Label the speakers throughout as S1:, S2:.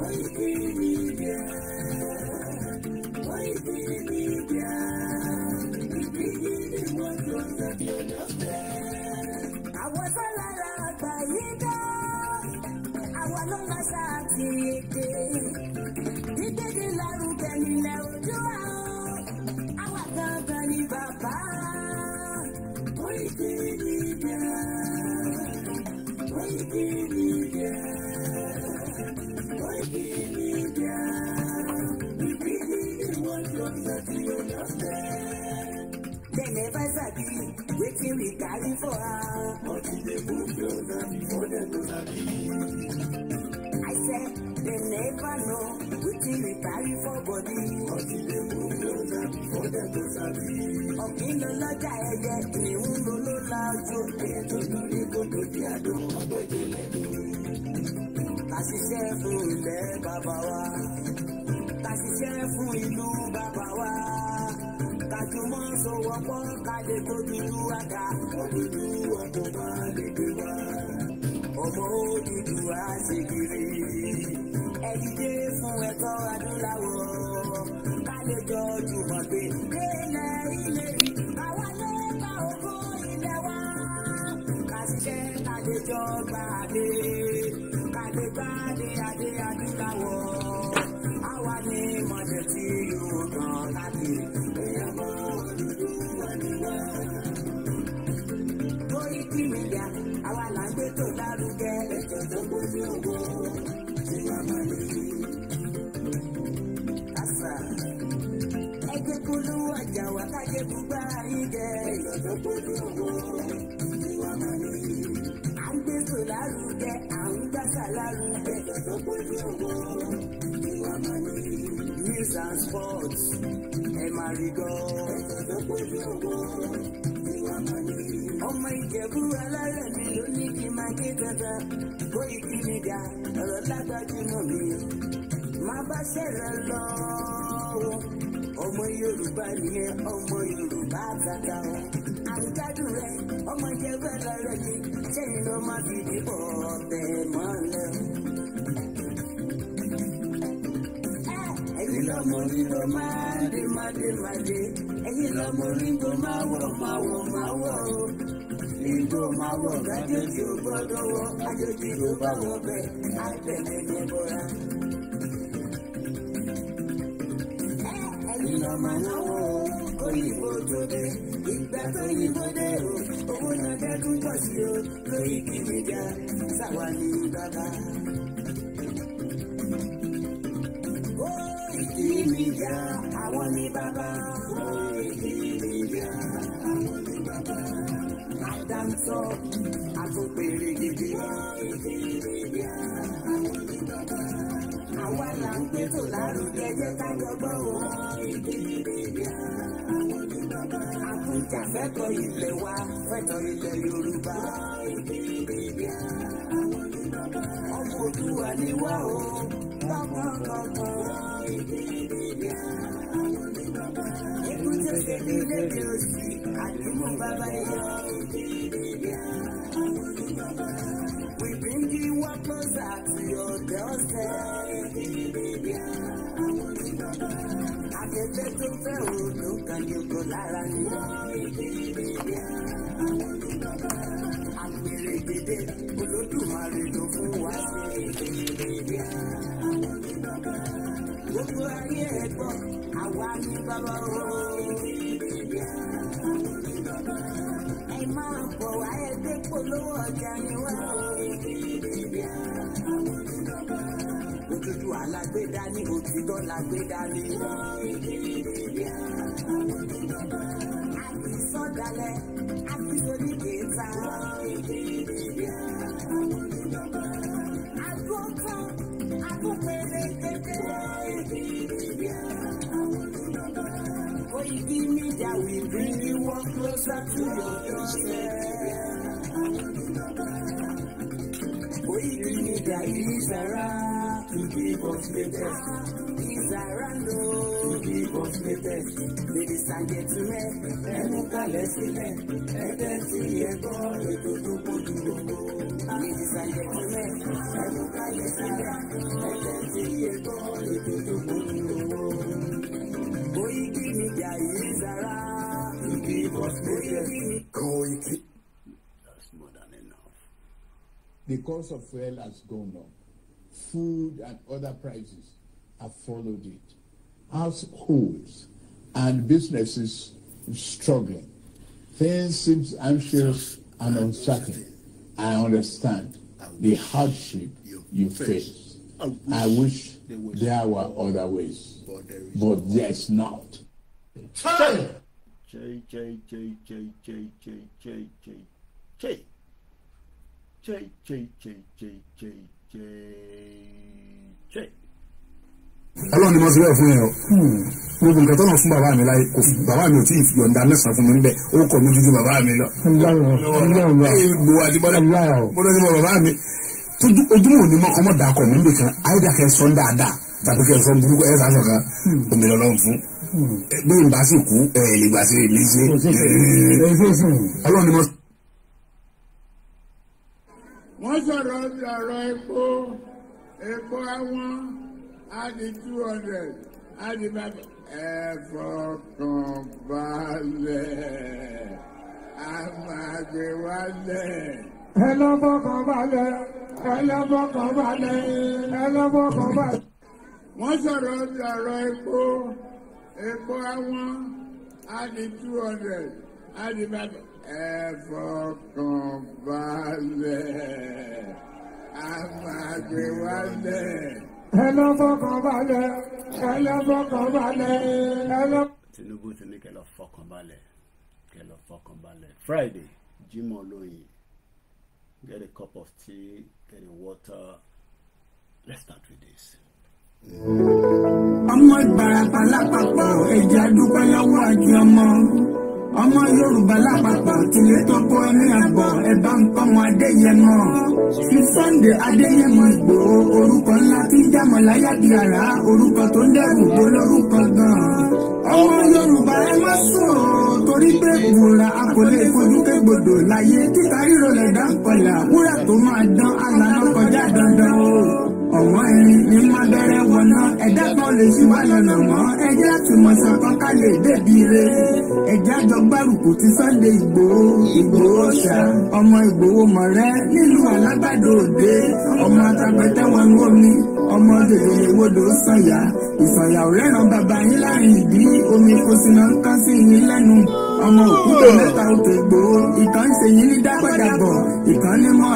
S1: Koikimedia. They never sabi wetin we carry for her. But they move closer before them go sabi. I said they never know wetin we carry for body. But they move closer before them go sabi. Ọ̀gbìn ló lọ́jà ẹyẹ, ìhun ló ló la ojú. Ẹyẹ tó lórí gbogbo di àdó ọgbẹ́jẹ lẹ́nu. Ká ṣiṣẹ́ fún ilẹ̀ bàbá wa. Ká ṣiṣẹ́ fún ìlú bàbá wa. Kájúmọ́ sowọ́pọ̀ ká lè tóbi lu àga. Òdúdú ọkọ̀ máa lè gbé wá. Ọmọ òdúdú á ṣe kiri. Ẹ dìde fún ẹ̀tọ́ adúláwọ̀. Ká lè jọ jùmọ̀ pé délẹ̀ ilé yìí. Àwa lè bá ògo ilẹ̀ wa. Ká ṣiṣẹ́ ká lè jọ gbàdé. Ká lè gbàdé adé adúláwọ̀. Àwa ní mọ̀jẹ̀ tí yóò kàn káàkiri. Koikimedia, àwa là ń gbé tó lárugẹ. Ètò tó gbójú owó tí wọ́n máa lè rí. Àṣà ẹgbẹ́ polówó ọjà wà kájé bùgbà yín jẹ. Ètò tó gbójú owó tí wọ́n máa lè rí. À ń gbé tó lárugẹ, à ń gbàsà lárugẹ. Ètò tó gbójú owó tí wọ́n máa lè rí. News and sports ẹ máa rí gbọ́. Ètò tó gbójú owó tí wọ́n máa lè rí. Ọmọ Ìjẹ̀bú alárẹ̀ mi ló ní kí n máa ké dandan. Koikimedia ọ̀rọ̀ lágbájúmọ̀ mi. Má bá ṣẹ̀rẹ̀ lọ. Ọmọ Yorùbá nìyẹn, ọmọ Yorùbá àtàtà wọn. Àrùjádùn rẹ̀, ọmọ Ìjẹ̀bú alárẹ̀ mi. Ṣẹ́yìn ló má fi dìbò ọ̀bẹ mọ́lẹ̀. Ẹ̀yin lọ́mọ onígbò máa dé máa dé máa dé. Ẹ̀yin lọ́mọ onígbò máa wọ̀ máa wọ̀ máa wọ̀ o. Nígbò máa wọ̀ gájòjì ò gbọ́dọ̀ wọ̀. Àjòjì ló bá wọ̀ bẹ́ẹ̀, àgbẹ̀lẹ̀ ní bọ́ra. Ẹ̀yin lọ́mọ náwó òyìnbó tó dé. Ìgbà tó yìnbó dé o, owó náà dẹ́kun pọ̀ sí o. Koikimedia sáwa ní bàbá. Koikimedia, àwọn ní bàbá. Koikimedia, àwọn ní bàbá. Àdáńtọ́, àtúnpèrè gidi. Koikimedia, àwọn ní bàbá. Àwa là ń gbé tó lárugẹ jẹ́ ká jọgbọ́n o. Koikimedia, àwọn ní bàbá. Àkújà fẹ́tọ̀ ilẹ̀ wa, fẹ́tọ̀ ilẹ̀ Yorùbá. Koikimedia, àwọn ní bàbá. Ọmọ Òdùwà ni wá o. Koikimedia, àwọn ní bàbá. Èkúté ṣe ní lédè òsì, àdúgbò bàbá yọ. Koikimedia, àwọn ní bàbá. We bring you up closer to your doorstep. Koikimedia, àwọn ní bàbá. Afẹ́fẹ́ tó fẹ́ òòlù kan ní oko lára ni. Koikimedia, àwọn ní bàbá. Àpèrè gèdè Olódùmarè ló fún wa sí. Koikimedia, àwọn ní bàbá. Gbogbo ayé ẹ̀gbọ́n, àwa ní bàbá o. Koikimedia, àwọn ní bàbá. Ẹ máa bọ̀ wá ẹgbẹ́ polówó ọjà ni wá o. Koikimedia, àwọn ní bàbá. Òtútù alágbèdá ní òtítọ́ lágbèdá ní. Koikimedia, àwọn ní bàbá. Àti sọ́dalẹ̀, àti sóníkèéta. Koikimedia, àwọn ní bàbá. Àgùntàn, àgùnpẹ̀lẹ̀ kékeré. Koikimedia, àwọn ní bàbá. Koikimedia, we bring you one closer to your doorstep. Àwọn ní bàbá. Koikimedia is around to give us latest. Is around to give us latest. Ladies and gentlemen, ẹ mú kalẹ̀ sílẹ̀, ẹ tẹ́tí ẹ gbọ́ ètò tó gbójú gbogbo. Ladies and gentlemen, ẹ mú kalẹ̀ sílẹ̀, ẹ tẹ́tí
S2: The cost of fuel has gone up. Food and other prices have followed it. Households and businesses struggling. Things seem anxious and uncertain. I understand the hardship you face. I wish there were other ways, but there's not.
S3: Ọlọ́run ni mo ti rẹ̀ fún ẹ o. Gbogbo nǹkan tó náà fún bàbá mi láyé kò fún bàbá mi ò tí ì fi ọ̀dà mẹ́sàn-án fún mi níbẹ̀ ó kọ̀ mí ju bàbá mi lọ. Gbogbo àdìbọ́lá bọ́lá ní bàbá mi ojúmọ̀ ní mọ́kànmọ́ dà kọ̀ mí níbi kan ayédàkẹ́ sọ ń dáadáa tàbí kẹ́ sọ burúkú ẹ̀ sásọ̀ kan omi lọ́lọ́run fún. Bí n bá sì kú ẹ̀ lè gbà sí ilé ṣe. Ọlọ́run ni mo.
S2: Wọ́n sọ̀rọ̀ ọ̀rọ̀ epo àwọn adi 200 adi bàbá ẹ fọkàn balẹ̀ a máa gbé wálẹ̀. Ẹ lọ fọkàn balẹ̀ ẹ lọ fọkàn balẹ̀ ẹ lọ fọkàn balẹ̀. Wọ́n sọ̀rọ̀ ọ̀rọ̀ epo àwọn adi 200 adi bàbá ẹ fọkàn balẹ̀ a máa gbé wálẹ̀. Hello, fọkànbalẹ̀. Hello, fọkànbalẹ̀. Hello.
S4: Tinubu ti ní kẹ́ lọ fọkànbalẹ̀. Kẹ́ lọ fọkànbalẹ̀. Friday, Jimoh Oloyin. Get a cup of tea, get a water. Let's start with this.
S1: Ọmọ Ìbàràpá lápapọ̀ ẹ̀jẹ̀ àdúpẹ́ lọ́wọ́ àti ọmọ Yorùbá lápapọ̀ tilẹ̀ tó kọ́ ní àbọ̀ ẹ̀bá nǹkan ọmọ Adéyẹmọ. Sí Sunday Adéyẹmọ Ìgbòho orúkọ ńlá tí ń jámọ̀ láyà bí ara orúkọ tó ń dẹrù bó lórúkọ gan-an. Ọmọ Yorùbá ẹ má sùn torí pé ìwòrà a kò lè fojú kégbodò láyé títa ríro lẹ̀ dá kọlà wúrà tó máa dán àlànà kọjá dandan o. Ọ̀wọ́n ẹ̀rín ní má bẹ̀rẹ̀ wọ̀nà ẹ̀dá kan lè ṣì wá lọ́nà mọ́ ẹjẹ́ àtúmọ̀ṣàn kan ká lè débi re ẹ̀já jọ gbárùkù ti Sunday Ìgbòho ṣá ọmọ Ìgbòho mọ̀rẹ́ nílùú Alágbàdo Òde ọmọ Àtàpẹ̀tẹ̀ wọnú omi ọmọ dèrè wodò sànyà ìsànyà ò rẹ́ràn bàbá yín láàrin ìdí omi kò sì náà ń kán sí yín lẹ́nu ọmọ òkúta mẹ́ta òkè Ìgbòho ìkan ń ṣe yín ní dápadàbọ̀ ìkan ní mọ́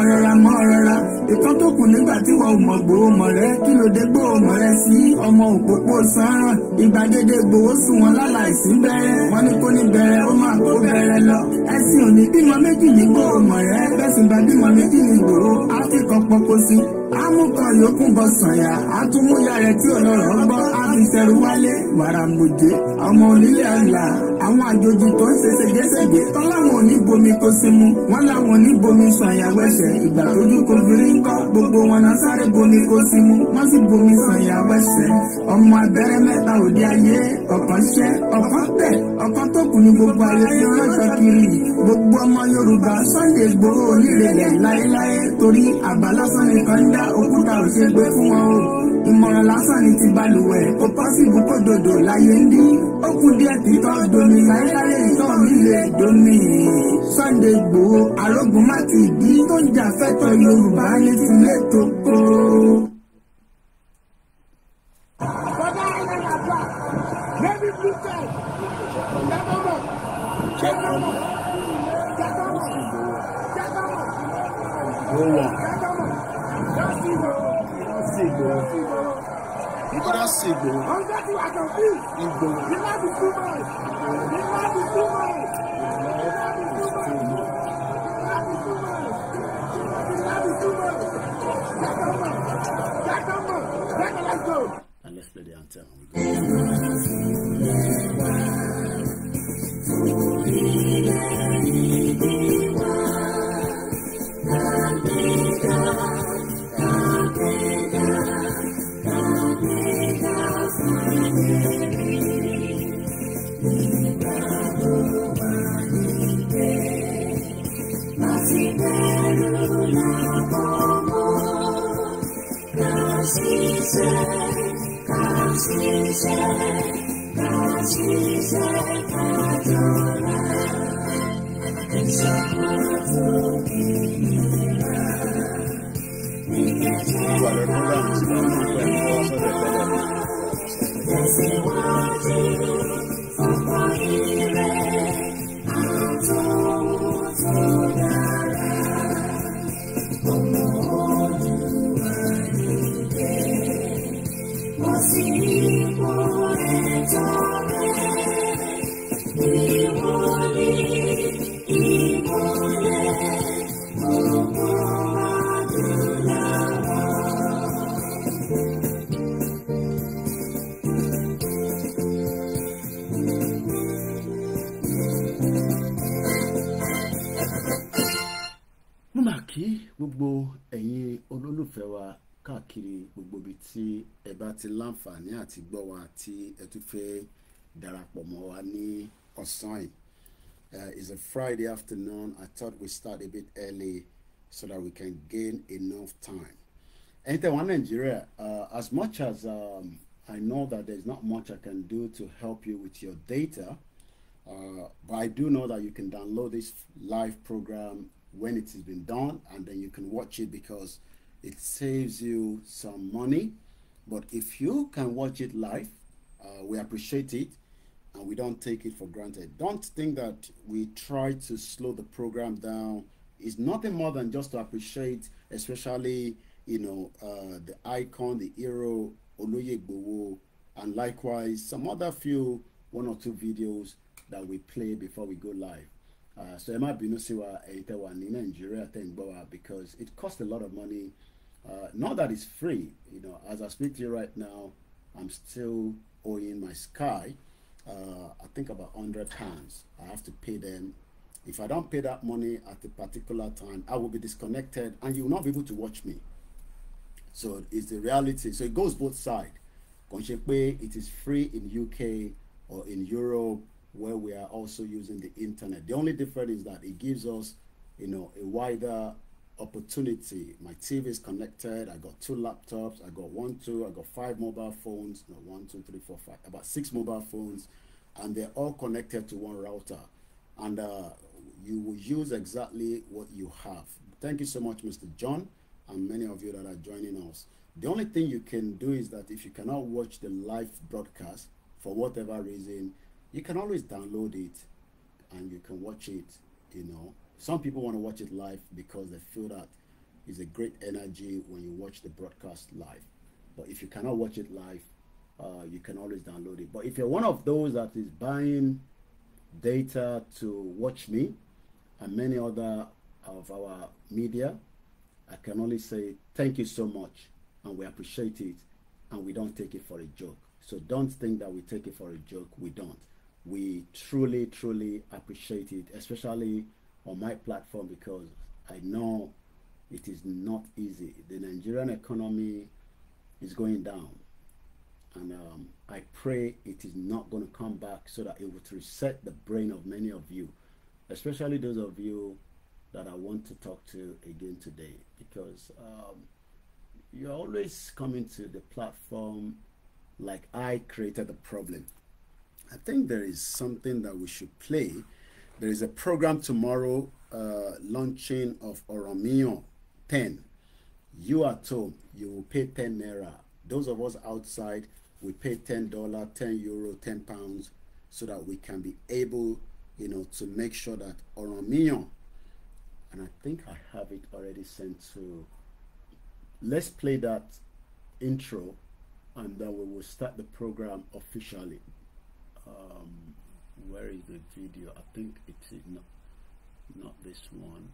S1: ọ̀rọ̀ra ìkan tó kù nígbà tí wọ́n mọ̀ Ìgbòho mọ̀rẹ́ kí ló dé Ìgbòho mọ̀rẹ́ sí ọmọ òpópó sánràn ìgbàgede Ìgbòho sùn wọn láláìsí bẹ̀rẹ̀ wọn ní kó ní bẹ̀rẹ̀ ó máa kó bẹ̀rẹ̀ lọ ẹ̀sìn òní bímọ méjì ní Ìgbòho mọ̀rẹ́ bẹ́sìn bá bímọ méjì ní Ìgbòho á fi kan pọnpọ sí amúkan yòókù bọ sànyà àtúmúyà rẹ tí ọlọ́rọ̀ gbọ́ àfisẹ̀rù wálé wàràmùjẹ ọmọ onílé àlà àwọn àjòjì tó ń ṣe ségesège tọ́láwọn òní bomi kó sí mu wọn làwọn òní bomi sànyà wẹsẹ̀ ìgbà tójú kò fìrí ń kọ́ gbogbo wọn náà sáré bomi kó sí mu wọ́n sì bomi sànyà wẹsẹ̀ ọmọ abẹ́rẹ́ mẹ́ta òde ayé ọ̀kan ṣẹ́ ọ̀kan tẹ̀ ọ̀kan tó kù ní gbogbo ayé tí wọ́n rán kiri gbogbo ọmọ Yorùbá Sunday Ìgbòho onírèlè láéláé torí àbá lásán nìkan ń dá òkúta ò ṣe gbé fún wọn o ìmọ̀ràn lásán ni ti balùwẹ̀ kò pọ́sibú kó dòdò láyé ń dín ó kù díẹ̀ tí tọ́ domi láéláé ìtọ́ mi lè domi Sunday Ìgbòho arógun má ti bí tó ń jà fẹ́tọ̀ Yorùbá ní tilẹ̀ tó kó.
S4: And let's play the anthem. Gbogbo ẹ̀yin olólùfẹ́ wa káàkiri gbogbo ibi tí ẹ bá ti láǹfààní àti gbọ́ wa tí ẹ tún fẹ́ darapọ̀ mọ́ wa ní ọ̀sán yìí. It's a Friday afternoon. I thought we start a bit early so that we can gain enough time. Ẹ̀yin tẹ́ wà ní Nigeria, as much as I know that there's not much I can do to help you with your data, but I do know that you can download this live program when it has been done, and then you can watch it because it saves you some money. But if you can watch it live, we appreciate it and we don't take it for granted. Don't think that we try to slow the program down. It's nothing more than just to appreciate, especially, you know, the icon, the hero, Oloyegbowo, and likewise some other few, 1 or 2 videos that we play before we go live. So Emma Binusiwa Eitewa in Nigeria because it costs a lot of money. Not that it's free, you know, as I speak to you right now, I'm still owing my Sky, I think about £100. I have to pay them. If I don't pay that money at a particular time, I will be disconnected and you will not be able to watch me. So it's the reality. So it goes both sides. It is free in UK or in Europe, where we are also using the internet. The only difference is that it gives us, you know, a wider opportunity. My TV is connected. I got 2 laptops. I got 1, 2. I got 5 mobile phones. No, 1, 2, 3, 4, 5. About 6 mobile phones, and they're all connected to one router. And you will use exactly what you have. Thank you so much, Mr. John, and many of you that are joining us. The only thing you can do is that if you cannot watch the live broadcast for whatever reason, you can always download it and you can watch it. You know, some people want to watch it live because they feel that it's a great energy when you watch the broadcast live. But if you cannot watch it live, you can always download it. But if you're one of those that is buying data to watch me and many other of our media, I can only say thank you so much, and we appreciate it, and we don't take it for a joke. So don't think that we take it for a joke. We don't. We truly, truly appreciate it, especially on my platform, because I know it is not easy. The Nigerian economy is going down, and I pray it is not going to come back, so that it would reset the brain of many of you, especially those of you that I want to talk to again today, because you're always coming to the platform like I created the problem. I think there is something that we should play. There is a program tomorrow, launching of OLAYOMI 10. You at home, you will pay 10 naira. Those of us outside, we pay $10, €10, £10, so that we can be able, you know, to make sure that OLAYOMI, and I think I have it already sent to. Let's play that intro, and then we will start the program officially. Where is the video? I think it's not this one.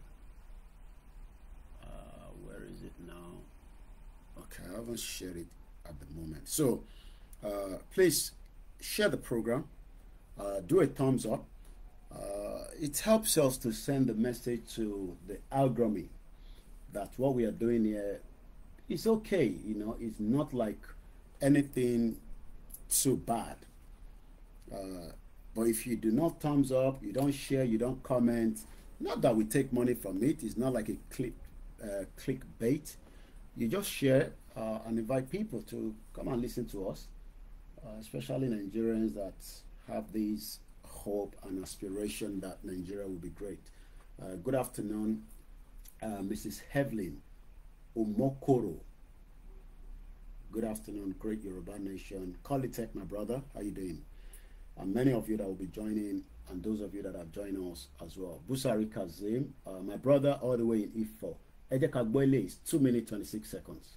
S4: Where is it now? Okay, I haven't shared it at the moment. So please share the program, do a thumbs up. It helps us to send the message to the algorithm that what we are doing here is okay. You know, it's not like anything too bad. But if you do not thumbs up, you don't share, you don't comment, not that we take money from it. It's not like a clickbait. You just share and invite people to come and listen to us, especially Nigerians that have this hope and aspiration that Nigeria will be great. Good afternoon, Mrs. Hevlin. Omokoro. Good afternoon, great Yoruba nation. Kolitech, my brother, how you doing? And many of you that will be joining, and those of you that have joined us as well. Busari Kazim, my brother, all the way in Ifo. Ejeka Boyle is 2 minutes 26 seconds.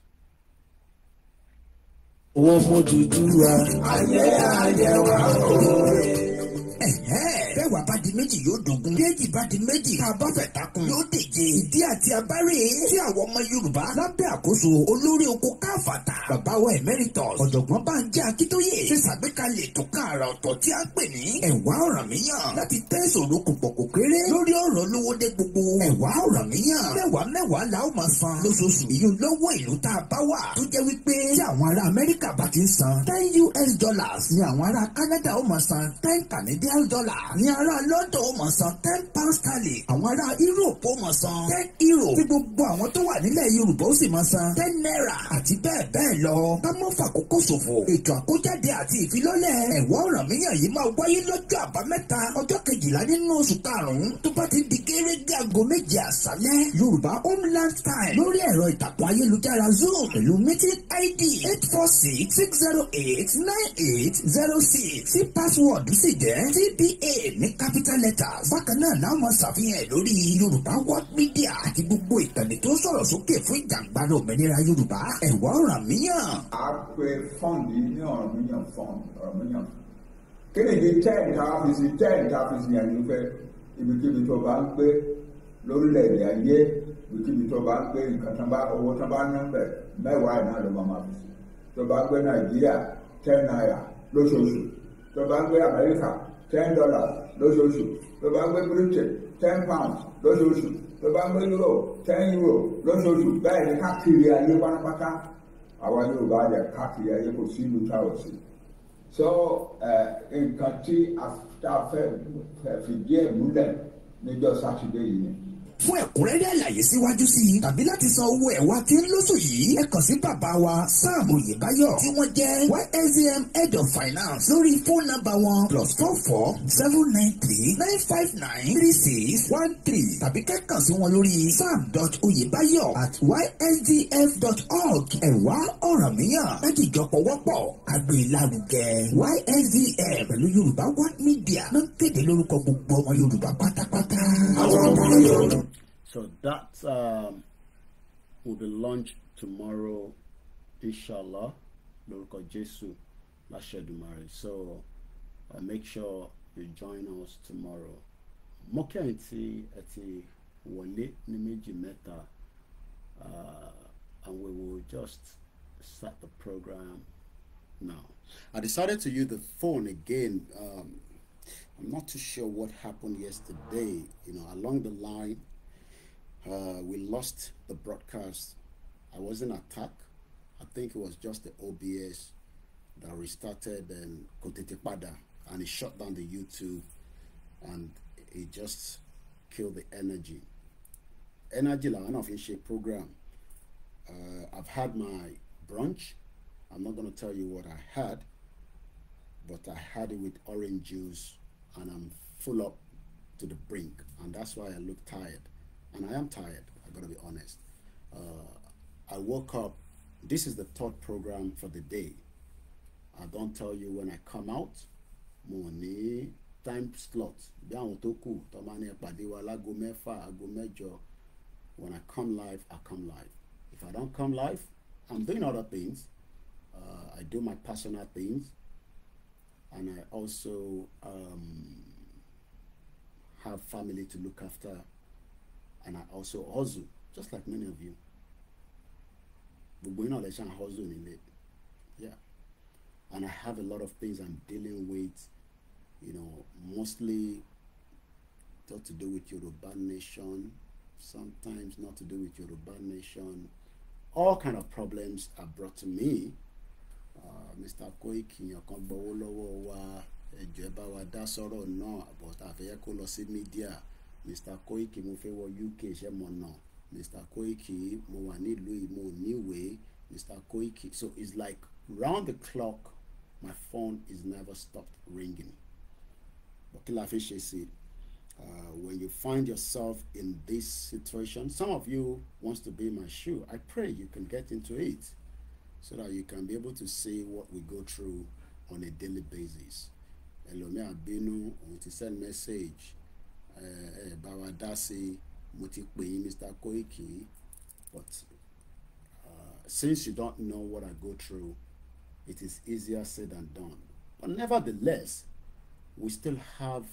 S1: Bẹ́ẹ̀ wà bá di méjì yóò dogun. Déèjì bá di méjì. Tá a bá fẹ̀ takun. Yóò díje. Ìdí àti abárè. Tí àwọn ọmọ Yorùbá lábẹ́ àkóso olórí oko káfàtà. Bàbá wa emeritus. Ọ̀jọ̀gbọ́n Bánjí Akíntóyè. Ṣé ṣàgbékalẹ̀ ètò kan àrà ọ̀tọ̀ tí a ń pè ní ẹ̀wá Ọ̀rànmíyàn. Láti tẹ́ ìṣòro kò kéré. Lórí ọ̀rọ̀ lówó dé gbogbo. Ẹ̀wá Ọ̀rànmíyàn. Mẹ́wàá la ó máa san. Lóṣooṣù. Ìyún lọ́wọ́ ìlú tá a bá wà. Tó jẹ́ wípé tí àwọn ará Amẹ́ríkà bá ti ń san $10 ni àwọn ará Canada ó máa san $10 ní ará London ó máa san £10. Àwọn ará Europe ó máa san €10. Tí gbogbo àwọn tó wà nílẹ̀ Yorùbá ó sì máa san £10 àti bẹ́ẹ̀ bẹ́ẹ̀ lọ. Ká mọ́ fàkókò ṣòfò. Ètò àkójáde àti ìfilọ́lẹ̀ ẹ̀wá Ọ̀rànmíyàn yìí máa wáyé lọ́jọ́ àbámẹ́ta ọjọ́ 12 nínú oṣù karùn-ún tó bá ti di gẹ́rẹ́gẹ́ aago 7 àṣálẹ́ Yorùbá Homeland Time lórí ẹ̀rọ ìtàkùn ayélujára Zoom pẹ̀lú meeting ID 846-608-9806 tí password sì jẹ́ TPA ní capital letters. Bákan náà náà mọ̀ ṣàfihàn lórí Yorùbá World Media àti gbogbo ìkànnì tó sọ̀rọ̀ sókè fún ìjàngbara òmìnira Yorùbá. Ẹ̀wá Ọ̀rànmíyàn.
S2: A pe fọ́ǹdì ní Ọ̀rànmíyàn Ọ̀rànmíyàn. Kí ni ìdí tẹ́ẹ̀dì yẹn ní pé ibikíbi tó bá ń gbé lórílẹ̀-èdè ayé, ibikíbi tó bá ń gbé nǹkan owó tán bá ná bẹ̀ mẹ́wàá náà ló máa fi sí. Tó bá gbé Nàìjíríà $10 lóṣooṣù. Tó bá gbé Amẹ́ríkà $10 lóṣooṣù. Tó bá gbé Britain £10 lóṣooṣù. Tó bá gbé Europe €10 lóṣooṣù. Bẹ́ẹ̀ ni káàkiri ayé pátápátá. Àwa Yorùbá jẹ́ káàkiri ayé kò sí ìlú táwọn sí. So nǹkan tí a fẹ́ fìdí ẹ̀ múlẹ̀ níjọ́ Sátidé yìí ni.
S1: Fún ẹ̀kúnrẹ́rẹ́ àlàyé síwájú sí i tàbí láti san owó ẹ̀wá tí ń lóṣù yìí ẹ kàn sí bàbá wa Sam Oyèbáyọ̀ tí wọ́n jẹ́ YSDM Head of Finance lórí fóònù nọ́mbà wọn +44-793-959-3613 tàbí kẹ́kàn sí wọn lórí sam.oyebayo@ysdf.org. Ẹ̀wá Ọ̀rànmíyàn lájìjọpọ̀ wọ́pọ̀ àgbélárugẹ YSDF pẹ̀lú Yorùbá World Media ló ń kéde lórúkọ gbogbo ọmọ Yorùbá pátápátá.
S4: So that will be launched tomorrow, inshallah, lórúkọ Jésù láṣẹdùmarè. So make sure you join us tomorrow. Mo kẹ́yìn tí ẹ ti wọlé ní méjì mẹ́ta, and we will just start the program now. I decided to use the phone again. I'm not too sure what happened yesterday. Along the line, we lost the broadcast. I wasn't attacked. I think it was just the OBS that restarted and and it shut down the YouTube, and it just killed the energy. Energy like an official program. I've had my brunch. I'm not going to tell you what I had, but I had it with orange juice, and I'm full up to the brink, and that's why I look tired. And I am tired, I gotta be honest. I woke up. This is the third program for the day. I don't tell you when I come out. Money time slot. When I come live, I come live. If I don't come live, I'm doing other things. I do my personal things, and I also have family to look after, and I also hustle, just like many of you. Yeah, and I have a lot of things I'm dealing with, mostly got to do with Yoruba Nation, sometimes not to do with Yoruba Nation. All kind of problems are brought to me. Mr. Koiki, but I've media. Mr. Koiki, mo fẹ́ wọ UK, ṣé mo nà. Mr. Koiki, mo wà nílùú mo níwèé. Mr. Koiki. So it's like round the clock, my phone is never stopped ringing. But kí la fi ṣe sí? When you find yourself in this situation, some of you wants to be in my shoe. I pray you can get into it so that you can be able to see what we go through on a daily basis. Elomi Abinu, on to send message. Bawadasi, Mutikwe, Mr. Koiki. But since you don't know what I go through, it is easier said than done. But nevertheless, we still have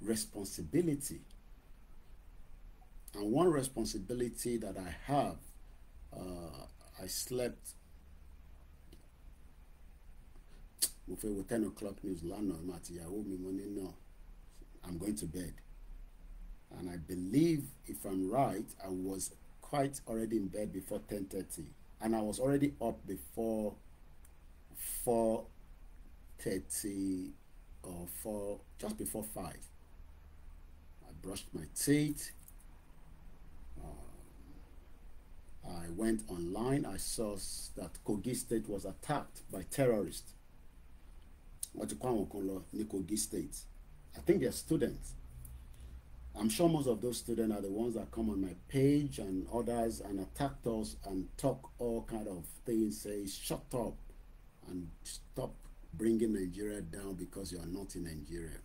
S4: responsibility. And one responsibility that I have, I slept with 10 o'clock news, I'm going to bed. And I believe, if I'm right, I was quite already in bed before 10:30. And I was already up before 4:30 or just before 5. I brushed my teeth. I went online. I saw that Kogi State was attacked by terrorists. Kogi State. I think they're students. I'm sure most of those students are the ones that come on my page and others and attack us and talk all kind of things, say, shut up and stop bringing Nigeria down because you are not in Nigeria.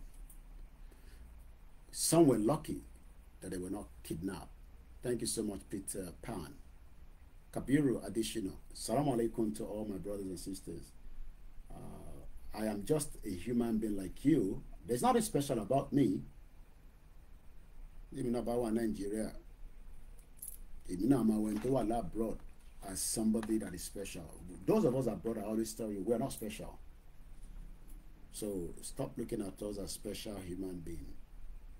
S4: Some were lucky that they were not kidnapped. Thank you so much, Peter Pan. Kabiru additional. Salam alaikum to all my brothers and sisters. I am just a human being like you. There's nothing special about me. Even about Nigeria. Even I went to abroad as somebody that is special. Those of us abroad, I always tell you, we're not special. So stop looking at us as special human beings.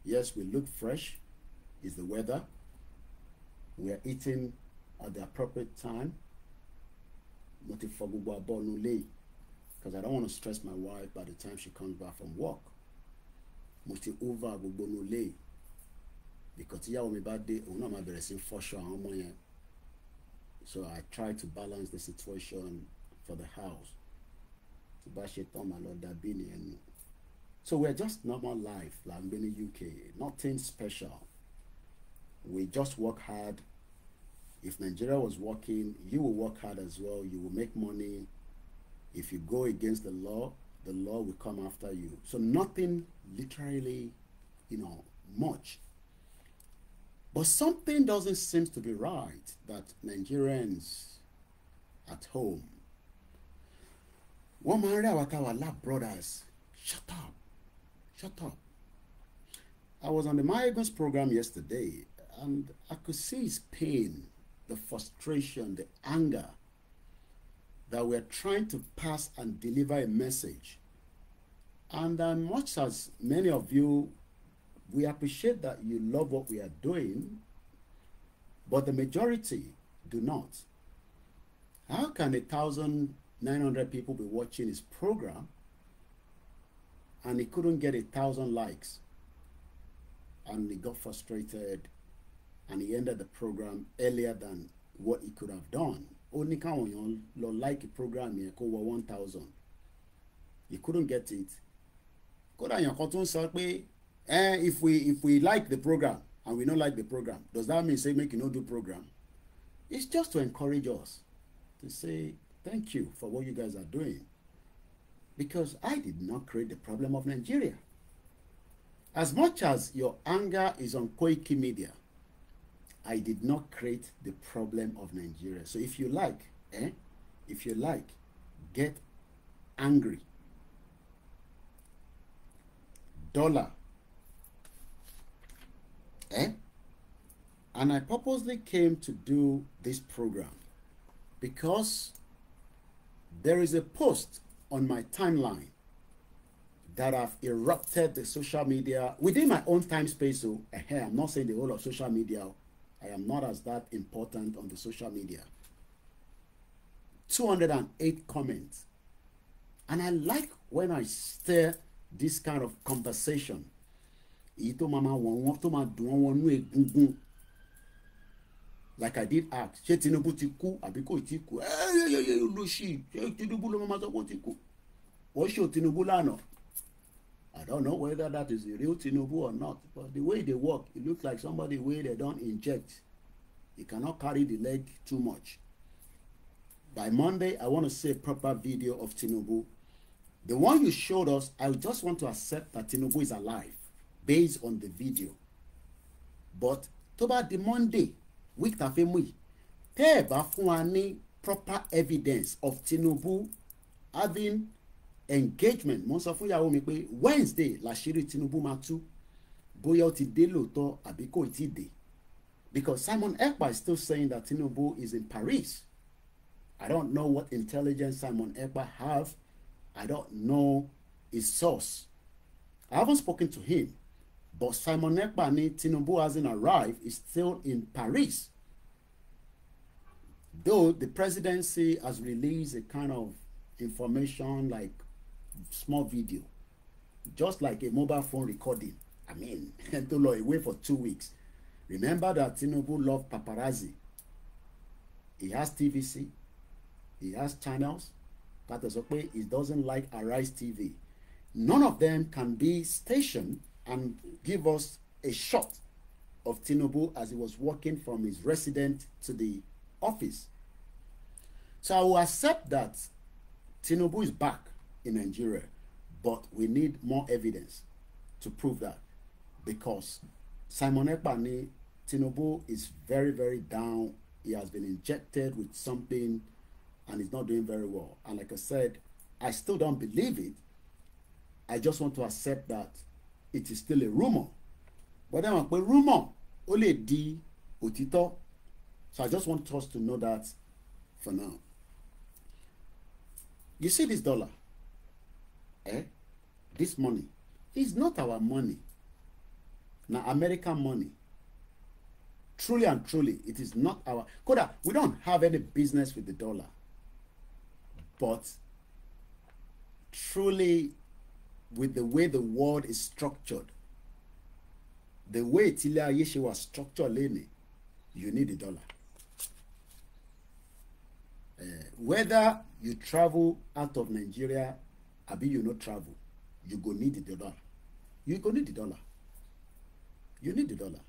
S4: Yes, we look fresh. It's the weather. We are eating at the appropriate time. Because I don't want to stress my wife by the time she comes back from work. Because so I try to balance the situation for the house. So we're just normal life, like in the UK, nothing special. We just work hard. If Nigeria was working, you will work hard as well. You will make money. If you go against the law will come after you. So nothing literally, much. But something doesn't seem to be right that Nigerians at home, one man our lab brothers, shut up. I was on the My Eagles program yesterday and I could see his pain, the frustration, the anger that we're trying to pass and deliver a message. And much as many of you, we appreciate that you love what we are doing, but the majority do not. How can 1,900 people be watching his program and he couldn't get 1,000 likes? And he got frustrated and he ended the program earlier than what he could have done. Only can like a program here over 1,000. You couldn't get it. If we like the program and we don't like the program, does that mean say make you not do program? It's just to encourage us to say thank you for what you guys are doing, because I did not create the problem of Nigeria. As much as your anger is on Koikimedia, I did not create the problem of Nigeria. So if you like, get angry. $. And I purposely came to do this program because there is a post on my timeline that have erupted the social media within my own time space. So I'm not saying the whole of social media. I am not as that important on the social media. 208 comments. And I like when I stir this kind of conversation. Like I did ask, Tinubu ti kú àbí kò ti kú? Tinubu ló máa sọ pé ó ti kú. Wọ́n ṣe Tinubu lánàá. I don't know whether that is the real Tinubu or not, but the way they walk, it looks like somebody where they don't inject. He cannot carry the leg too much. By Monday, I want to see a proper video of Tinubu. The one you showed us, I just want to accept that Tinubu is alive based on the video. But tó bá di Monday, week ta fẹ́ mú yìí, tẹ́ ẹ bá fún wa ní proper evidence of Tinubu having engagement, mo sọ fún ìyàwó mi pé Wednesday làṣírí Tinubu máa tú, bóyá ó ti dé lóòótọ́ àbí kò tí ì dé. Because Simon Ekpa is still saying that Tinubu is in Paris. I don't know what intelligence Simon Ekpa have. I don't know his source. I haven't spoken to him. But Simon Ekpa ni Tinubu hasn't arrived. He's still in Paris. Though the presidency has released a kind of information like small video. Just like a mobile phone recording. I mean, to away for 2 weeks. Remember that Tinubu loved paparazzi. He has TVC. He has channels. That is okay. He doesn't like Arise TV. None of them can be stationed and give us a shot of Tinubu as he was walking from his residence to the office. So I will accept that Tinubu is back in Nigeria, but we need more evidence to prove that, because Simon Ekpa ni Tinubu is very, very down. He has been injected with something and he's not doing very well. And like I said, I still don't believe it. I just want to accept that it is still a rumor. But then a rumor only di òtítọ́. So I just want us to know that for now. You see this dollar? This money is not our money. Now American money. Truly and truly, it is not our. Koda, we don't have any business with the dollar. But truly, with the way the world is structured, the way Tilia Yeshe was structured, you need the dollar. Whether you travel out of Nigeria, or you not travel, you go need the dollar. You go need the dollar. You need the dollar.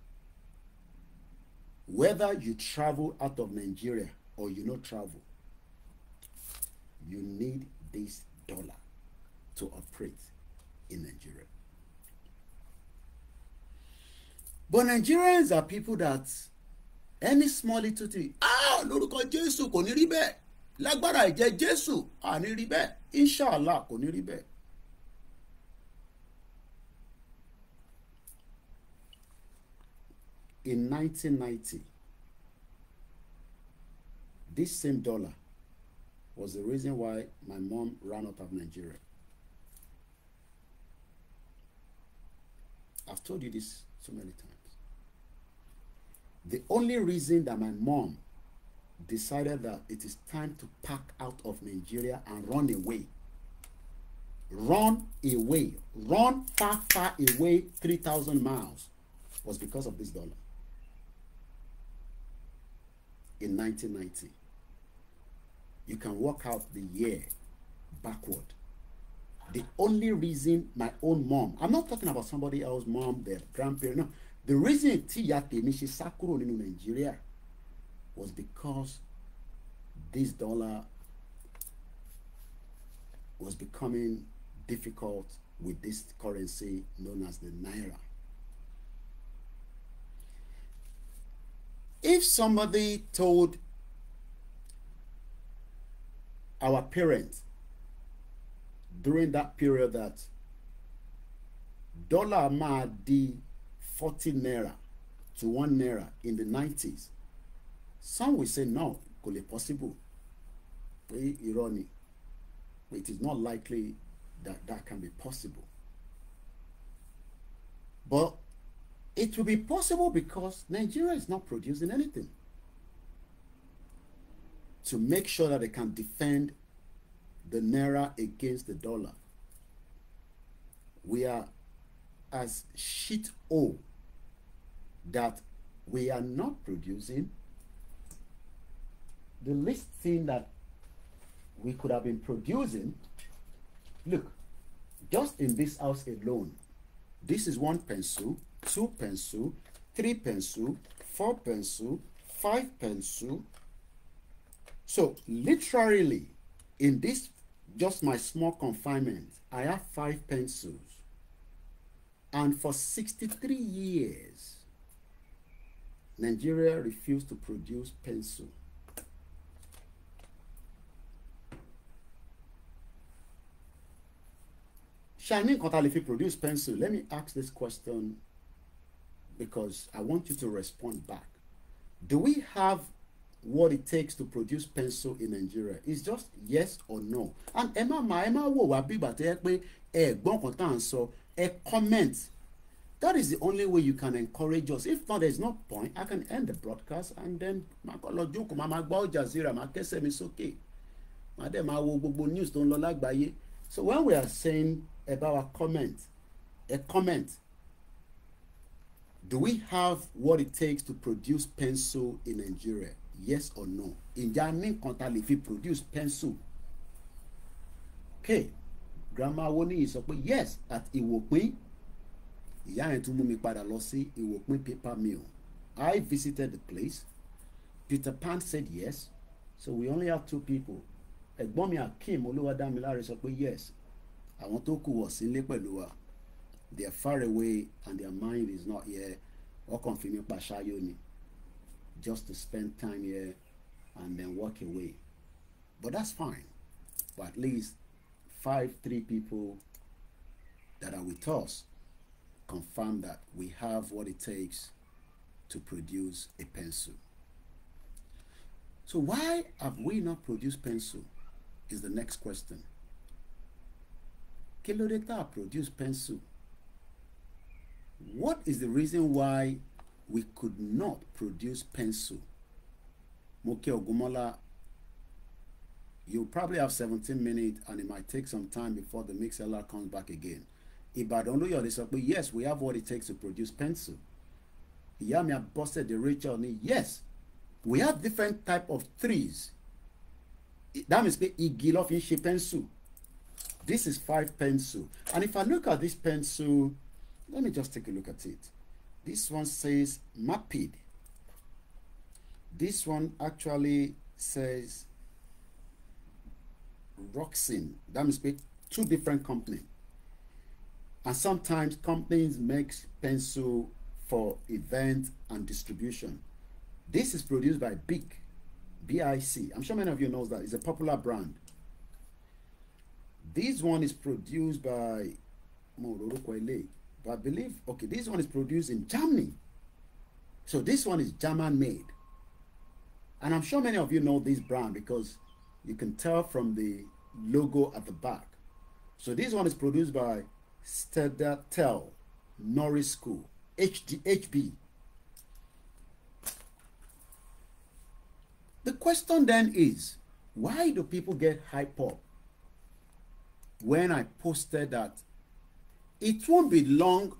S4: Whether you travel out of Nigeria or you not travel, you need this dollar to operate in Nigeria. But Nigerians are people that any small little thing, lórúkọ Jésù kò ní rí bẹ́ẹ̀, lágbára ìjẹ Jésù àní rí bẹ́ẹ̀, inshallah kò ní rí bẹ́ẹ̀. In 1990, this same dollar was the reason why my mom ran out of Nigeria. I've told you this so many times. The only reason that my mom decided that it is time to pack out of Nigeria and run away, run far, far away, 3,000 miles, was because of this dollar. In 1990. You can work out the year backward. The only reason my own mom, I'm not talking about somebody else's mom, their grandparent, no. The reason she sakuro in Nigeria was because this dollar was becoming difficult with this currency known as the Naira. If somebody told our parents during that period that dollar ma di 40 naira to 1 naira in the 90s, some will say no, kò lè possible. Irony. It is not likely that that can be possible. But it will be possible because Nigeria is not producing anything to make sure that they can defend the Naira against the dollar. We are as shit hole that we are not producing. The least thing that we could have been producing, look, Just in this house alone, this is 1 pencil, 2 pencil, 3 pencil, 4 pencil, 5 pencil. So literally, in this, just my small confinement, I have 5 pencils. And for 63 years, Nigeria refused to produce pencil. Shani Kotalifi produce pencil. Let me ask this question because I want you to respond back. Do we have what it takes to produce pencil in Nigeria? It's just yes or no. And Emma wo wa bi ba te pe e gbon kan tan so e comment. That is the only way you can encourage us. If not, there's no point. I can end the broadcast and then ma ko lo joko ma gba Jazeera ma kese mi sókè. Ma de ma wo gbogbo news tó ń lọ lágbàáyé. So when we are saying about a comment, do we have what it takes to produce pencil in Nigeria? Yes or no? Ǹjẹ́ ní nǹkan tá lè fi produce pencil? Okay, grandma Woni sọ pé yes at Ìwòpín. Ìyá yẹn tún mú mi padà lọ sí Ìwòpín paper mill. I visited the place. Peter Pan said yes. So we only have 2 people. Ẹ̀gbọ́n mi Akeem Olúwadámiláre sọ pé yes. Àwọn tó kù wọ̀ sílé pẹ̀lú wa. They are far away and their mind is not here. Ọkàn fi mi pa ṣáyó ni. Just to spend time here and then walk away. But that's fine. But at least 3 people that are with us confirm that we have what it takes to produce a pencil. So why have we not produced pencil is the next question. Kí ló dé tá produce pencil? What is the reason why we could not produce pencil? Moke Ogumola, you probably have 17 minutes and it might take some time before the mixer comes back again. Ibadan Oluyode sọ pé yes, we have what it takes to produce pencil. Ìyá mi Abọ́sẹ̀dé Rachel ni yes, we have different type of trees. That means pé igi ló fi ń ṣe pencil. This is 5 pencil. And if I look at this pencil, let me just take a look at it. This one says Mapid. This one actually says Roxin. That means 2 different companies. And sometimes companies make pencil for event and distribution. This is produced by BIC. B-I-C. I'm sure many of you know that. It's a popular brand. This one is produced by but I believe, okay, this one is produced in Germany. So this one is German made. And I'm sure many of you know this brand because you can tell from the logo at the back. So this one is produced by Stedtel Norris School, HB. The question then is, why do people get hyped up when I posted that it won't be long?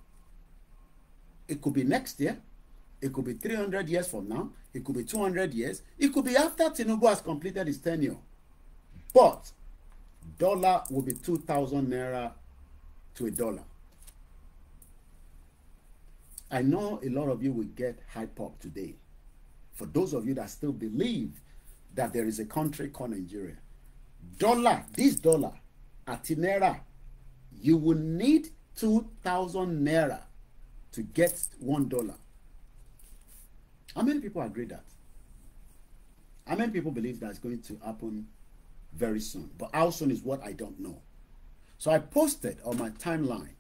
S4: It could be next year. It could be 300 years from now. It could be 200 years. It could be after Tinubu has completed his tenure. But dollar will be 2,000 naira to a dollar. I know a lot of you will get hyped up today. For those of you that still believe that there is a country called Nigeria. Dollar, this dollar, at naira, you will need 2,000 naira to get $1. How many people agree that? How many people believe that's going to happen very soon? But how soon is what I don't know. So I posted on my timeline.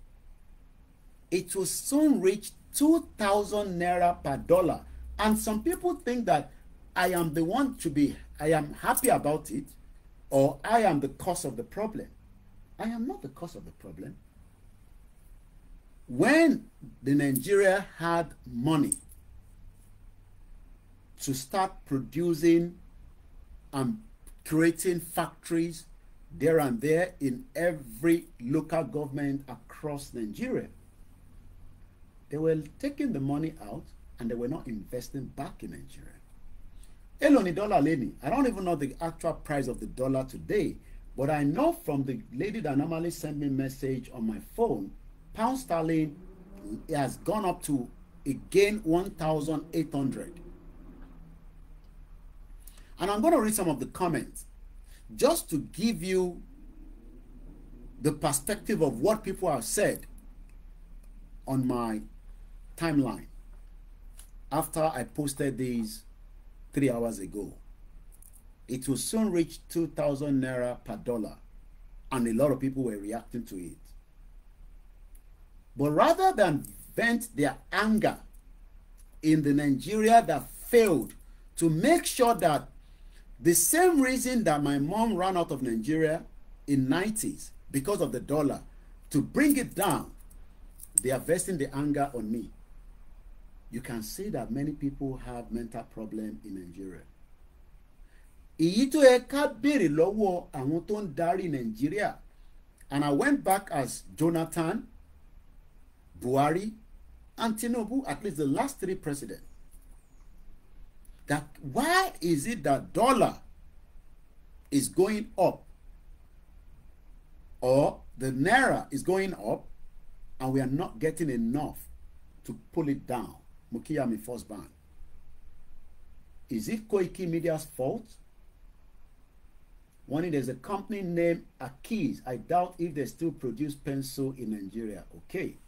S4: It will soon reach 2,000 naira per dollar. And some people think that I am the one I am happy about it, or I am the cause of the problem. I am not the cause of the problem. When the Nigeria had money to start producing and creating factories there and there in every local government across Nigeria, they were taking the money out and they were not investing back in Nigeria. Eloni dollar leni. I don't even know the actual price of the dollar today, But I know from the lady that normally send me message on my phone, pound sterling has gone up to again 1,800. And I'm going to read some of the comments just to give you the perspective of what people have said on my timeline after I posted these 3 hours ago. It will soon reach 2,000 naira per dollar, and a lot of people were reacting to it. But rather than vent their anger in the Nigeria that failed to make sure that the same reason that my mom ran out of Nigeria in 90s because of the dollar, to bring it down, they are vesting the anger on me. You can see that many people have mental problem in Nigeria. Èyí tó yẹ ká béèrè lọ́wọ́ àwọn tó ń darí Nigeria, and I went back as Jonathan, Buhari, and Tinubu, at least the last 3 presidents, that why is it that dollar is going up or the naira is going up and we are not getting enough to pull it down? Mukiyami First Bank. Is it Koikimedia's fault? One, there's a company named Akis. I doubt if they still produce pencil in Nigeria. Okay.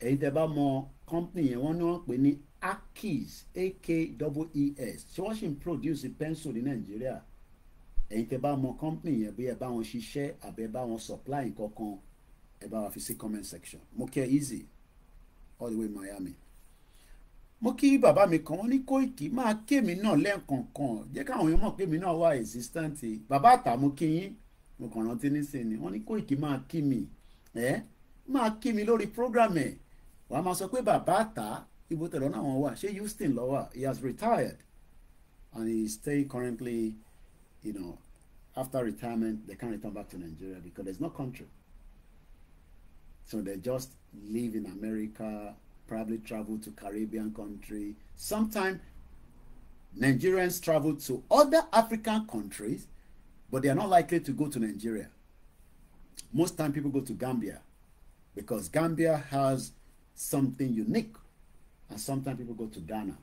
S4: Èyí tẹ́ bá mọ company yẹn wọ́n ní wọ́n pè ní Akis, AKEES. Ṣé wọ́n ṣì ń produce pencil ní Nigeria? Èyí tẹ́ bá mọ company yẹn bí ẹ bá wọn ṣiṣẹ́ àbí ẹ bá wọn supply nǹkankan, ẹ bá wa fi sí comment section. Mo kí ẹ easy all the way Miami. Mo kí bàbá mi kan wọ́n ní Koiki máa kémi náà lẹ́ẹ̀kọ̀ọ̀kan jẹ́ káwọn èèyàn mọ̀ pé mi náà wà existent. Bàbá àtà mo kí yín, mo kàn rántí nísìnyí wọ́n ní Koiki máa kí mi máa kí mi lórí program ẹ̀ wàá máa sọ pé bàbá àtà ibo tẹ̀lọ́ náà wọ́n wà ṣé Houston ló wà. He has retired and he is staying currently, you know, after retirement they can't return back to Nigeria because there's no country, so they just live in America, probably travel to Caribbean country. Sometimes Nigerians travel to other African countries, but they are not likely to go to Nigeria. Most time people go to Gambia because Gambia has something unique, and sometimes people go to Ghana.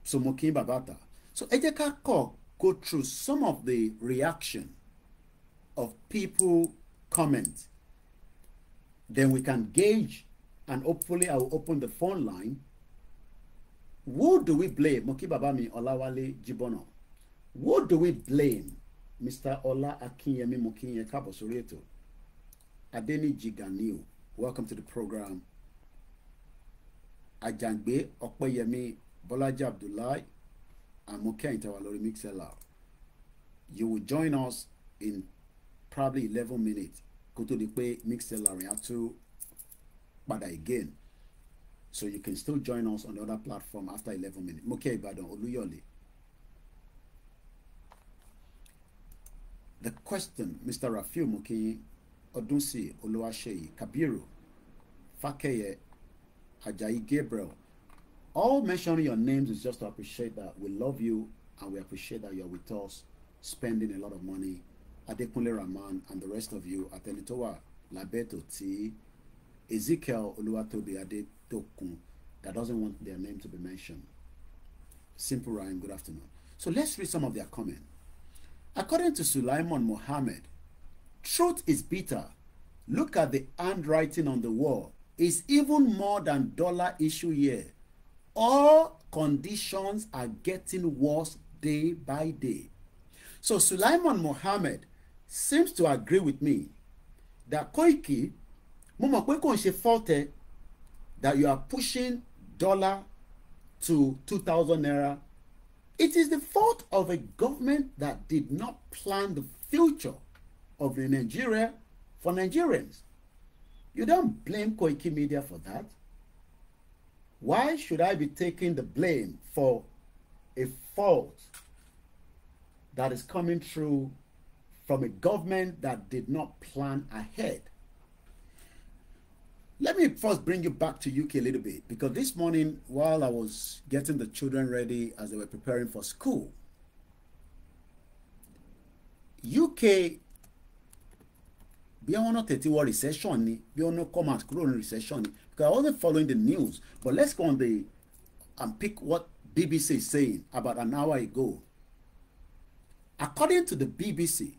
S4: So Mokin Babata. So Ejeka go through some of the reaction of people comment. Then we can gauge, and hopefully I will open the phone line. Who do we blame? Moki Babami Olawale Jibono. Who do we blame? Mr. Ola Akinyemi Mokinye Kabosoreto. Adeni Jiganiu. Welcome to the program. Ajangbe Okpeyemi Bolaji Abdullahi and Mokia Intawalori Mixela. You will join us in probably 11 minutes. Go to the pay Mixela Riatu Bada again. So you can still join us on the other platform after 11 minutes. Mokia Ibadan Oluyole. The question, Mr. Rafiu Moki, Odunsi Oluwaseyi, Kabiru, Fakeye, Ajayi Gabriel, all mentioning your names is just to appreciate that we love you and we appreciate that you're with us, spending a lot of money. Adekunle Rahman and the rest of you, Atenitowa Labeto T, Ezekiel Oluwatobi Adetokun, that doesn't want their name to be mentioned. Simple Rhyme, good afternoon. So let's read some of their comments. According to Sulaiman Mohammed, truth is bitter. Look at the handwriting on the wall. It's even more than dollar issue here. All conditions are getting worse day by day. So Sulaiman Mohammed seems to agree with me that Koiki, that you are pushing dollar to 2,000 naira. It is the fault of a government that did not plan the future of the Nigeria for Nigerians. You don't blame Koikimedia for that. Why should I be taking the blame for a fault that is coming through from a government that did not plan ahead? Let me first bring you back to UK a little bit, because this morning while I was getting the children ready as they were preparing for school, UK bí wọ́n náà tètè wọ recession ni bí wọ́n náà come out kúrò ní recession ni because I wasn't following the news but let's go on the and pick what BBC is saying about an hour ago. According to the BBC,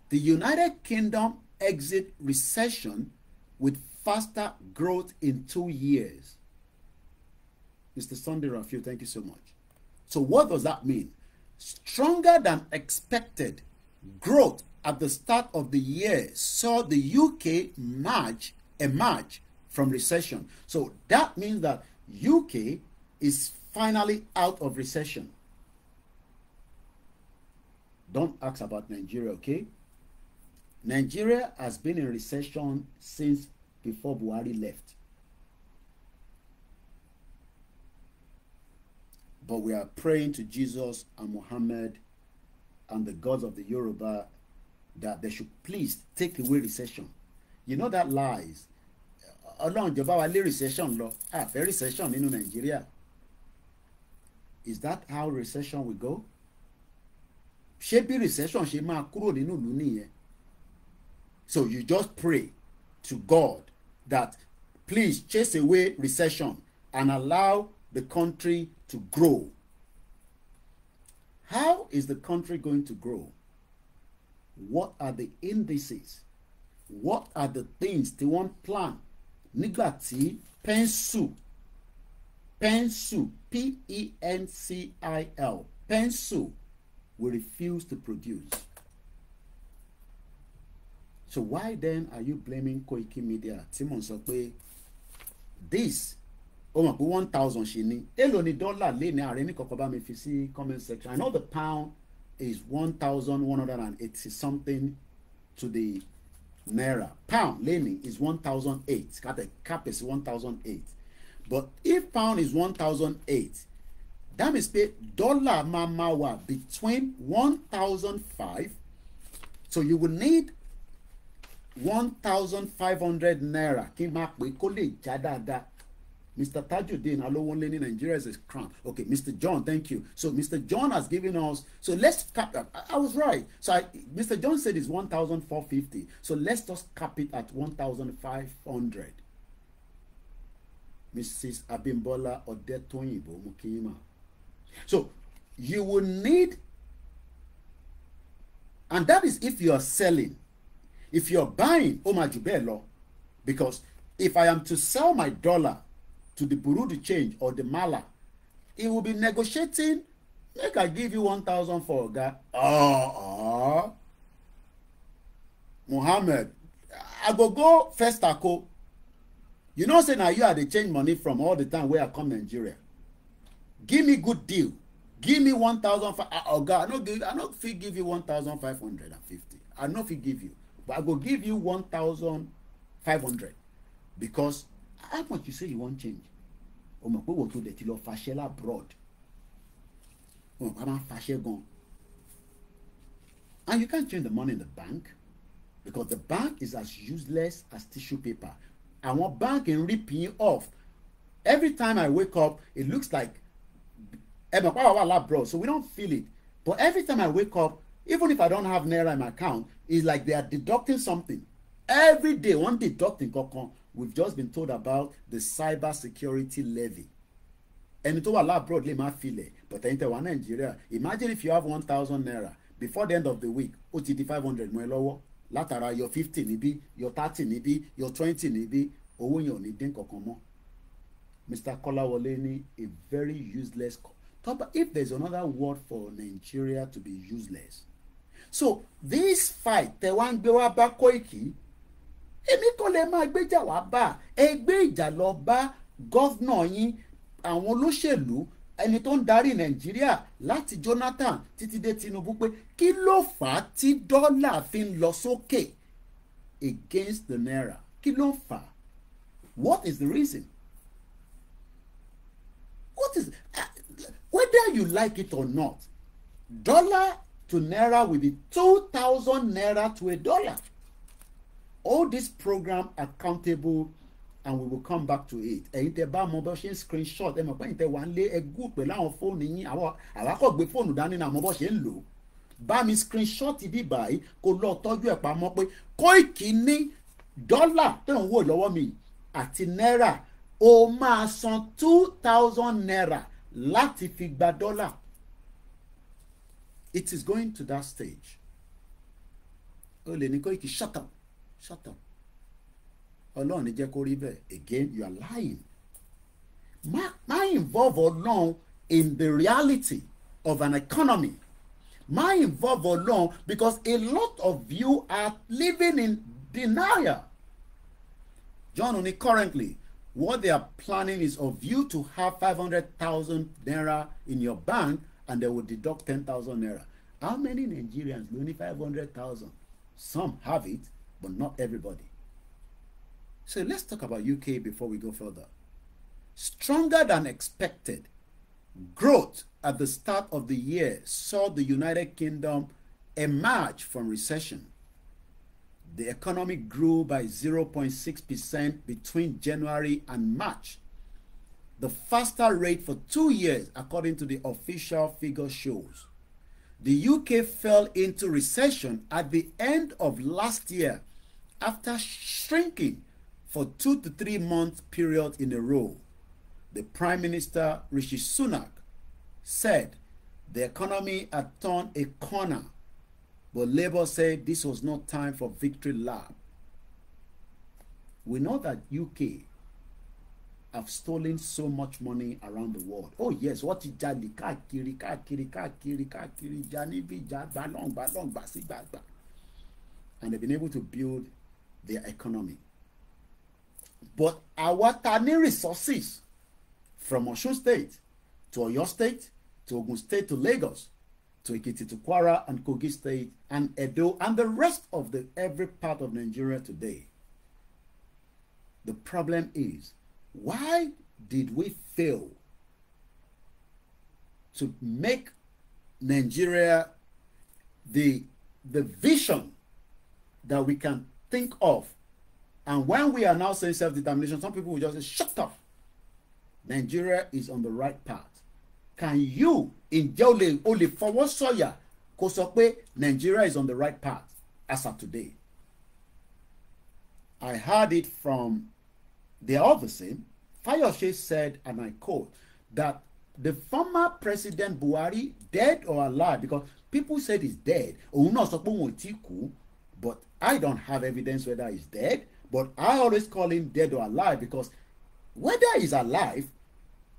S4: the United Kingdom exit recession with faster growth in 2 years. Mr. Sunday Rafiu, thank you so much. So what does that mean? Stronger than expected growth at the start of the year saw the UK emerge from recession. So that means that UK is finally out of recession. Don't ask about Nigeria, okay? Nigeria has been in recession since before Buhari left. But we are praying to Jesus and Muhammad and the gods of the Yoruba that they should please take away recession. You know that lies. Ọlọ́run jọba wa lé recession lọ. Fẹ́ recession nínú Nigeria. Is that how recession will go? Ṣé bí recession ṣe máa kúrò nínú ìlú nìyẹn? So you just pray to God that please chase away recession and allow the country to grow. How is the country going to grow? What are the indices? What are the things they want plan? Nígbà tí pencil, P-E-N-C-I-L, pencil will refuse to produce. So why then are you blaming Koikimedia? Timon sọ pé this ó mọ̀ pé 1,000 ṣe ní èlò ní dọ́là lé ní ààrẹ ní kọ̀kọ́ bá mi fi sí comment section. I know the pound is 1,180 something to the naira. Pound lé ní is 1,008. Cap is 1,008. But if pound is 1,008, that means pé dollar máa wà between 1,005. So you will need 1,500 naira kí n máa pè kó lè já dáadáa. Mr. Tajuddin Alowonle ní Nigeria is a crown. Okay, Mr. John, thank you. So Mr. John has given us. So let's cap. I was right. So Mr. John said it's 1,450. So let's just cap it at 1,500. Mrs. Abimbola Odetoyinbo Mukima. So you will need, and that is if you are selling. If you're buying, Omajubelo, because if I am to sell my dollar to the Bureau de Change or the Mala, it will be negotiating. Make I give you 1,000 for Oga. Muhammad, I go first ako. You know, say now you are the change money from all the time where I come Nigeria. Give me good deal. Give me 1,000 for Oga. I no fit give you 1,550. I no fit give you. But I go give you 1,500 because how much you say you want change? O mọ̀ pé wò tó dẹ̀ ti lọ fàṣẹ abroad. O mọ̀ pé a máa fàṣẹ gan. And you can't change the money in the bank because the bank is as useless as tissue paper. Àwọn bank ń rip yín off. Every time I wake up, it looks like ẹ mọ̀ pé àwa wà abroad, so we don't feel it. But every time I wake up, even if I don't have naira in my account, it's like they are deducting something. Every day, one deducting kankan. We've just been told about the cyber security levy. Ẹni tó wà abroad lè má feel it, but ẹni tẹ́ wà Nigeria, imagine if you have 1,000 naira before the end of the week, ó ti di 500 mọ́ ẹ lọ́wọ́. Látara your 50 níbí, your 30 níbí, your 20 níbí, owó yẹn ò ní dín kankan mọ́. Mr. Kolawole ní a very useless. If there's another word for Nigeria to be useless. So this fight tẹ́ wá ń gbé wá bá Koiki, èmi kò lè máa gbéjà wá bá ẹgbẹ́ ìjà lọ bá gọ́vnà yín àwọn olóṣèlú ẹni tó ń darí Nàìjíríà láti Jonathan títí dé Tinubu pé kí ló fà á tí dọ́là fi ń lọ sókè against the naira? Kí ló fà á? What is the reason? What is whether you like it or not, dollar to naira will be 2,000 naira to a dollar. All this program accountable, and we will come back to it. Ẹ̀yin tẹ́ bá mọ bó ṣe ń screenshot ẹ mọ̀ pé ẹ̀yin tẹ́ wà ń lé ẹgún pẹ̀lú àwọn fóònù yín àwọn àwákọ̀ gbé fóònù dání náà mọ bó ṣe ń lò. bá mi screenshot bí báyìí kó lọ tọ́jú ẹ̀ pamọ́ pé Koiki ní dọ́là tó ń wò lọ́wọ́ mi àti náírà ó máa san 2,000 naira láti fi gba dọ́là. It is going to that stage. O lè ní Koiki shut up. Ọlọ́run ní jẹ́ kó rí bẹ́ẹ̀. Again, you are lying. Má involve Ọlọ́run in the reality of an economy. Má involve Ọlọ́run because a lot of you are living in denial. John Oni, currently, what they are planning is of you to have 500,000 naira in your bank and they will deduct 10,000 naira. How many Nigerians only 500,000? Some have it, but not everybody. So let's talk about UK before we go further. Stronger than expected growth at the start of the year saw the United Kingdom emerge from recession. The economy grew by 0.6% between January and March, the faster rate for 2 years, according to the official figure shows. The UK fell into recession at the end of last year after shrinking for 2 to 3 month period in a row. The Prime Minister Rishi Sunak said the economy had turned a corner, but Labour said this was not time for victory lap. We know that UK have stolen so much money around the world. Oh yes, what is jali káàkiri janibi balong basi. And they've been able to build their economy. But our tiny resources from Osun State to Oyo State to Ogun State to Lagos to Ekiti to Kwara and Kogi State and Edo and the rest of the every part of Nigeria today. The problem is, why did we fail to make Nigeria the vision that we can think of? And when we are now saying self-determination, some people will just say, shut up. Nigeria is on the right path. Can you, in only forward soya, kó sọ pé Nigeria is on the right path as of today? I heard it from the officer. Fayose said, and I quote, that the former President Buhari, dead or alive, because people said he's dead, but I don't have evidence whether he's dead, but I always call him dead or alive because whether he's alive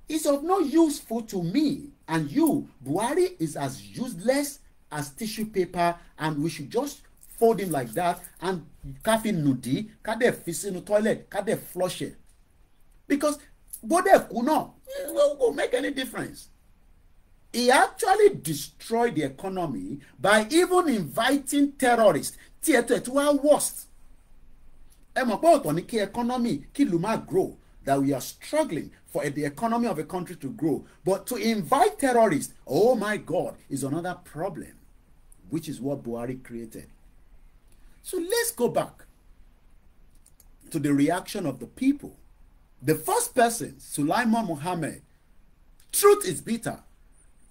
S4: is of no useful to me and you. Buhari is as useless as tissue paper, and we should just fold him like that and kafi nudi, kade fisinu toilet, kade flush it. Because Bodef Kuno will make any difference. He actually destroyed the economy by even inviting terrorists. To our worst. Economy grow, that we are struggling for the economy of a country to grow. But to invite terrorists, oh my God, is another problem, which is what Buhari created. So let's go back to the reaction of the people. The first person, Sulaiman Mohammed, truth is bitter.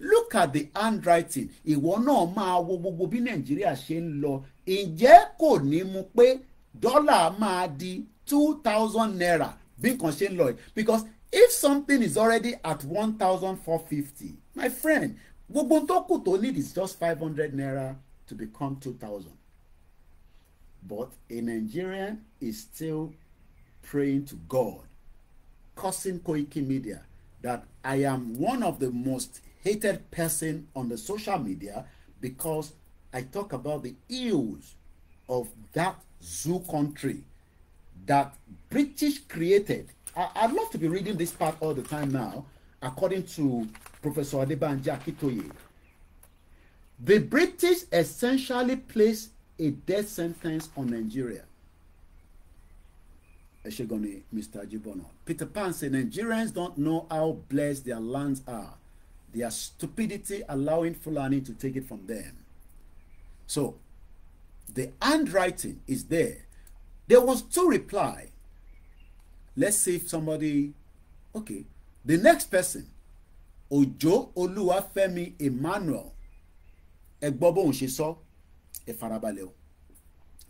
S4: Look at the handwriting. Ìwọ náà máa wo gbogbo bí Nàìjíríà ṣe ń lọ. Ǹjẹ́ kò ní mú pé dọ́là máa di 2,000 naira bí nǹkan ṣe ń lọ? Because if something is already at 1,450, my friend, gbogbo tó kù tó need is just 500 naira to become 2,000. But a Nigerian is still praying to God, cursing Koikimedia, that I am one of the most hated person on the social media because I talk about the ills of that zoo country that British created. I'd love to be reading this part all the time now, according to Professor Adebanji Akitoye. The British essentially placed a death sentence on Nigeria. Eshegoni, Mr. Jibono. Peter Pan said Nigerians don't know how blessed their lands are. Their stupidity allowing Fulani to take it from them. So, the handwriting is there. There was 2 replies. Let's see if somebody, okay. The next person, Ojo Oluwafemi Emmanuel. ẹ gbọ́ bóun ṣe sọ, ẹ farabalẹ̀ o.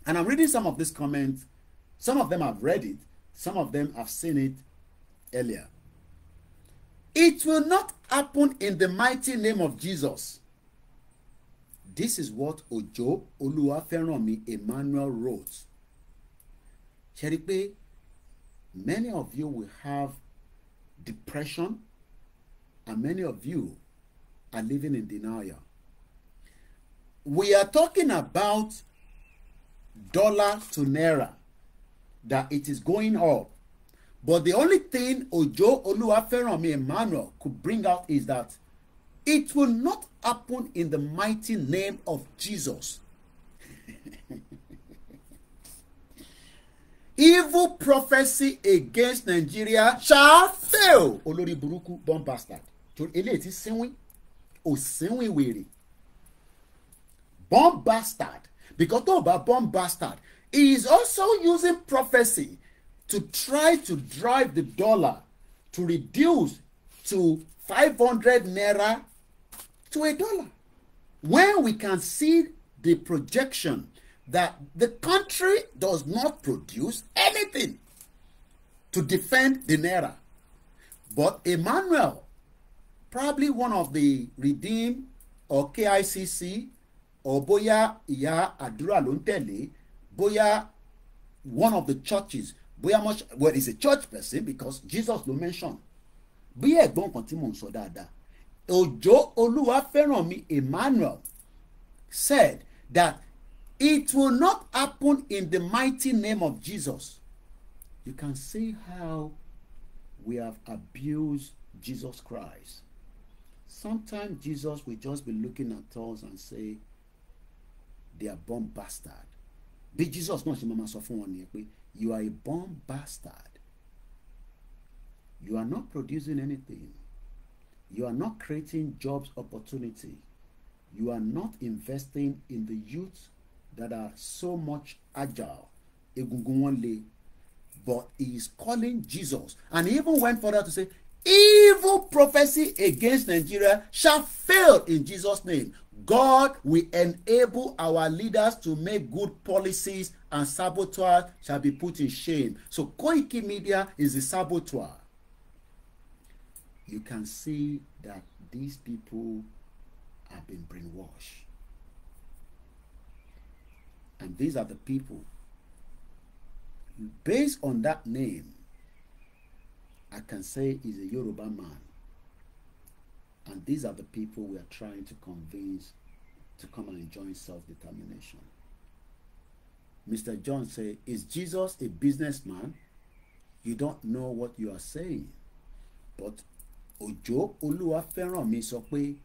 S4: And I'm reading some of these comments. Some of them have read it. Some of them have seen it earlier. It will not happen in the mighty name of Jesus. This is what Ojo Oluwaferanmi Emmanuel wrote. Ṣé many of you will have depression, and many of you are living in denial. We are talking about dollar to naira, that it is going up. But the only thing Ojo Oluwaferanmi Emmanuel could bring out is that it will not happen in the mighty name of Jesus. Evil prophecy against Nigeria shall fail. Olórí burúkú born bastard. Eléyìí ti sínwín, ò sínwín wèrè. Born bastard. Because tó bá born bastard, he is also using prophecy to try to drive the dollar to reduce to 500 naira to $1. When we can see the projection that the country does not produce anything to defend the naira. But Emmanuel, probably one of the Redeem or KICC, or Boya Iya Adura Lontele, Boya one of the churches, Boya much, well, he's a church person because Jesus lo mention. Bí ẹ̀gbọ́n kan tí mò ń sọ dáadáa. Ojo Oluwaferanmi Emmanuel said that it will not happen in the mighty name of Jesus. You can see how we have abused Jesus Christ. Sometimes Jesus will just be looking at us and say, they are born bastard. Bí Jesus náà ṣe máa sọ fún wọn nìyẹn pé, you are a born bastard. You are not producing anything. You are not creating jobs opportunity. You are not investing in the youth that are so much agile. Egungun wọn le. But he is calling Jesus. And he even went further to say, evil prophecy against Nigeria shall fail in Jesus' name. God will enable our leaders to make good policies, and saboteurs shall be put in shame. So Koikimedia is the saboteur. You can see that these people have been brainwashed. And these are the people. Based on that name, I can say he's a Yoruba man. And these are the people we are trying to convince to come and enjoy self-determination. Mr. John said, is Jesus a businessman? You don't know what you are saying. But Ojo Oluwaferanmi sọ pé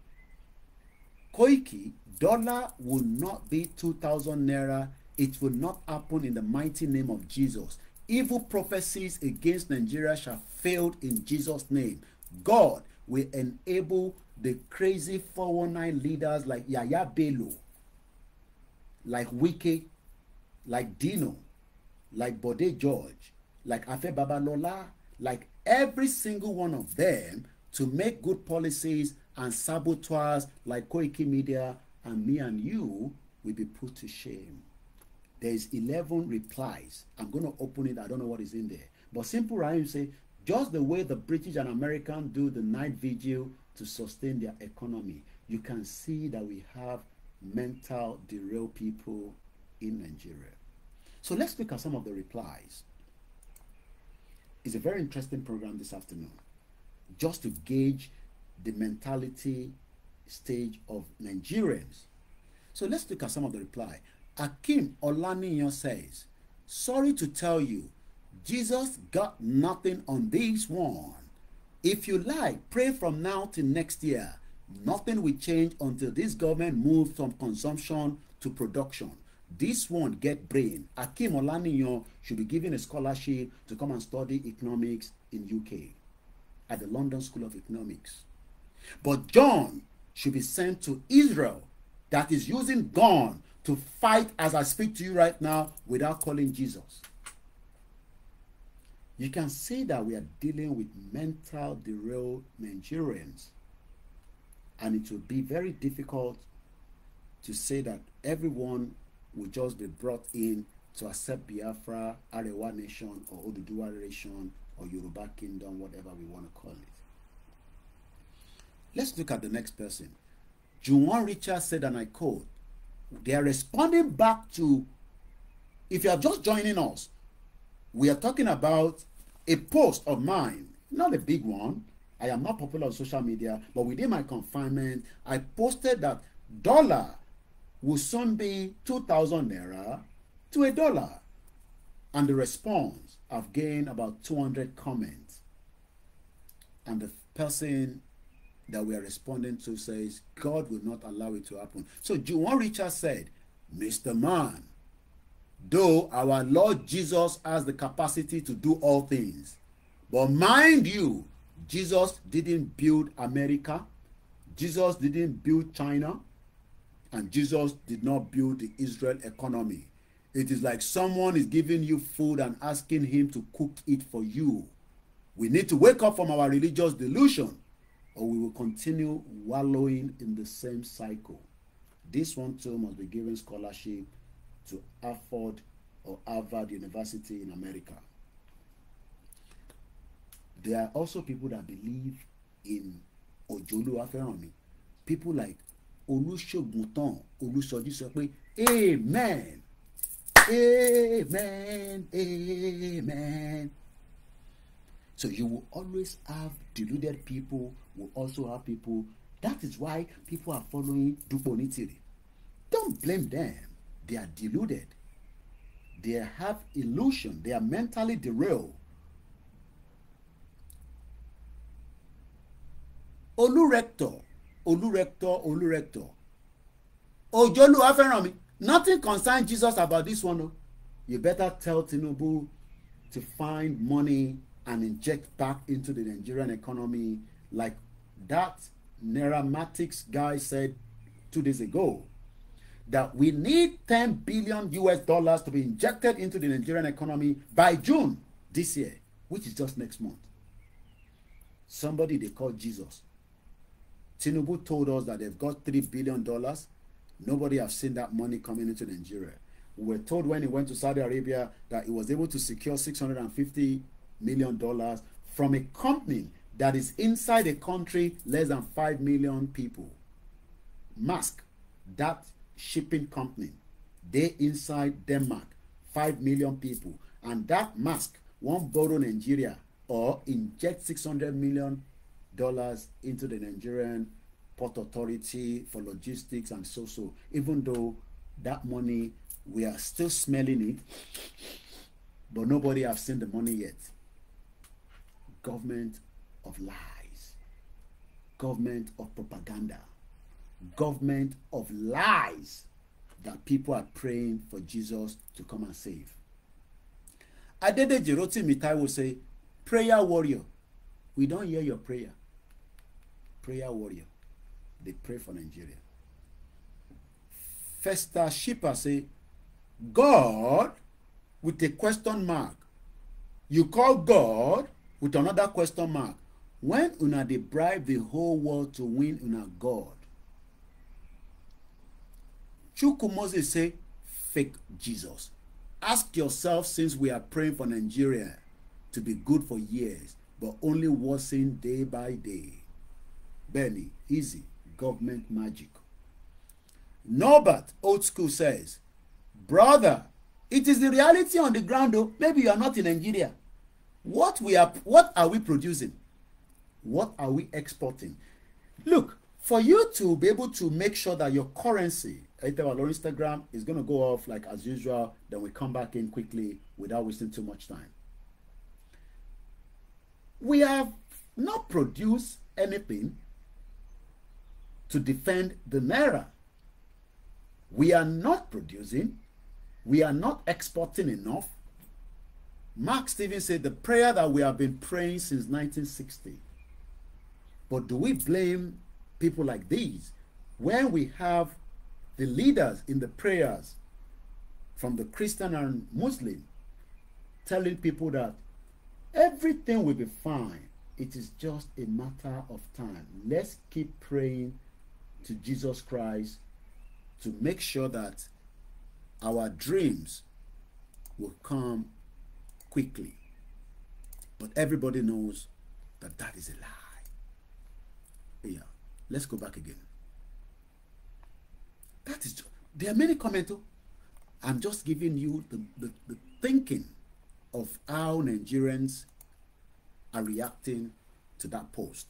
S4: Koiki, dollar will not be 2,000 naira. It will not happen in the mighty name of Jesus. Evil prophecies against Nigeria shall fail in Jesus' name. God will enable the crazy 419 leaders like Yaya Bello, like Wike, like Dino, like Bode George, like Afe Babalola, like every single one of them to make good policies, and saboteurs like Koikimedia and me and you will be put to shame. There is 11 replies. I'm going to open it. I don't know what is in there. But Simple Rahim say, just the way the British and Americans do the night vigil to sustain their economy, you can see that we have mental derailed people in Nigeria. So let's look at some of the replies. It's a very interesting program this afternoon, just to gauge the mentality stage of Nigerians. So let's look at some of the reply. Akim Olaniyan says, sorry to tell you, Jesus got nothing on this one. If you like, pray from now till next year. Nothing will change until this government moves from consumption to production. This one get brain. Akim Olaniyan should be given a scholarship to come and study economics in UK at the London School of Economics. But John should be sent to Israel, that is using gun to fight as I speak to you right now without calling Jesus. You can see that we are dealing with mental derailed Nigerians, and it will be very difficult to say that everyone will just be brought in to accept Biafra, Arewa Nation, or Oduduwa Nation, or Yoruba Kingdom, whatever we want to call it. Let's look at the next person. Juwon Richard said, and I quote, they are responding back to, if you are just joining us, we are talking about a post of mine, not a big one. I am not popular on social media, but within my confinement, I posted that dollar will soon be 2,000 naira to $1. And the response, I've gained about 200 comments. And the person that we are responding to says, God will not allow it to happen. So Juwon Richard said, Mr. Man, though our Lord Jesus has the capacity to do all things, but mind you, Jesus didn't build America, Jesus didn't build China, and Jesus did not build the Israel economy. It is like someone is giving you food and asking him to cook it for you. We need to wake up from our religious delusion, or we will continue wallowing in the same cycle. This one too must be given scholarship to Harvard or Harvard University in America. There are also people that believe in Ojoluwaferanmi. People like Olusegun Olusoji sọ pé amen, amen, amen. So you will always have deluded people, will also have people. That is why people are following Dupo Onitiri. Don't blame them. They are deluded. They have illusion. They are mentally derailed. Olurector. Ojoluwaferanmi. Nothing concerns Jesus about this one. No. You better tell Tinubu to find money and inject back into the Nigerian economy like that Naramatics guy said 2 days ago, that we need $10 billion to be injected into the Nigerian economy by June this year, which is just next month. Somebody they call Jesus. Tinubu told us that they've got $3 billion. Nobody has seen that money coming into Nigeria. We were told when he went to Saudi Arabia that he was able to secure $650 million from a company that is inside a country less than 5 million people. Maersk, that shipping company, they inside Denmark, 5 million people. And that Maersk won't borrow Nigeria or inject $600 million into the Nigerian Port Authority for logistics and so. Even though that money, we are still smelling it, but nobody has seen the money yet. Government of lies, government of propaganda, government of lies that people are praying for Jesus to come and save. Adedeji Rotimi will say, prayer warrior. We don't hear your prayer. Prayer warrior. They pray for Nigeria. Festa Shipper say, God with a question mark. You call God with another question mark. When una dey bribe the whole world to win una God. Chukwu Moses say, fake Jesus. Ask yourself, since we are praying for Nigeria to be good for years, but only worsen day by day. Benny, easy, government magic. Norbert, old school says, brother, it is the reality on the ground though. Maybe you are not in Nigeria. What are we producing? What are we exporting? Look, for you to be able to make sure that your currency, either on Instagram, is going to go off like as usual, then we come back in quickly without wasting too much time. We have not produced anything to defend the Naira. We are not producing. We are not exporting enough. Mark Stevens said the prayer that we have been praying since 1960. But do we blame people like these when we have the leaders in the prayers from the Christian and Muslim telling people that everything will be fine? It is just a matter of time. Let's keep praying to Jesus Christ to make sure that our dreams will come quickly. But everybody knows that that is a lie. Yeah, let's go back again. That is, there are many comments. I'm just giving you the thinking of how Nigerians are reacting to that post.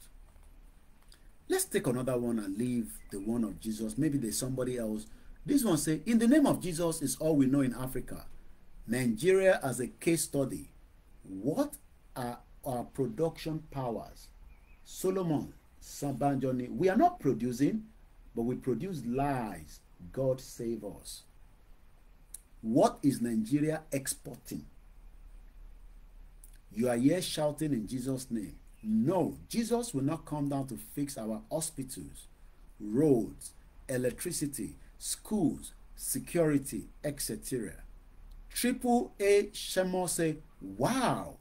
S4: Let's take another one and leave the one of Jesus. Maybe there's somebody else. This one say, in the name of Jesus is all we know in Africa. Nigeria as a case study. What are our production powers? Solomon Sabanjoni. We are not producing, but we produce lies. God save us. What is Nigeria exporting? You are here shouting in Jesus' name. No, Jesus will not come down to fix our hospitals, roads, electricity, schools, security, etc. Triple A Shemo say, wow,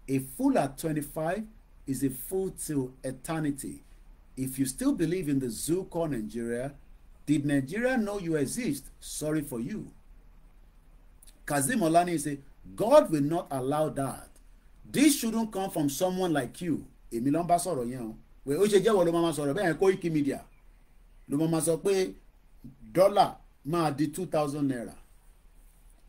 S4: a fool at 25 is a fool till eternity. If you still believe in the zoo called Nigeria, did Nigeria know you exist? Sorry for you. Kazim Olani say, God will not allow that. This shouldn't come from someone like you. Èmi ló ń bá sọ̀rọ̀ yẹn o. Wẹ̀ ó ṣe jẹ́wọ́ ló máa sọ̀rọ̀ bẹ́ẹ̀ Koikimedia. Ló máa sọ pé dọ́là máa di 2,000 naira.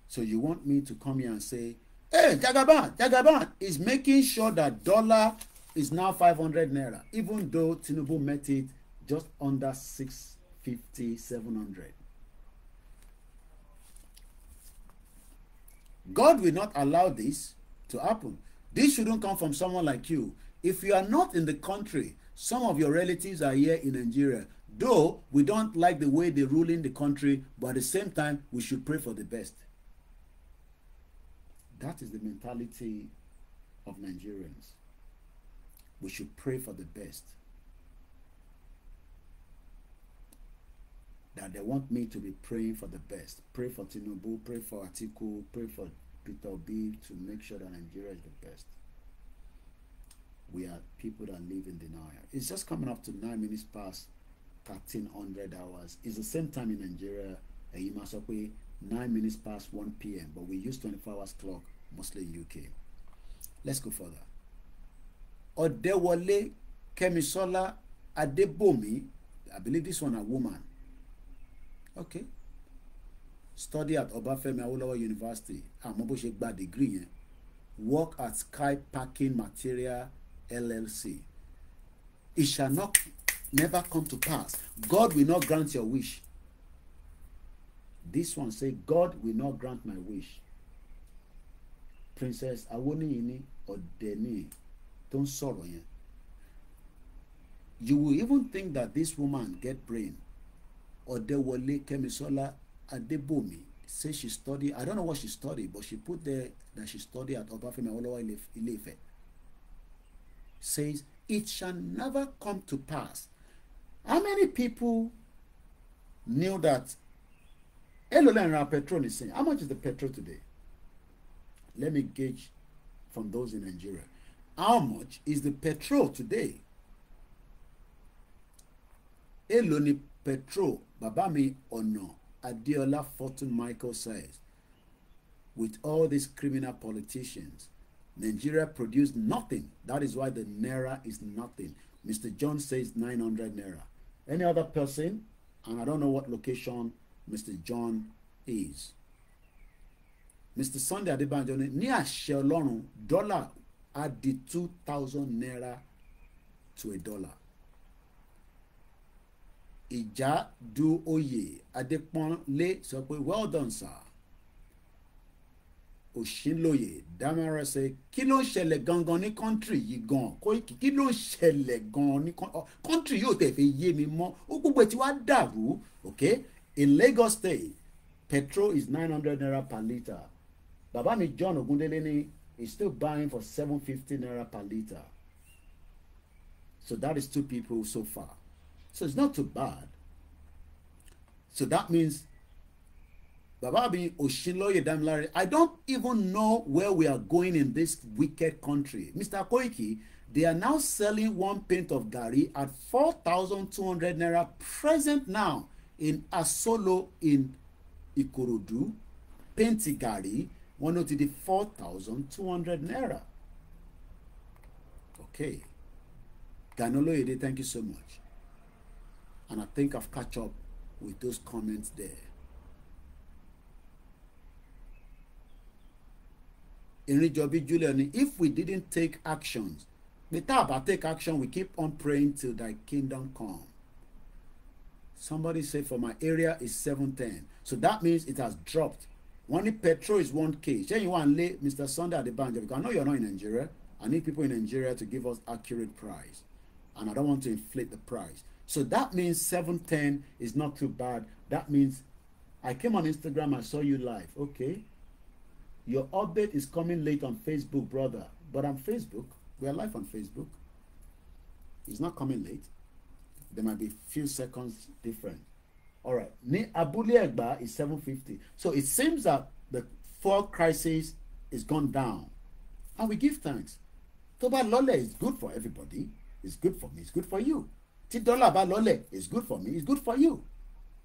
S4: So you want me to come here and say, hey, Jagaban is making sure that dollar is now 500 naira, even though Tinubu met it just under 650, 700. God will not allow this to happen. This shouldn't come from someone like you. If you are not in the country, some of your relatives are here in Nigeria. Though we don't like the way they rule in the country, but at the same time, we should pray for the best. That is the mentality of Nigerians. We should pray for the best. That they want me to be praying for the best. Pray for Tinubu, pray for Atiku, pray for Peter Obi to make sure that Nigeria is the best. We are people that live in denial. It's just coming up to 9 minutes past 1300 hours. It's the same time in Nigeria. You must be 9 minutes past 1 p.m. But we use 24 hours clock, mostly in UK. Let's go further. Odewole Kemisola Adebomi. I believe this one a woman. Okay. Study at Obafemi Awolowo University. Àmọ́ bó ṣe gba degree yẹn. Work at Sky Parking Material LLC. It shall not never come to pass. God will not grant your wish. This one say, God will not grant my wish. Princess Awoniyini Odeni don't sorrow yẹn. You will even think that this woman get brain. Odewole Kemisola Adebomi says she studied, I don't know what she studied, but she put there that she studied at Obafemi Awolowo Ile-Ife. Says, it shall never come to pass. How many people knew that Elola petrol is saying, how much is the petrol today? Let me gauge from those in Nigeria. How much is the petrol today? Eloni petrol, Babami Ono, Adeola Fortune Michael says, with all these criminal politicians, Nigeria produced nothing. That is why the naira is nothing. Mr. John says 900 naira. Any other person? And I don't know what location Mr. John is. Mr. Sunday Adebanjo ní àṣẹ Ọlọ́run dollar at the 2,000 naira to a dollar. Ìjà du oyè Adépọ́nlé sọ pé well done sir. Òṣìlóye Damara ṣe kí ló ń ṣẹlẹ̀ gangan ní country yìí gan Koiki kí ló ń ṣẹlẹ̀ gan ní country yóò tẹ̀ fẹ́ yé mi mọ́ ó gbogbo tí wàá dàrú okay in Lagos State petrol is 900 naira per litre. Bàbá mi John Ogundele ni is still buying for 750 naira per litre. So that is 2 people so far. So it's not too bad. So that means Bàbá mi Òṣìlóye Damilare, I don't even know where we are going in this wicked country. Mr. Koiki, they are now selling 1 pint of Gari at 4,200 naira present now in Asolo in Ikorodu, Pentigari, wọ́n ló ti di 4,200 naira. Okay. Ganoloyede, thank you so much. And I think I've catch up with those comments there. Irijobi Julian, if we didn't take actions, the tab I take action, we keep on praying till thy kingdom come. Somebody said for my area is 710. So that means it has dropped. Only petrol is 1K. Say you want lay Mr. Sunday at the bank because I know you're not in Nigeria. I need people in Nigeria to give us accurate price. And I don't want to inflate the price. So that means 710 is not too bad. That means I came on Instagram, I saw you live. Okay. Your update is coming late on Facebook, brother. But on Facebook, we are live on Facebook. It's not coming late. There might be a few seconds different. All right. Ni Abule Egba is 750. So it seems that the fuel crisis is gone down. And we give thanks. Toba Lole is good for everybody. It's good for me. It's good for you. Tidola Ba Lole is good for me. It's good for you.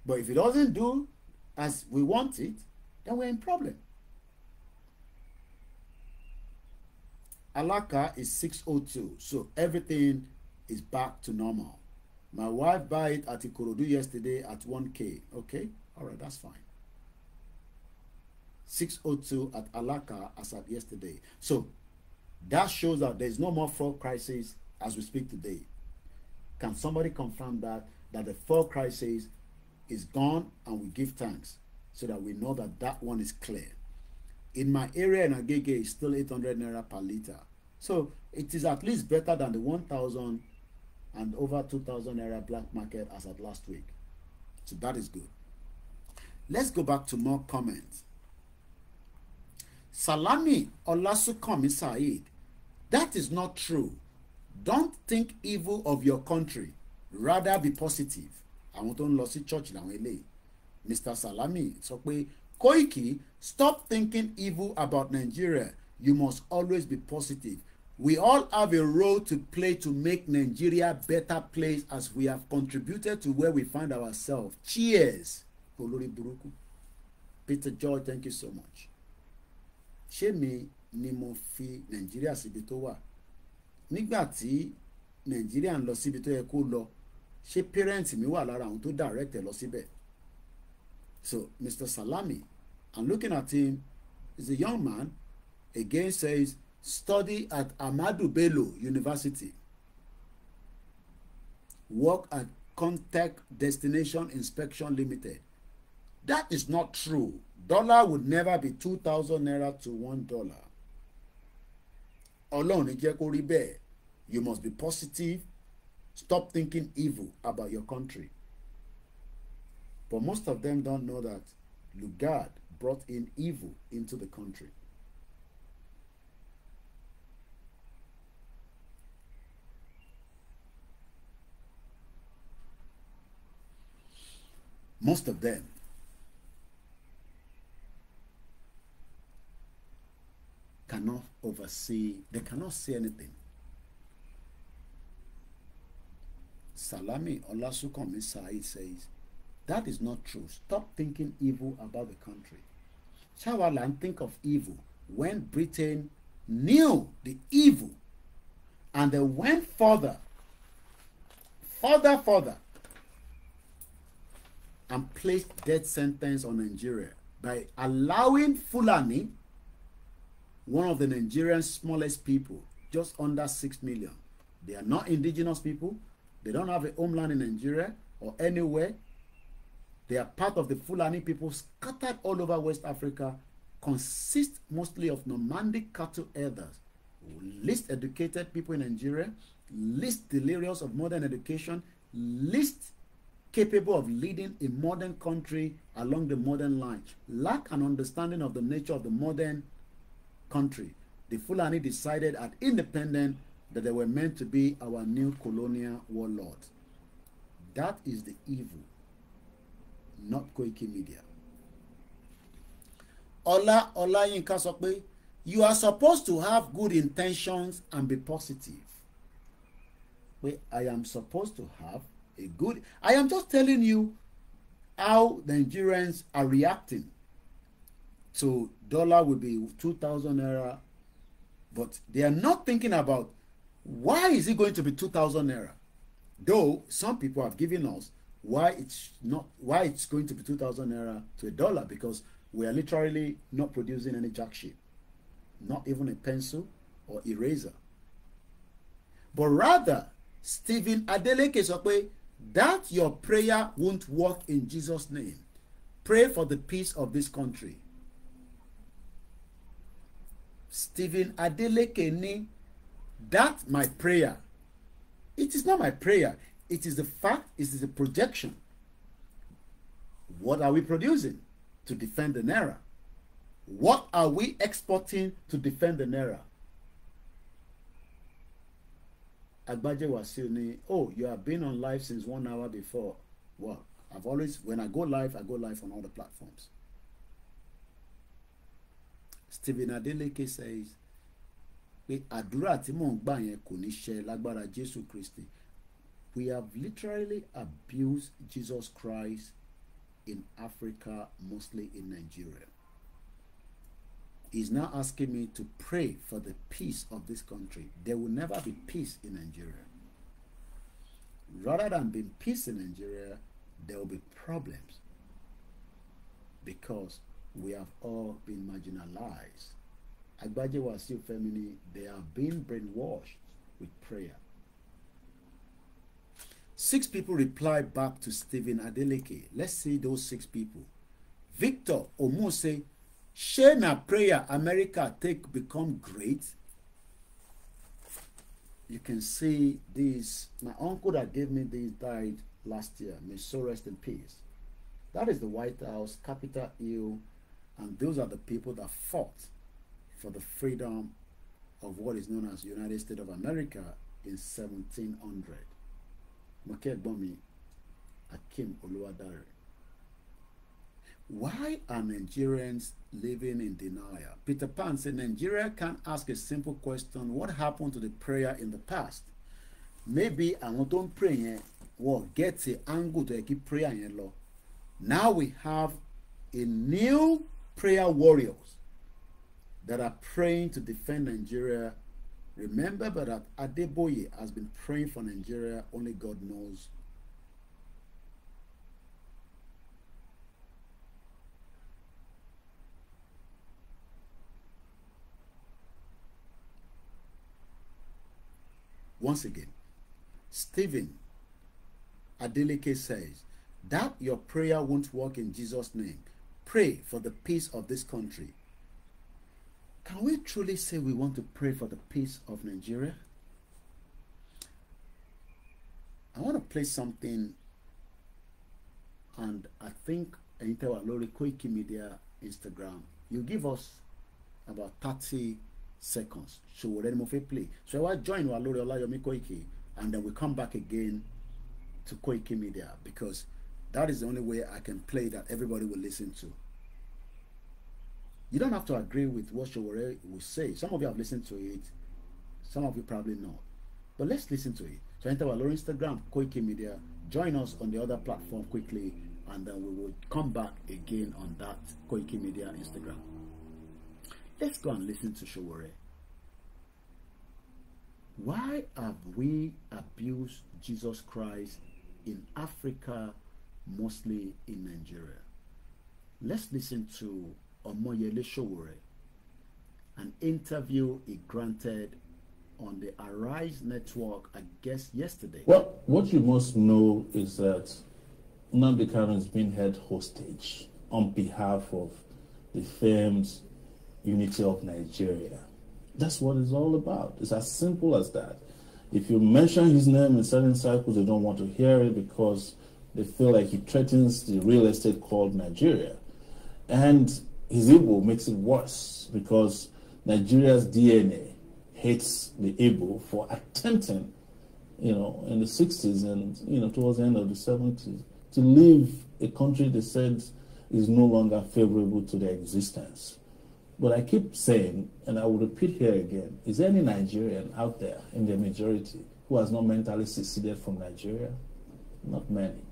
S4: But if it doesn't do as we want it, then we're in problem. Alaka is 602. So everything is back to normal. My wife bought it at Ikorodu yesterday at 1K. Okay? All right, that's fine. 602 at Alaka as at yesterday. So that shows that there's no more fuel crisis as we speak today. Can somebody confirm that the fuel crisis is gone, and we give thanks so that we know that that one is clear? In my area in Agege, it's still 800 naira per liter. So it is at least better than the 1,000 and over 2,000 naira black market as at last week. So that is good. Let's go back to more comments. Salami Olasukomi Said, that is not true. Don't think evil of your country. Rather be positive. Àwọn tó ń lọ sí church làwọn eléyìí. Mr. Salami sọ pé Koiki, stop thinking evil about Nigeria. You must always be positive. We all have a role to play to make Nigeria a better place as we have contributed to where we find ourselves. Cheers. Olórí burúkú. Peter George, thank you so much. Ṣé mi ni mo fi Nigeria síbi tó wà? Nígbà tí Nigeria ń lọ síbi tó yẹ kó lọ, ṣé parents mi wà lára àwọn tó direct lọ síbẹ̀? So Mr. Salami, I'm looking at him, he's a young man, again says, study at Ahmadu Bello University. Work at Contact Destination Inspection Limited. That is not true. Dollar would never be 2,000 naira to $1. Ọlọ́run ní jẹ́ kó rí bẹ́ẹ̀. You must be positive. Stop thinking evil about your country. But most of them don't know that Lugard brought in evil into the country. Most of them cannot oversee, they cannot say anything. Salami Olasukomi Said says, that is not true. Stop thinking evil about the country. Shawalan think of evil when Britain knew the evil and they went further, and placed death sentence on Nigeria by allowing Fulani, one of the Nigerian's smallest people, just under 6 million. They are not indigenous people. They don't have a homeland in Nigeria or anywhere. They are part of the Fulani people scattered all over West Africa, consist mostly of nomadic cattle herders, least educated people in Nigeria, least delirious of modern education, least capable of leading a modern country along the modern line, lack an understanding of the nature of the modern country. The Fulani decided at independence that they were meant to be our new colonial warlords. That is the evil, not Koikimedia. Olayinka sọ pé, you are supposed to have good intentions and be positive. Wait, I am supposed to have a good... I am just telling you how Nigerians are reacting to dollar will be 2,000 naira, but they are not thinking about why is it going to be 2,000 naira. Though some people have given us why it's going to be 2,000 naira to a dollar, because we are literally not producing any jack shit, not even a pencil or eraser. But rather, Stephen Adeleke sọ that your prayer won't work in Jesus' name. Pray for the peace of this country. Stephen Adeleke ni that my prayer. It is not my prayer. It is the fact. It is a projection. What are we producing to defend the naira? What are we exporting to defend the naira? Agbaje Wasiu ni, oh, you have been on live since 1 hour before. Well, when I go live on all the platforms. Stephen Adeleke says, pé àdúrà tí mò ń gbà yẹn kò ní ṣẹ lágbára Jésù Kristi. We have literally abused Jesus Christ in Africa, mostly in Nigeria. He's now asking me to pray for the peace of this country. There will never be peace in Nigeria. Rather than being peace in Nigeria, there will be problems, because we have all been marginalized. Agbaje Wasiu family, they are being brainwashed with prayer. 6 people replied back to Stephen Adeleke. Let's see those 6 people. Victor Omose, share na prayer America take become great. You can see this. My uncle that gave me this died last year. May so rest in peace. That is the White House, Capitol Hill, and those are the people that fought for the freedom of what is known as United States of America in 1700. Makegbomi Akim Oluwadare. Why are Nigerians living in denial? Peter Pan said Nigeria can't ask a simple question. What happened to the prayer in the past? Maybe I want to pray well, get the angle to keep prayer in law. Now we have a new prayer warriors that are praying to defend Nigeria. Remember that Adeboye has been praying for Nigeria, only God knows. Once again, Stephen Adeleke says that your prayer won't work in Jesus' name. Pray for the peace of this country. Can we truly say we want to pray for the peace of Nigeria? I want to play something, and I think Lori Koikimedia Instagram, you give us about 30 seconds. So we'll let them play. So I will join Lori OLAYOMI KOIKI, and then we come back again to Koikimedia, because that is the only way I can play that everybody will listen to. You don't have to agree with what Showore will say. Some of you have listened to it. Some of you probably not. But let's listen to it. So enter our Instagram, Koikimedia. Join us on the other platform quickly, and then we will come back again on that Koikimedia Instagram. Let's go and listen to Showore. Why have we abused Jesus Christ in Africa, mostly in Nigeria? Let's listen to Omoyele Showore, an interview he granted on the Arise Network, I guess yesterday.
S5: Well, what you must know is that Nnamdi Kanu is being held hostage on behalf of the famed unity of Nigeria. That's what it's all about. It's as simple as that. If you mention his name in certain circles, they don't want to hear it because they feel like he threatens the real estate called Nigeria. And his Igbo makes it worse because Nigeria's DNA hates the Igbo for attempting, in the 60s and, towards the end of the 70s, to leave a country they said is no longer favorable to their existence. But I keep saying, and I will repeat here again, is there any Nigerian out there in the majority who has not mentally seceded from Nigeria? Not many.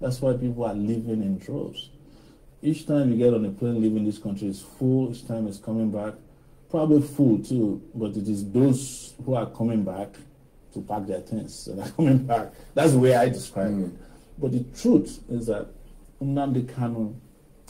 S5: That's why people are leaving in droves. Each time you get on a plane leaving this country, it's full. Each time it's coming back, probably full too. But it is those who are coming back to pack their things that are coming back. That's the way I describe it. But the truth is that Nnamdi Kanu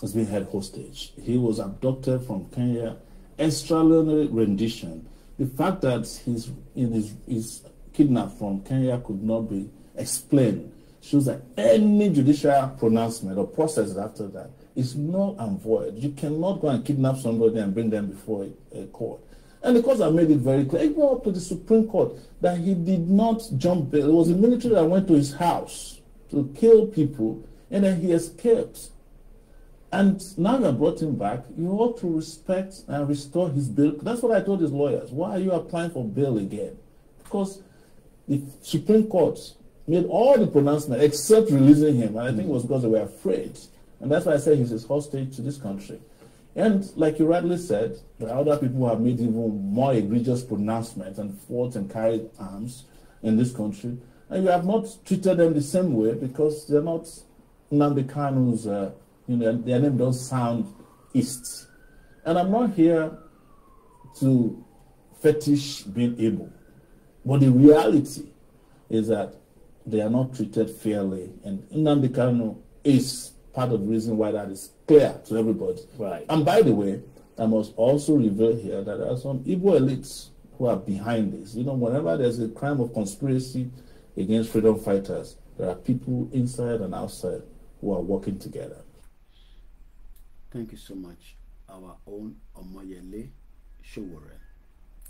S5: has been held hostage. He was abducted from Kenya, extraordinary rendition. The fact that he's kidnapped from Kenya could not be explained shows that any judicial pronouncement or process after that is null and void. You cannot go and kidnap somebody and bring them before a court. And the courts have made it very clear, even up to the Supreme Court, that he did not jump bail. It was the military that went to his house to kill people, and then he escaped. And now you have brought him back. You ought to respect and restore his bail. That's what I told his lawyers. Why are you applying for bail again? Because the Supreme Court made all the pronouncements except releasing him. And I think it was because they were afraid. And that's why I say he's a hostage to this country. And like you rightly said, there are other people who have made even more egregious pronouncements and fought and carried arms in this country. And you have not treated them the same way because they're not Nnamdi Kanu's, their name doesn't sound East. And I'm not here to fetish being able. But the reality is that they are not treated fairly. And Nnamdi Kanu is part of the reason why that is clear to everybody.
S6: Right.
S5: And by the way, I must also reveal here that there are some Igbo elites who are behind this. Whenever there's a crime of conspiracy against freedom fighters, there are people inside and outside who are working together.
S4: Thank you so much, our own Omoyele Sowore.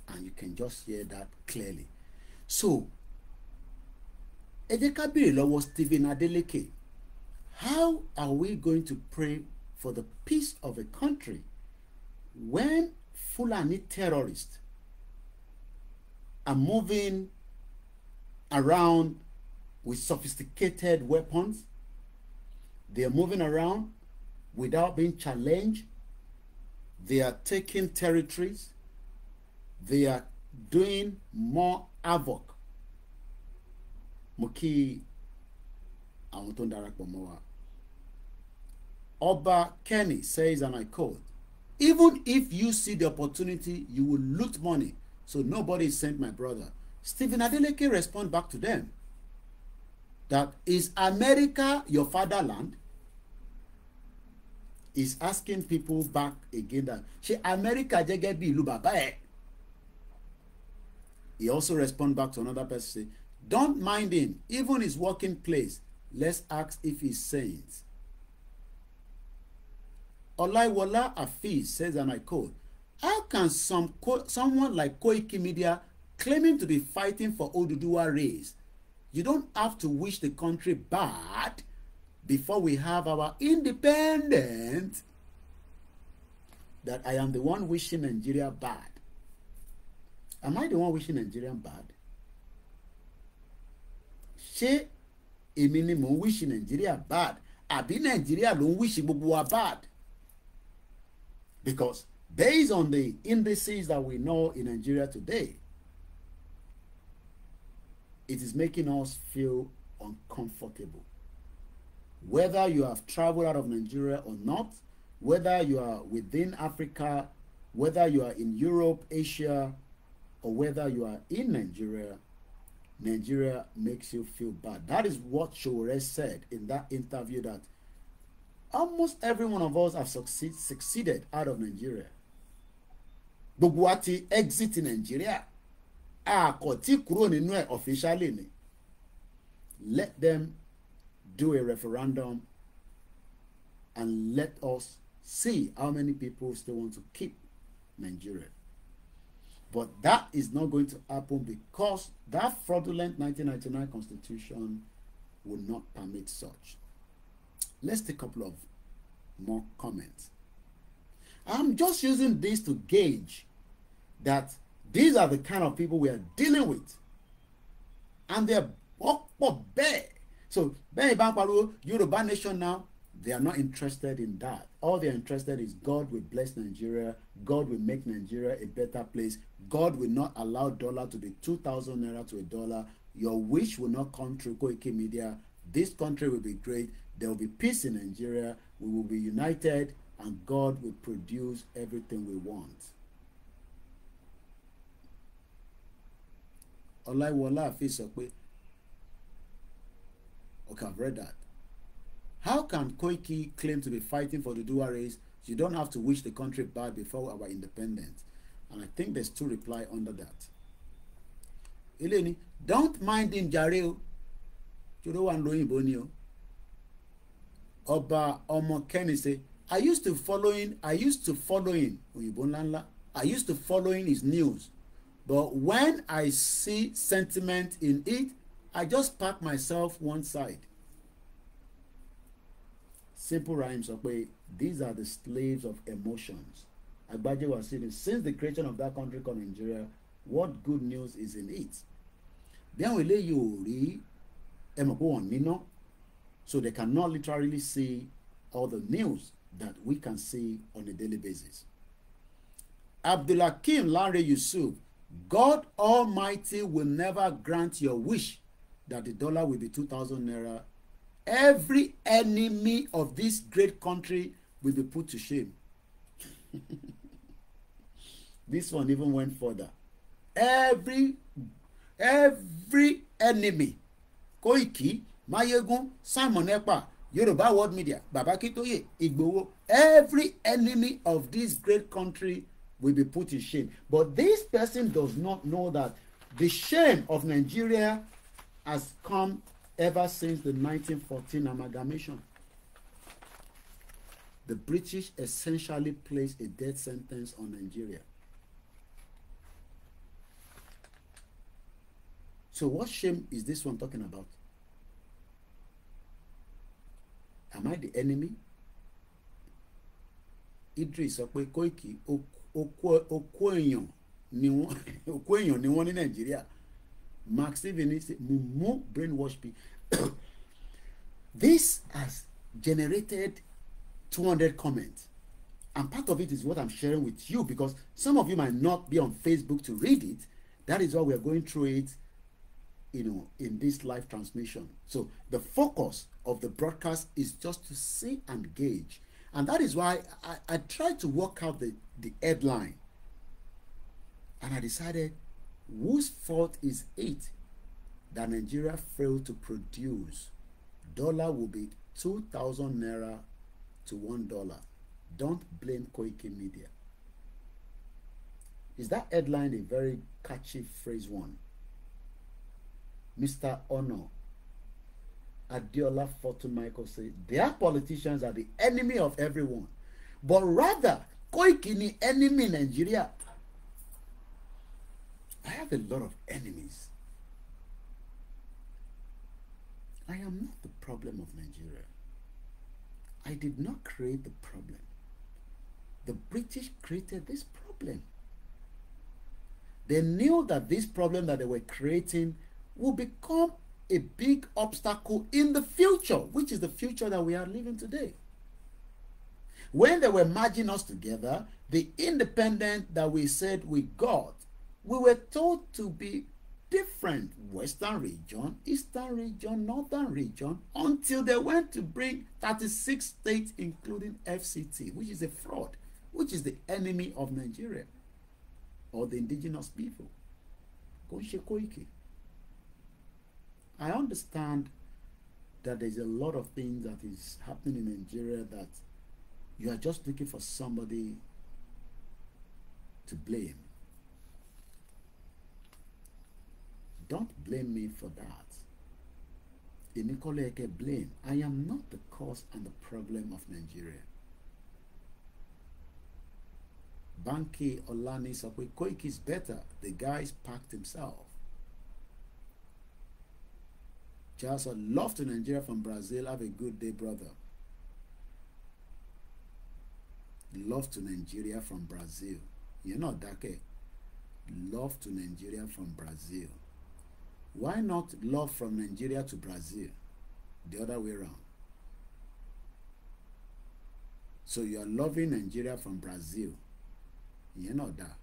S4: And you can just hear that clearly. So, ẹ jẹ́ ká béèrè lọ́wọ́ Stephen Adeleke, how are we going to pray for the peace of a country when Fulani terrorists are moving around with sophisticated weapons? They are moving around without being challenged. They are taking territories. They are doing more havoc. Muki àwọn tó ń darapọ̀ mọ́ wa. Oba Kenny says, and I quote, even if you see the opportunity, you will loot money. So nobody sent my brother. Stephen Adeleke respond back to them that is America your fatherland? Is asking people back again that ṣé America jẹ́gẹ́ bí ìlú bàbá ẹ̀. He also respond back to another person say, don't mind him, even his working place. Let's ask if he's saints. Olaiwola Afiz says, and I quote, how can someone like Koikimedia claiming to be fighting for Oduduwa race? You don't have to wish the country bad before we have our independence. That I am the one wishing Nigeria bad. Am I the one wishing Nigeria bad? Ṣé èmi ni mò ń wish Nigeria bad? Àbí Nigeria ló ń wish gbogbo wa bad? Because based on the indices that we know in Nigeria today, it is making us feel uncomfortable. Whether you have traveled out of Nigeria or not, whether you are within Africa, whether you are in Europe, Asia, or whether you are in Nigeria, Nigeria makes you feel bad. That is what Sowore said in that interview, that almost every one of us have succeeded out of Nigeria. Gbogbo wa ti exit Nigeria. A kò tí kúrò nínú ẹ̀ officially ni. Let them do a referendum and let us see how many people still want to keep Nigeria. But that is not going to happen because that fraudulent 1999 constitution will not permit such. Let's take a couple of more comments. I'm just using this to gauge that these are the kind of people we are dealing with. And they're bad. So, Yoruba nation now, they are not interested in that. All they're interested is God will bless Nigeria. God will make Nigeria a better place. God will not allow dollar to be 2,000 naira to $1. Your wish will not come true, Koikimedia. This country will be great. There will be peace in Nigeria. We will be united, and God will produce everything we want. Olaiwola Afi sọ pé, okay, I've read that. How can Koiki claim to be fighting for the dual race? You don't have to wish the country bad before our independence. And I think there's two reply under that. Eleni, don't mind him, Jareo. Juro wan loyinbo ni o. Oba Omo Kenny say, I used to following Oyinbo ńláńlá. I used to following his news. But when I see sentiment in it, I just park myself one side. Simple rhymes of way. These are the slaves of emotions. Agbaje was saying, since the creation of that country called Nigeria, what good news is in it? So they cannot literally see all the news that we can see on a daily basis. Abdulhakeem Lanre Yusuf, God Almighty will never grant your wish that the dollar will be 2,000 naira. Every enemy of this great country will be put to shame. This one even went further. Every enemy, Koiki, Mayegun, Simon Ekpa, Yoruba World Media, Baba Akintoye, Igboho, every enemy of this great country will be put in shame. But this person does not know that the shame of Nigeria has come ever since the 1914 amalgamation. The British essentially placed a death sentence on Nigeria. So what shame is this one talking about? Am I the enemy? Idris sọ pé Koiki okó èèyàn ni wọ́n ní Nàìjíríà. Mark Steven say mumu brainwash people. This has generated 200 comments, and part of it is what I'm sharing with you, because some of you might not be on Facebook to read it. That is why we are going through it, in this live transmission. So the focus of the broadcast is just to see and gauge, and that is why I tried to work out the headline, and I decided, whose fault is it that Nigeria failed to produce? Dollar will be 2,000 naira to $1. Don't blame Koikimedia. Is that headline a very catchy phrase one? Mr. Ono Adiola Fortune Michael said, their politicians are the enemy of everyone, but rather Koiki ni enemy Nigeria. I have a lot of enemies. I am not the problem of Nigeria. I did not create the problem. The British created this problem. They knew that this problem that they were creating will become a big obstacle in the future, which is the future that we are living today. When they were merging us together, the independence that we said we got, we were told to be different. Western region, Eastern region, Northern region, until they went to bring 36 states, including FCT, which is a fraud, which is the enemy of Nigeria or the indigenous people. Koiki. I understand that there's a lot of things that is happening in Nigeria that you are just looking for somebody to blame. Don't blame me for that. Inikoleke blame. I am not the cause and the problem of Nigeria. Banki Olani Sakwe, Koiki is better. The guy's packed himself. Just love to Nigeria from Brazil. Have a good day, brother. Love to Nigeria from Brazil. You're not Dake. Love to Nigeria from Brazil. Why not love from Nigeria to Brazil? The other way around. So you are loving Nigeria from Brazil. You're not that.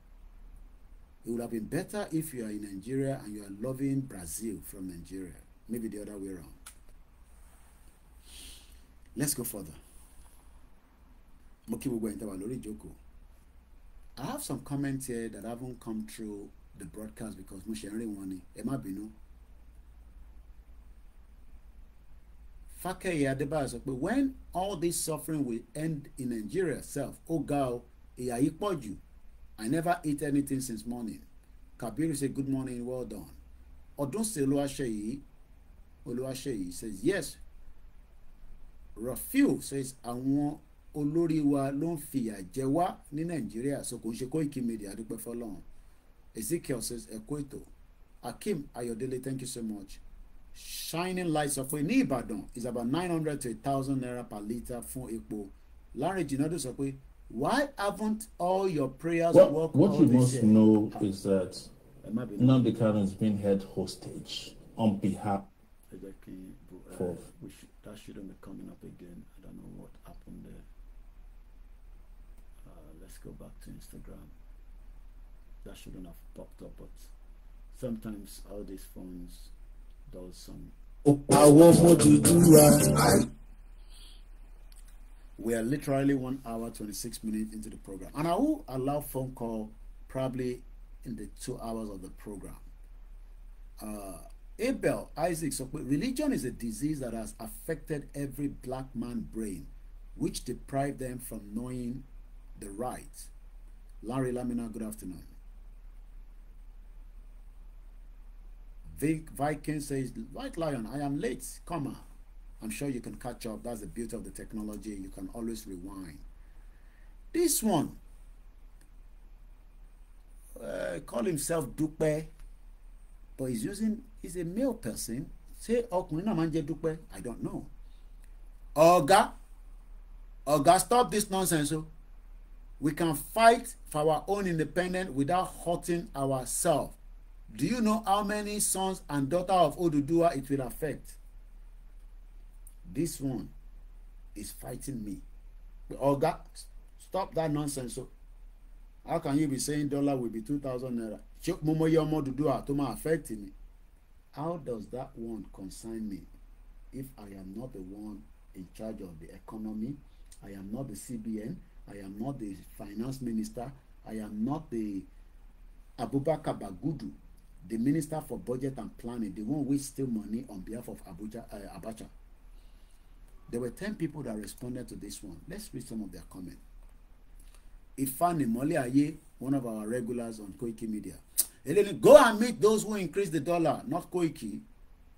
S4: It would have been better if you are in Nigeria and you are loving Brazil from Nigeria. Maybe the other way around. Let's go further. Mo kí gbogbo ẹ̀yin tẹ́ wà lórí ìjókòó. I have some comments here that haven't come through the broadcast because mo ṣe ń rí wọn ni. Ẹ má bínú. Fakeye Adebayo sọ pé when all this suffering will end in Nigeria self, ó ga o, ìyà yìí pọ̀ jù. I never eat anything since morning. Kabiru say good morning, well done. Odunse Oluwaseyi says yes. Rafiu says àwọn olórí wa ló ń fìyà jẹ wá ní Nàìjíríà, so kò ń ṣe Koikimedia, adúpẹ́ fọ́lọ́run. Ezekiel says ẹ̀kọ́ ètò. Akim Ayodele, thank you so much. Shining light sọ pé ní Ìbàdàn is about 900 to 1,000 naira per litre fún epo. Larry Jinadu sọ pé why haven't all your prayers worked?
S5: What you must know is that Nnamdi Kanu is being held hostage on behalf of.
S4: That shouldn't be coming up again. I don't know what happened there. Let's go back to Instagram. That shouldn't have popped up, but sometimes all these phones does some. We are literally 1 hour 26 minutes into the program, and I will allow phone call probably in the 2 hours of the program. Abel Isaac, so religion is a disease that has affected every black man's brain, which deprived them from knowing the right. Larry Lamina, good afternoon. Viking says, White Lion, I am late, comma. I'm sure you can catch up. That's the beauty of the technology. You can always rewind. This one, call himself Dupe, but he's a male person. Say, Dupe. I don't know. Oga, stop this nonsense. So we can fight for our own independence without hurting ourselves. Do you know how many sons and daughters of Oduduwa it will affect? This one is fighting me. Oga, stop that nonsense. So how can you be saying dollar will be 2,000 naira? Affect me. How does that one concern me? If I am not the one in charge of the economy, I am not the CBN, I am not the finance minister, I am not the Abubakar Bagudu, the minister for budget and planning, the one who steal money on behalf of Abacha. There were 10 people that responded to this one. Let's read some of their comments. Ifani Moliaye, one of our regulars on Koikimedia. Go and meet those who increase the dollar, not Koiki.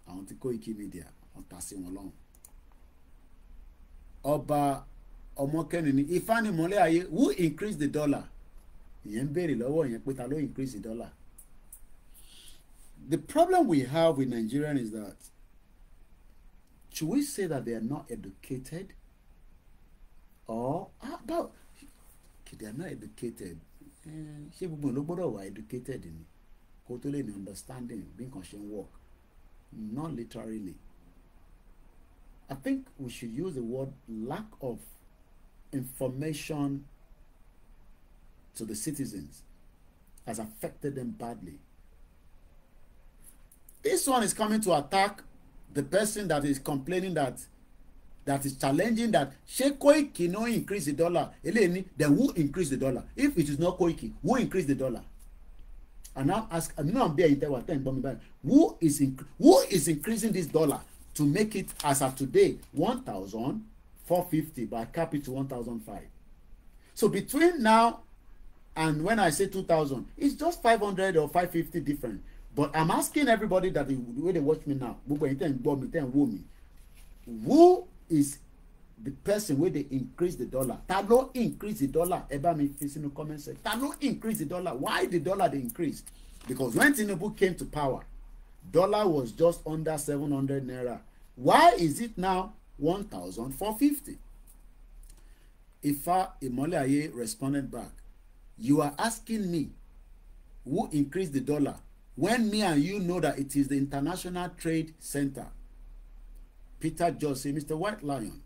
S4: I want to Koikimedia. On passing along. Oba Omokenini, Ifani Moliaye, who increased the dollar? Increase the dollar. The problem we have with Nigerians is that, should we say that they are not educated? Or about they are not educated? Ṣé gbogbo ló gbọ́dọ̀ wà educated ni kó tó lè ní understanding bí nǹkan ṣe ń work? Not literally. I think we should use the word lack of information to the citizens has affected them badly. This one is coming to attack the person that is complaining that is challenging that ṣé Koiki no increase the dollar? Then who increase the dollar? If it is not Koiki, who increase the dollar? And now ask, who is increasing this dollar to make it as of today 1,450 by cap it to 1,005? So between now and when I say 2,000, it's just 500 or 550 different. But I'm asking everybody that the way they watch me now, who is the person where they increase the dollar? Talo increase the dollar. Eba mi fi sínú comment section. Talo increase the dollar. Why the dollar they increased? Because when Tinubu came to power, dollar was just under 700 naira. Why is it now 1,450? Ifa Imole responded back, you are asking me who increased the dollar when me and you know that it is the International Trade Center. Peter George said, Mr. White Lion,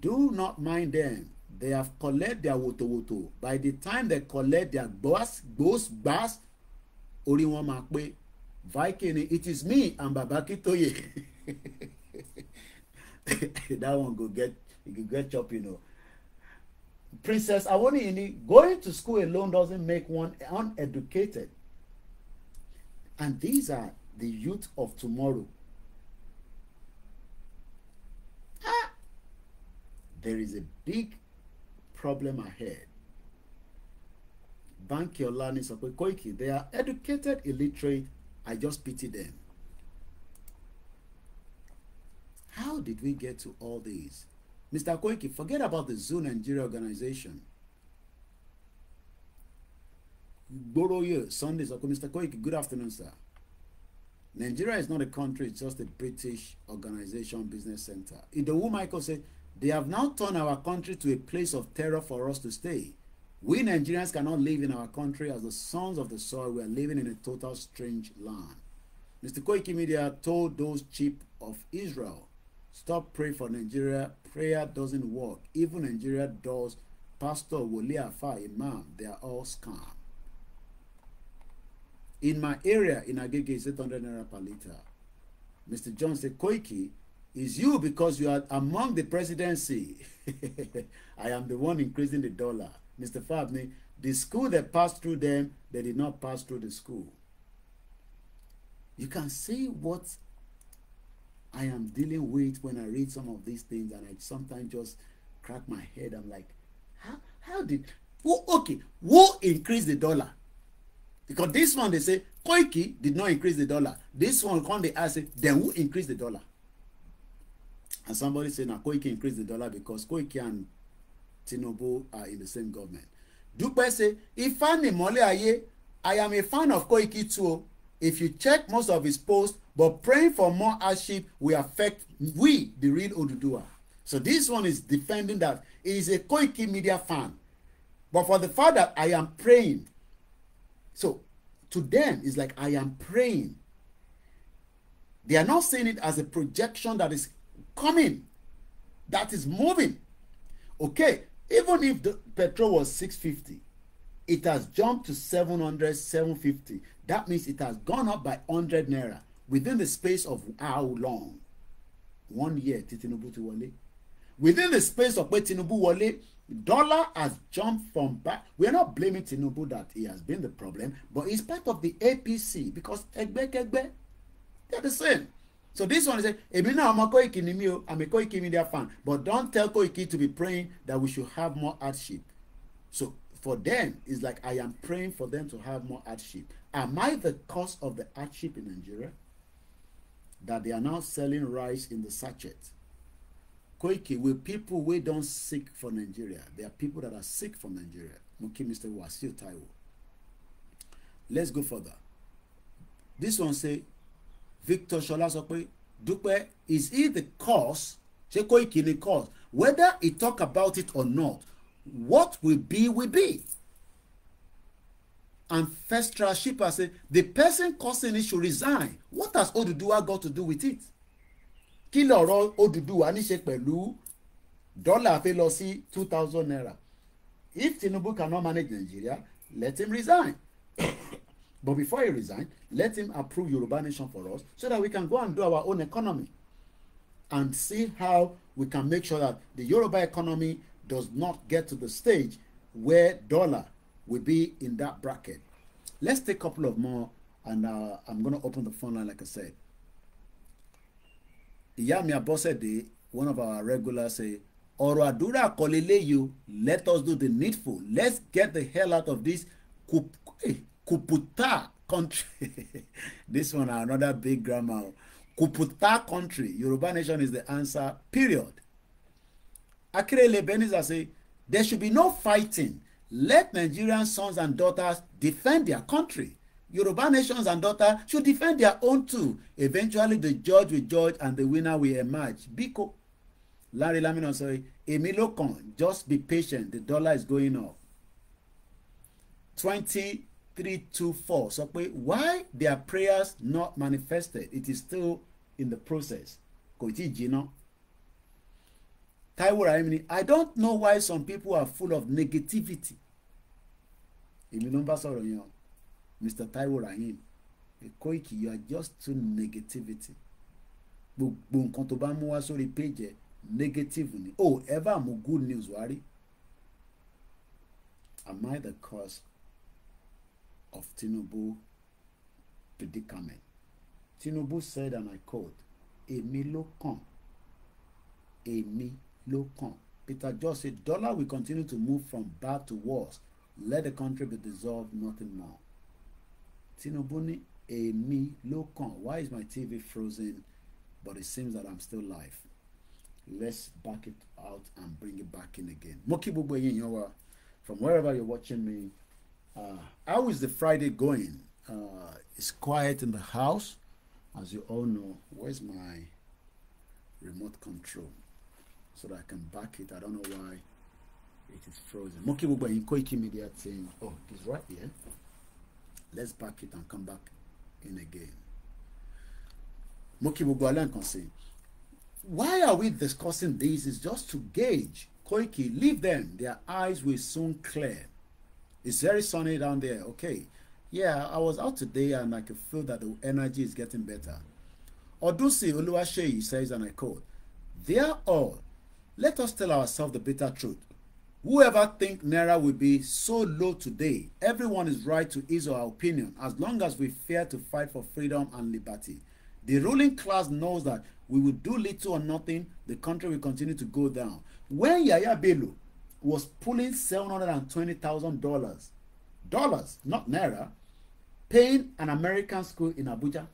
S4: do not mind them. They have collected their woto. By the time they collect their boss, Ori wọn máa pé Viking, it is me and Babaki Toye. That one go get you could get chop, you know. Princess Awoniyi, going to school alone doesn't make one uneducated. And these are the youth of tomorrow. There is a big problem ahead. Banki Olani Koiki, they are educated, illiterate. I just pity them. How did we get to all these? Mr. Koiki, forget about the Zoo Nigeria organization. Boroye, Sunday, Mr. Koiki, good afternoon, sir. Nigeria is not a country, it's just a British organization, business center. Idowu Michael said, they have now turned our country to a place of terror for us to stay. We Nigerians cannot live in our country as the sons of the soil. We are living in a total strange land. Mr. Koikimedia told those sheep of Israel, stop praying for Nigeria. Prayer doesn't work. Even Nigeria does. Pastor, Woli Afa, Imam, they are all scam. In my area, in Agege, it's 800 naira per liter. Mr. John said, Koiki, is you because you are among the presidency. I am the one increasing the dollar. Mr. Fabni, the school that passed through them, they did not pass through the school. You can see what I am dealing with when I read some of these things, and I sometimes just crack my head. I'm like, how did, who increased the dollar? Because this one, they say, Koiki did not increase the dollar. This one, when they ask it, then who increased the dollar? And somebody say, now Koiki increased the dollar because Koiki and Tinubu are in the same government. Dupe say, Ifani Mole Aye, I am a fan of Koiki too. If you check most of his posts, but praying for more hardship will affect we, the real Oduduwa. So this one is defending that he is a Koikimedia fan. But for the fact that I am praying, so to them, it's like I am praying. They are not seeing it as a projection that is coming, that is moving. Okay, even if the petrol was 650, it has jumped to 700, 750. That means it has gone up by 100 naira within the space of how long? 1 year, Tinubu to Wale. Within the space of where Tinubu Wale, dollar has jumped from back. We are not blaming Tinubu that he has been the problem, but it's part of the APC because Egbe, they're the same. So this one is saying, I'm a Koikimedia fan, but don't tell Koiki to be praying that we should have more hardship. So for them, it's like I am praying for them to have more hardship. Am I the cause of the hardship in Nigeria? That they are now selling rice in the sachet. Koiki, with people we don't seek for Nigeria. There are people that are sick from Nigeria. Muki Mr. Wasiu Taiwo. Let's go further. This one say, Victor Shola Sokwe, Dupe, is he the cause? Say Koiki the cause. Whether he talk about it or not, what will be, will be. And Festra Shipa say, the person causing it should resign. What has Oduduwa got to do with it? Kí lọ̀rọ̀ Odùduwà ní ṣe pẹ̀lú dọ́là fẹ́ lọ sí 2,000 naira. If Tinubu cannot manage Nigeria, let him resign. But before he resigns, let him approve Yoruba Nation for us so that we can go and do our own economy and see how we can make sure that the Yoruba economy does not get to the stage where dollar will be in that bracket. Let's take a couple of more, and I'm going to open the phone line like I said. Iyami Abosede, one of our regulars, say, Ọ̀rọ̀ àdúrà kọ́ leléyìí, let us do the needful. Let's get the hell out of this Kuputa country. This one, another big grammar. Kuputa country. Yoruba Nation is the answer, period. Akirele Beniza say, there should be no fighting. Let Nigerian sons and daughters defend their country. Yoruba nations and daughters should defend their own too. Eventually, the judge will judge and the winner will emerge. Biko. Larry Lamino say, Emilokon, just be patient. The dollar is going up. 2324. So why their prayers not manifested? It is still in the process. Koiti Jino. Taiwo Rahimi, I don't know why some people are full of negativity. Mr. Taiwo Rahim, Koiki, you are just too negativity. Gbogbo nǹkan tó bá mú wá sórí page, negative ni oh ever mo good news wari. Am I the cause of Tinubu predicament? Tinubu said, and I quote, "Èmi ló kàn, èmi ló kàn." Peter Josh said, "Dollar will continue to move from bad to worse. Let the country be dissolved, nothing more." Tinubu ni èmi ló kàn. Why is my TV frozen? But it seems that I'm still live. Let's back it out and bring it back in again. Mo kí gbogbo yín yan wa from wherever you're watching me. How is the Friday going? It's quiet in the house. As you all know, where's my remote control so that I can back it? I don't know why it is frozen. Mo kí gbogbo yín Koikimedia team. Oh, it's right here. Let's back it and come back in again. Mo kí gbogbo alẹ́ nǹkan sí. Why are we discussing this? Is just to gauge. Koiki, leave them. Their eyes will soon clear. It's very sunny down there. Okay. Yeah, I was out today and I could feel that the energy is getting better. Odusi Oluwaseyi says, and I quote, "They are all. Let us tell ourselves the bitter truth. Whoever think Naira will be so low today, everyone is right to his or her opinion as long as we fear to fight for freedom and liberty. The ruling class knows that we will do little or nothing, the country will continue to go down." When Yaya Bello was pulling $720,000, not Naira, paying an American school in Abuja,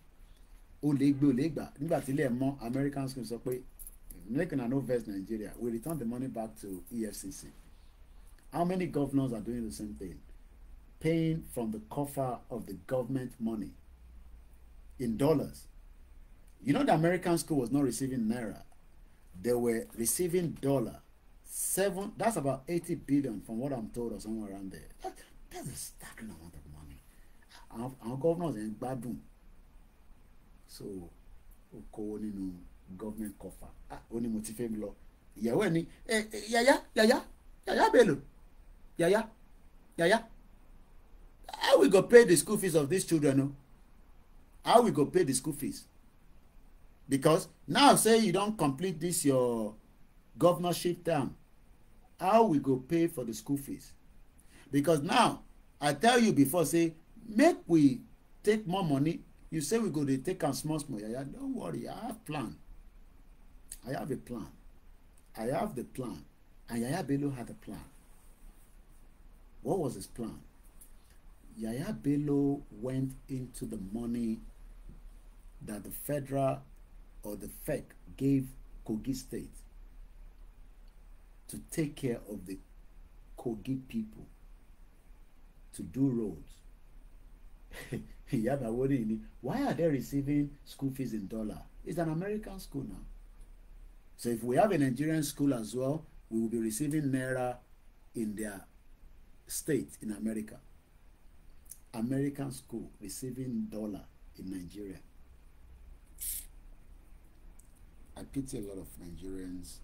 S4: nígbà tí ilé ẹ̀mọ́ American school sọ pé making an invest Nigeria, we return the money back to EFCC. How many governors are doing the same thing? Paying from the coffer of the government money in dollars. You know the American school was not receiving Naira. They were receiving dollar. That's about 80 billion from what I'm told, or somewhere around there. That's a staggering amount of money. Our governors ain't gbádùn. So, oko nínú government coffer. Oni mo ti fẹ́ mi lọ. Ìyàwó ẹ̀ ní, Yaya Bello. Yaya. How we go pay the school fees of these children? No? How we go pay the school fees? Because now say you don't complete this your governorship term, how we go pay for the school fees? Because now I tell you before, say make we take more money. You say we go to take am small. Yeah, don't worry, I have plan. I have a plan. I have the plan. And Yaya Bello had a plan. What was his plan? Yaya Bello went into the money that the federal or the FEC gave Kogi State to take care of the Kogi people, to do roads. Why are they receiving school fees in dollar? It's an American school now. So if we have a Nigerian school as well, we will be receiving Naira in their state in America. American school receiving dollar in Nigeria. I pity a lot of Nigerians.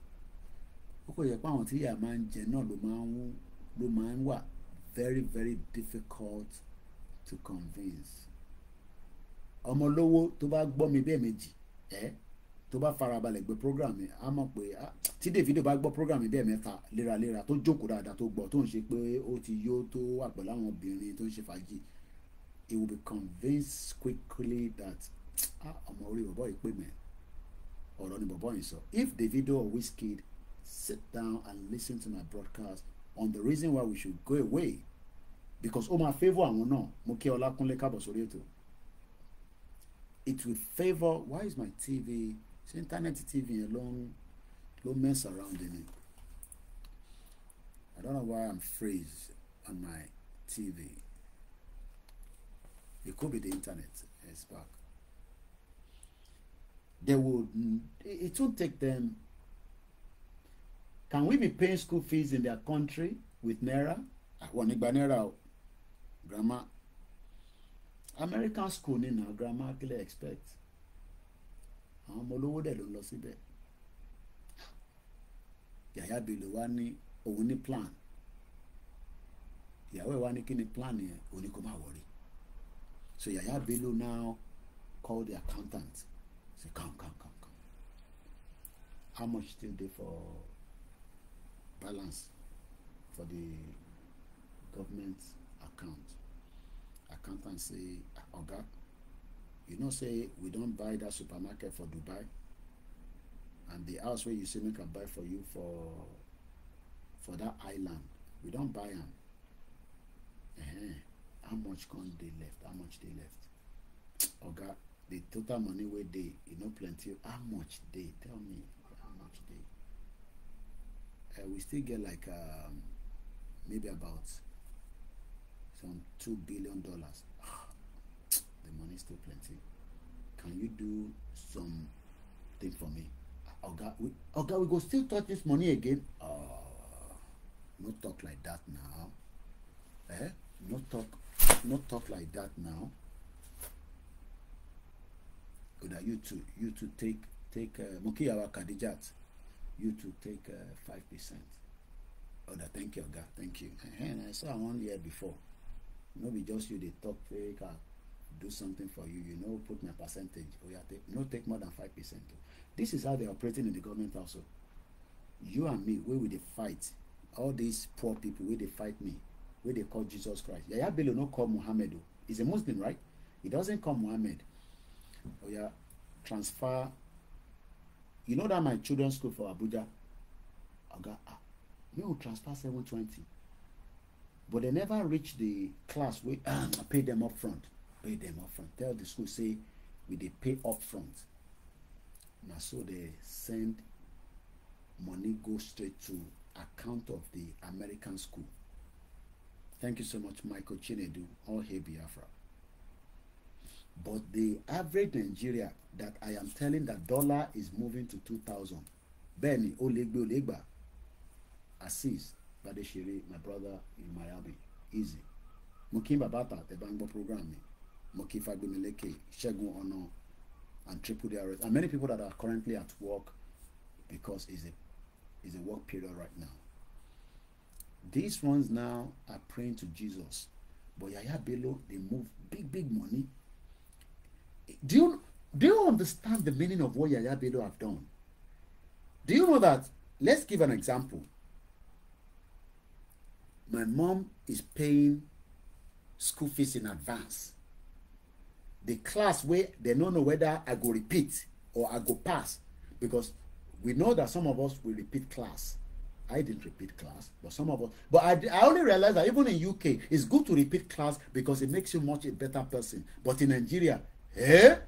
S4: Very, very difficult to convince. Ọmọ lówó tó bá gbọ́ mi bẹ́ẹ̀ méjì, tó bá farabalẹ̀ gbé program mi, á mọ̀ pé tí Davido bá gbọ́ program mi bẹ́ẹ̀ mẹ́ta léraléra tó jókòó dáadáa tó gbọ́ tó ń ṣe pé ó ti yó tó wà pẹ̀lú àwọn obìnrin tó ń ṣe fàájì, he will be convinced quickly that ọmọ orí bọ̀bọ̀ yìí pè mí. Ọ̀rọ̀ ni bọ̀bọ̀ yìí sọ. If Davido or Wizkid sit down and listen to my broadcast on the reason why we should go away, because ó máa favour àwọn náà, mo kí Ọlákúnlé kábọ̀ sórí ètò. It will favour. Why is my TV? It's internet TV alone. Low mess around in it. I don't know why I'm freeze on my TV. It could be the internet. It's back. They would. It won't take them. Can we be paying school fees in their country with Naira? Naira, grammar. American school ni na grammar kí lè expect. Àwọn ọmọ olówó dẹ̀ ló ń lọ síbẹ̀. Yaya Bello wá ní òun ní plan. Ìyàwó ẹ̀ wá ní kí ni plan yẹn, òun ní kó má worry. So Yaya Bello now called the accountant. Say come. how much still dey for balance for the government account? Accountant say, oga, you know say we don't buy that supermarket for Dubai, and the house where you say make I buy for you for that island, we don't buy am. How much can they left? How much they left? Oga, the total money where they, you know, plenty. How much they? Tell me how much they. We still get like maybe about some $2 billion. The money is still plenty. Can you do something for me? Oga, we go still touch this money again. No talk like that now. No talk like that now. That you to take Mukiyawa Kadijat, you to take 5%. Thank you, Oga, thank you. And I saw one year before. Maybe just you they talk fake, do something for you, you know, put my percentage. Take more than 5%. This is how they're operating in the government also. You and me, where will they fight? All these poor people, where they fight me, where they call Jesus Christ. Yaya Bello no call Muhammad. He's a Muslim, right? He doesn't call Muhammad. Transfer. You know that my children's school for Abuja, you will transfer 720. But they never reach the class where pay them up front. Pay them up front. Tell the school, say, we they pay up front. Now so they send money go straight to account of the American school. Thank you so much, Michael Chinedu, all hail Biafra. But the average Nigeria that I am telling that dollar is moving to 2,000. Benny, Olegba, Assis, Badeshiri, my brother in Miami, easy. Mokim Babata, the Bangbo program, Moki Fagbimeleke, Shegun Ono, and Triple DRS, and many people that are currently at work because it's a work period right now. These ones now are praying to Jesus, but Yaya Bello, they move big money. Do you understand the meaning of what Yaya Bello have done? Do you know that? Let's give an example. My mom is paying school fees in advance. The class where they don't know whether I go repeat or I go pass, because we know that some of us will repeat class. I didn't repeat class, but some of us. But I only realized that even in UK, it's good to repeat class because it makes you much a better person. But in Nigeria, Gbenga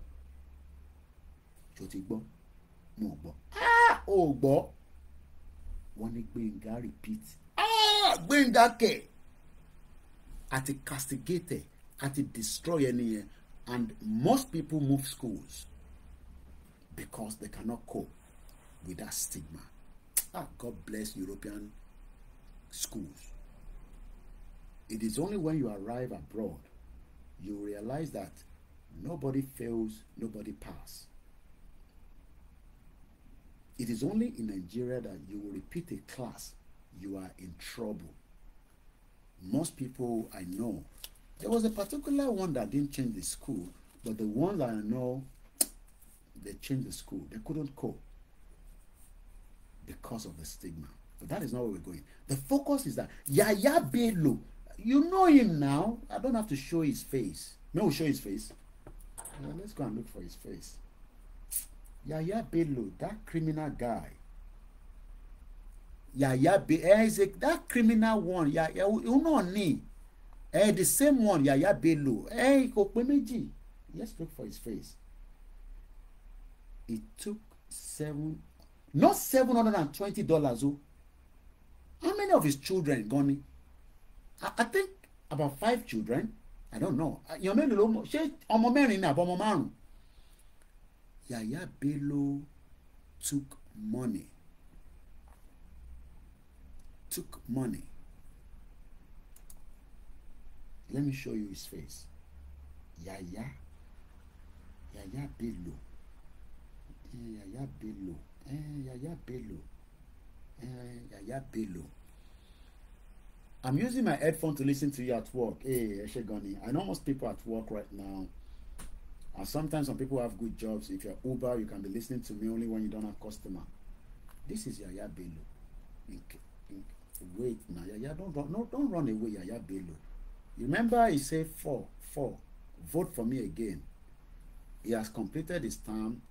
S4: repeat. Gbenga ke. At a castigated, at a destroy any, and most people move schools because they cannot cope with that stigma. God bless European schools. It is only when you arrive abroad you realize that nobody fails, nobody passes. It is only in Nigeria that you will repeat a class, you are in trouble. Most people I know, there was a particular one that didn't change the school, but the ones that I know, they changed the school. They couldn't cope because of the stigma. But that is not where we're going. The focus is that Yaya Bello, you know him now. I don't have to show his face. May we show his face? Well, let's go and look for his face. Yaya Bello, that criminal guy. Yaya Bello, that criminal one. You know me. The same one, Yaya Bello. Let's look for his face. It took not $720. Oh. How many of his children gone? I think about 5 children. I don't know. Yaya Bello took money. Let me show you his face. Yaya Bello. Yaya Bello. Yaya Bello. I'm using my headphone to listen to you at work. Hey, Eshegoni. I know most people at work right now. And sometimes some people have good jobs. If you're Uber, you can be listening to me only when you don't have customer. This is Yaya Bello. Wait now, Yaya, don't run away, Yaya Bello. You remember he said 4, vote for me again. He has completed his term,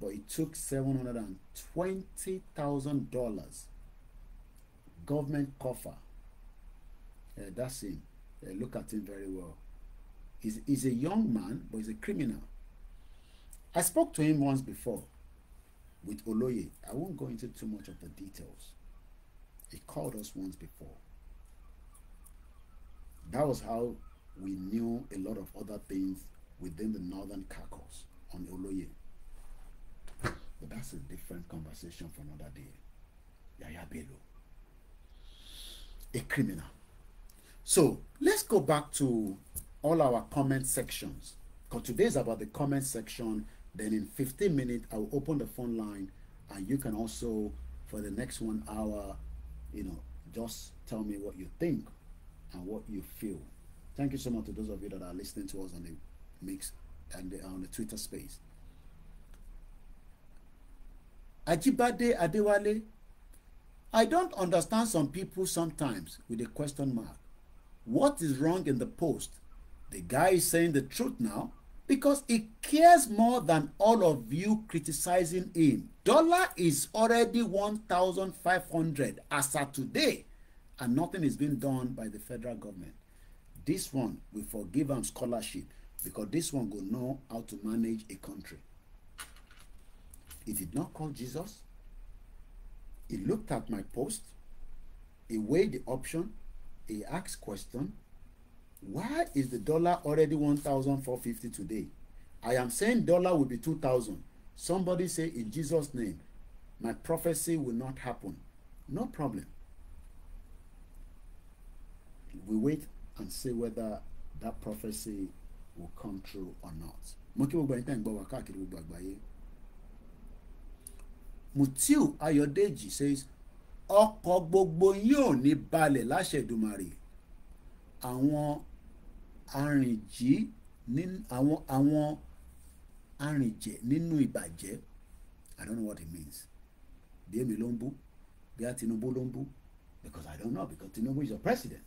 S4: but it took $720,000 government coffer. That's him. Look at him very well. He's a young man, but he's a criminal. I spoke to him once before with Oloye. I won't go into too much of the details. He called us once before. That was how we knew a lot of other things within the Northern Caucus on Oloye. But that's a different conversation for another day. Yaya Bello, a criminal. So let's go back to all our comment sections, because today is about the comment section. Then in 15 minutes I will open the phone line, and you can also, for the next 1 hour, just tell me what you think and what you feel. Thank you so much to those of you that are listening to us on the mix and on the Twitter space. Ajibade Adewale, I don't understand some people sometimes with a question mark. What is wrong in the post? The guy is saying the truth now because he cares more than all of you criticizing him. Dollar is already 1,500 as of today, and nothing is being done by the federal government. This one will forgive him scholarship because this one will know how to manage a country. He did not call Jesus. He looked at my post. He weighed the option. He asked question. Why is the dollar already 1,450 today? I am saying dollar will be 2,000. Somebody say in Jesus' name, my prophecy will not happen. No problem. We wait and see whether that prophecy will come true or not. Mutiu Ayodeji says, ọkọ̀ gbogbo yóò ní balẹ̀ láṣẹ Èdùmàrè. Àwọn arìnjẹ nínú ìbàjẹ́. I don't know what it means. Bí èmi ló ń bú, bí a Tinubu ló ń bú, because I don't know, because Tinubu is your president.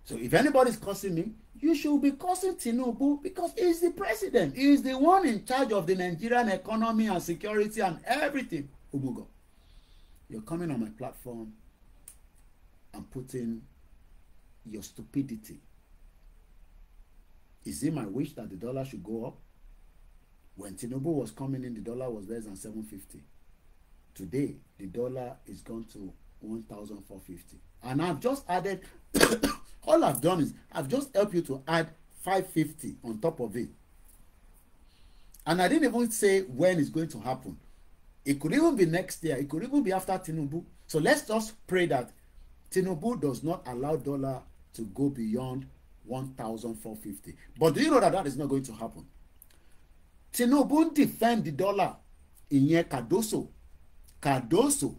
S4: So if anybody is cursing me, you should be cursing Tinubu because he is the president. He is the one in charge of the Nigerian economy and security and everything. Ubugo, you're coming on my platform and putting your stupidity. Is it my wish that the dollar should go up? When Tinubu was coming in, the dollar was less than 750. Today, the dollar is gone to 1,450. And I've just added, all I've done is, I've just helped you to add 550 on top of it. And I didn't even say when it's going to happen. It could even be next year. It could even be after Tinubu. So let's just pray that Tinubu does not allow dollar to go beyond 1,450. But do you know that that is not going to happen? Tinubu defend the dollar in Cardoso. Cardoso.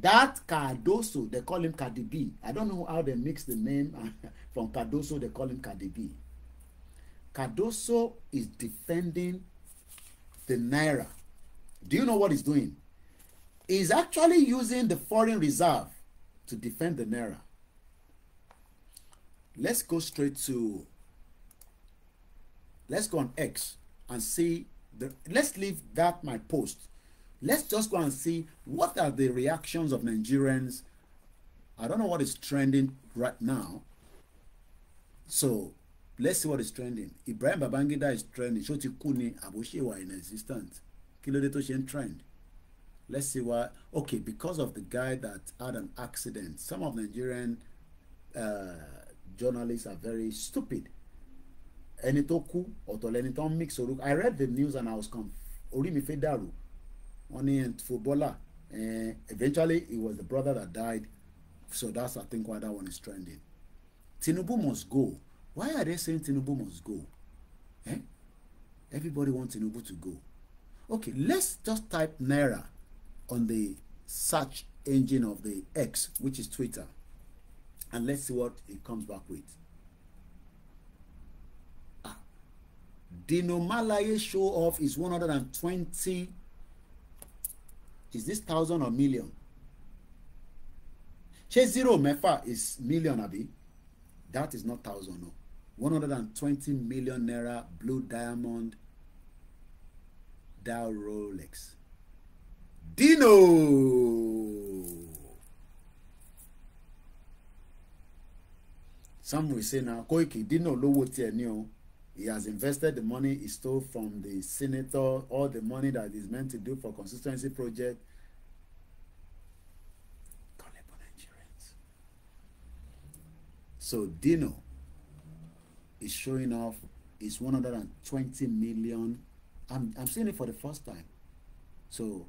S4: That Cardoso, they call him Cardi B. I don't know how they mix the name from Cardoso, they call him Cardi B. Cardoso is defending the Naira. Do you know what he's doing? He's actually using the foreign reserve to defend the Naira. Let's go straight to, let's go on X and see, let's leave that my post. Let's just go and see what are the reactions of Nigerians. I don't know what is trending right now. So let's see what is trending. Ibrahim Babangida is trending. Shoti Kuni Aboshewa in existence. Kilode Toshen trend. Let's see why. Okay, because of the guy that had an accident. Some of Nigerian journalists are very stupid. Enitoku Otoleniton mix. I read the news and I was Orimi Fedaru. Only footballer. Eventually, it was the brother that died. So that's, I think, why that one is trending. Tinubu must go. Why are they saying Tinubu must go? Everybody wants Tinubu to go. Okay, let's just type Naira on the search engine of the X, which is Twitter. And let's see what it comes back with. Dino Malaye show off is 120. Is this thousand or million? Ṣé zero mẹ́fà is million àbí? That is not thousand, no. 120 million naira blue diamond dial Rolex. Dino. Some will say now, Koiki, Dino lówó tiẹ̀ ní o. He has invested the money he stole from the senator, all the money that is meant to do for constituency project. Nigerians. So Dino is showing off his 120 million. I'm seeing it for the first time. So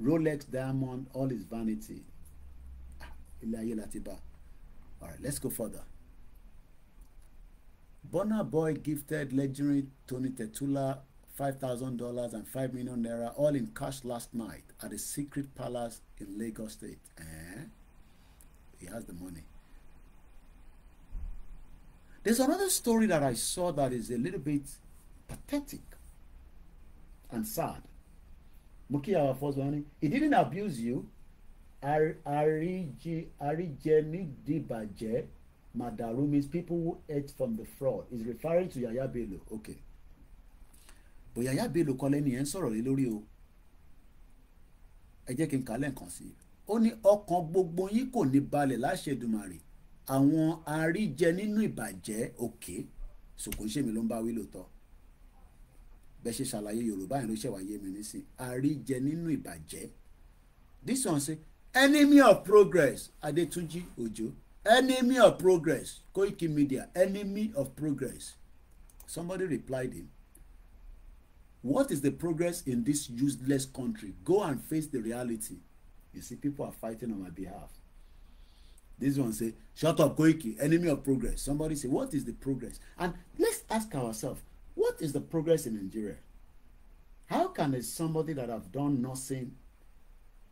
S4: Rolex diamond, all his vanity. All right, let's go further. Burna Boy gifted legendary Tony Tetula $5,000 and 5 million naira, all in cash last night at a secret palace in Lagos State. He has the money. There's another story that I saw that is a little bit pathetic and sad. Muki, our first one, he didn't abuse you. Arijeni Dibaje Madaru means people who ate from the fraud. Is referring to Yaya Bello. Okay. But Yaya Bello kọ́ lẹ́ni ẹ̀ ń sọ̀rọ̀ lé lórí o. Ẹ jẹ́ kí n kà lẹ́ǹkan sí i. Ó ní ọkàn gbogbo yín kò ní balẹ̀ láṣẹ Èdùmàrè. Àwọn àríjẹ nínú ìbàjẹ́ òkè. Sòkò ń ṣe mi ló ń bá wí lóòótọ́. Bẹ́ẹ̀ ṣe ṣàlàyé Yorùbá yẹn ló ṣẹ̀ wáyé mi nísìn. Àríjẹ nínú ìbàjẹ́. This one say, enemy of progress, Adetunji Ojo. Enemy of progress, Koikimedia. Enemy of progress. Somebody replied him, what is the progress in this useless country? Go and face the reality. You see, people are fighting on my behalf. This one say, shut up, Koiki, enemy of progress. Somebody say, what is the progress? And let's ask ourselves, what is the progress in Nigeria? How can somebody that have done nothing,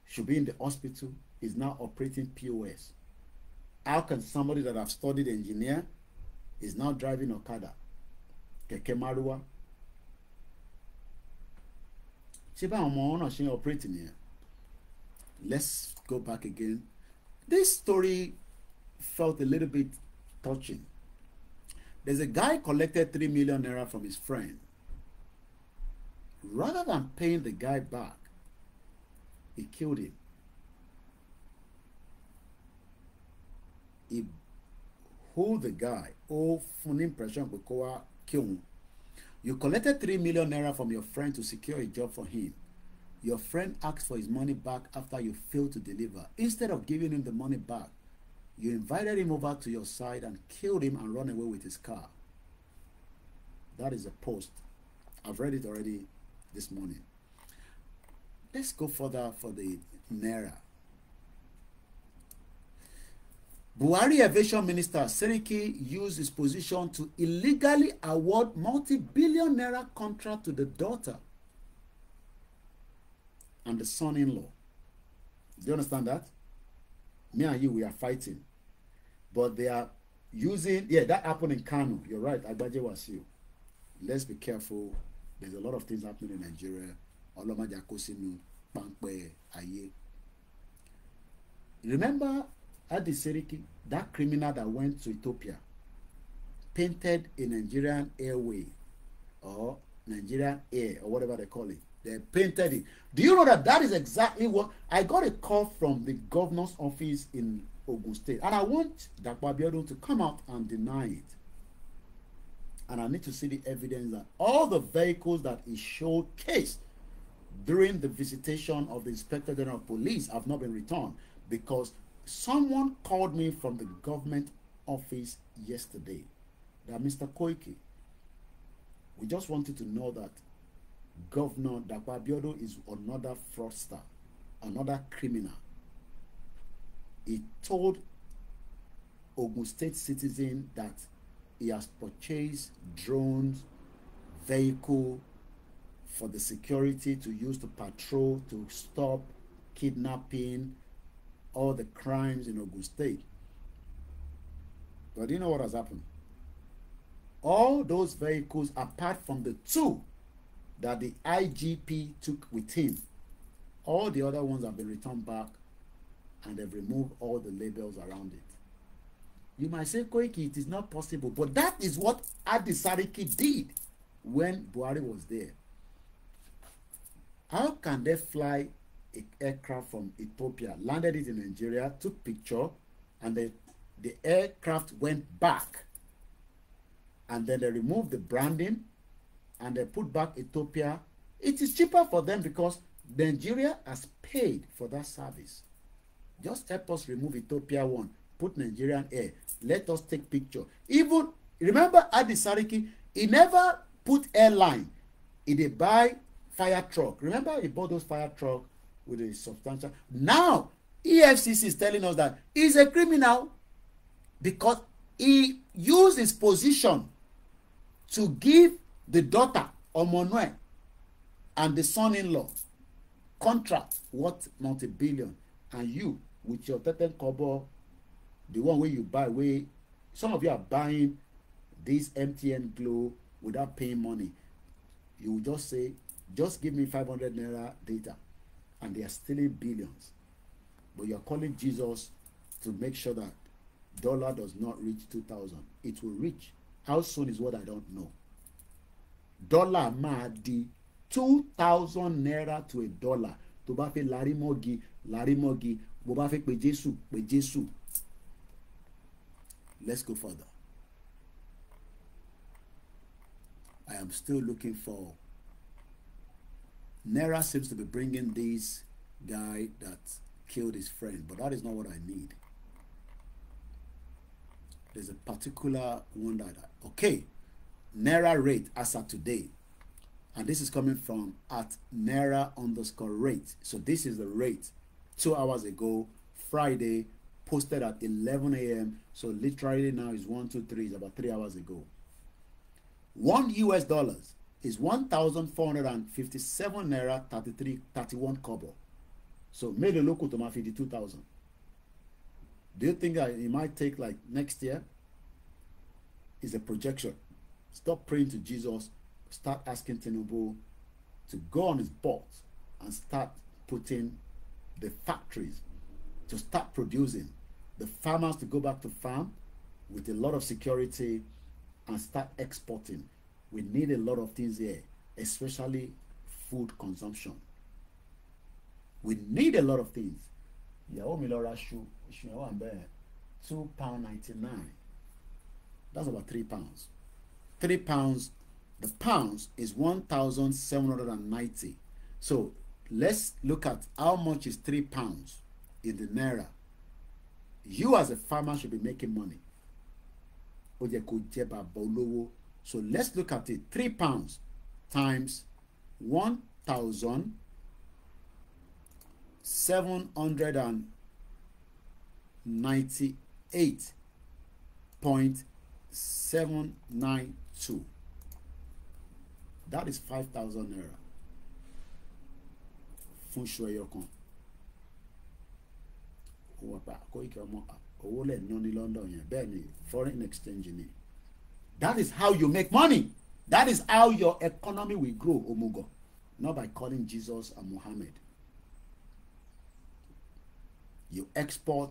S4: should be in the hospital, is now operating POS? How can somebody that have studied engineer is now driving Okada, Keke Maruwa? Operating here. Let's go back again. This story felt a little bit touching. There's a guy collected 3 million naira from his friend. Rather than paying the guy back, he killed him. He hold the guy. Full impression kill him. You collected 3 million naira from your friend to secure a job for him. Your friend asked for his money back after you failed to deliver. Instead of giving him the money back, you invited him over to your side and killed him and run away with his car. That is a post. I've read it already this morning. Let's go further for the naira. Buhari Aviation Minister Seriki used his position to illegally award multi-billion naira contract to the daughter and the son-in-law. Do you understand that? Me and you, we are fighting. But they are using, that happened in Kano. You're right, Agbaje Wasiu. Let's be careful. There's a lot of things happening in Nigeria. Remember Adi Seriki, that criminal that went to Ethiopia, painted a Nigerian airway or Nigerian air or whatever they call it. They painted it. Do you know that that is exactly what I got a call from the governor's office in Ogun State, and I want Dakwa Abiodun to come out and deny it. And I need to see the evidence that all the vehicles that he showcased during the visitation of the Inspector General of Police have not been returned, because someone called me from the government office yesterday that Mr. Koiki, we just wanted to know that Governor Dakwa Abiodun is another fraudster, another criminal. He told Ogun State citizen that he has purchased drones, vehicle for the security to use to patrol, to stop kidnapping, all the crimes in Ogun State. But do you know what has happened? All those vehicles, apart from the two that the IGP took with him, All the other ones have been returned back and they've removed all the labels around it. You might say, Koiki, it is not possible, but that is what Adisariki did when Buhari was there. How can they fly an aircraft from Ethiopia, landed it in Nigeria, took picture, and the aircraft went back, and then they removed the branding, and they put back Ethiopia? It is cheaper for them because Nigeria has paid for that service. Just help us remove Ethiopia one, put Nigerian Air, let us take picture. Even, remember Adisariki, he never put airline, he did buy fire truck. Remember he bought those fire truck with a substantial. Now EFCC is telling us that he's a criminal because he used his position to give the daughter Omonwe and the son-in-law contract worth multi-billion, and you with your 13 kobo, the one where you buy, where some of you are buying this MTN Glow without paying money, you will just say, just give me 500 naira data, and they are stealing billions. But you are calling Jesus to make sure that dollar does not reach 2,000. It will reach. How soon is what I don't know. Dollar ma di 2,000 naira to a dollar. Tó bá fẹ́ lárí mọ́gi, bó bá fẹ́ pé Jésù. Let's go further. I am still looking for. Naira seems to be bringing this guy that killed his friend, but that is not what I need. There's a particular one that, okay, Naira rate as of today, and this is coming from at Naira_rate. So this is the rate 2 hours ago, Friday, posted at 11 a.m. So literally now is 1, 2, 3, is about 3 hours ago. $1 is 1,457 naira 31 kobo. So made a local to my 52,000. Do you think that it might take like next year? Is a projection. Stop praying to Jesus. Start asking Tinubu to go on his boat and start putting the factories to start producing, the farmers to go back to farm with a lot of security and start exporting. We need a lot of things here, especially food consumption. We need a lot of things. £2.99. That's about £3. £3. The pounds is 1,790. So let's look at how much is £3 in the naira. You as a farmer should be making money. So let's look at it. £3 times 1,798.792. That is 5,000 naira. Fún ṣoyọ kan. Owó pa Koiki ọmọ owó lẹ ná ní London yẹn bẹ́ẹ̀ ni foreign exchange ni. That is how you make money. That is how your economy will grow, Omugo. Not by calling Jesus and Muhammad. You export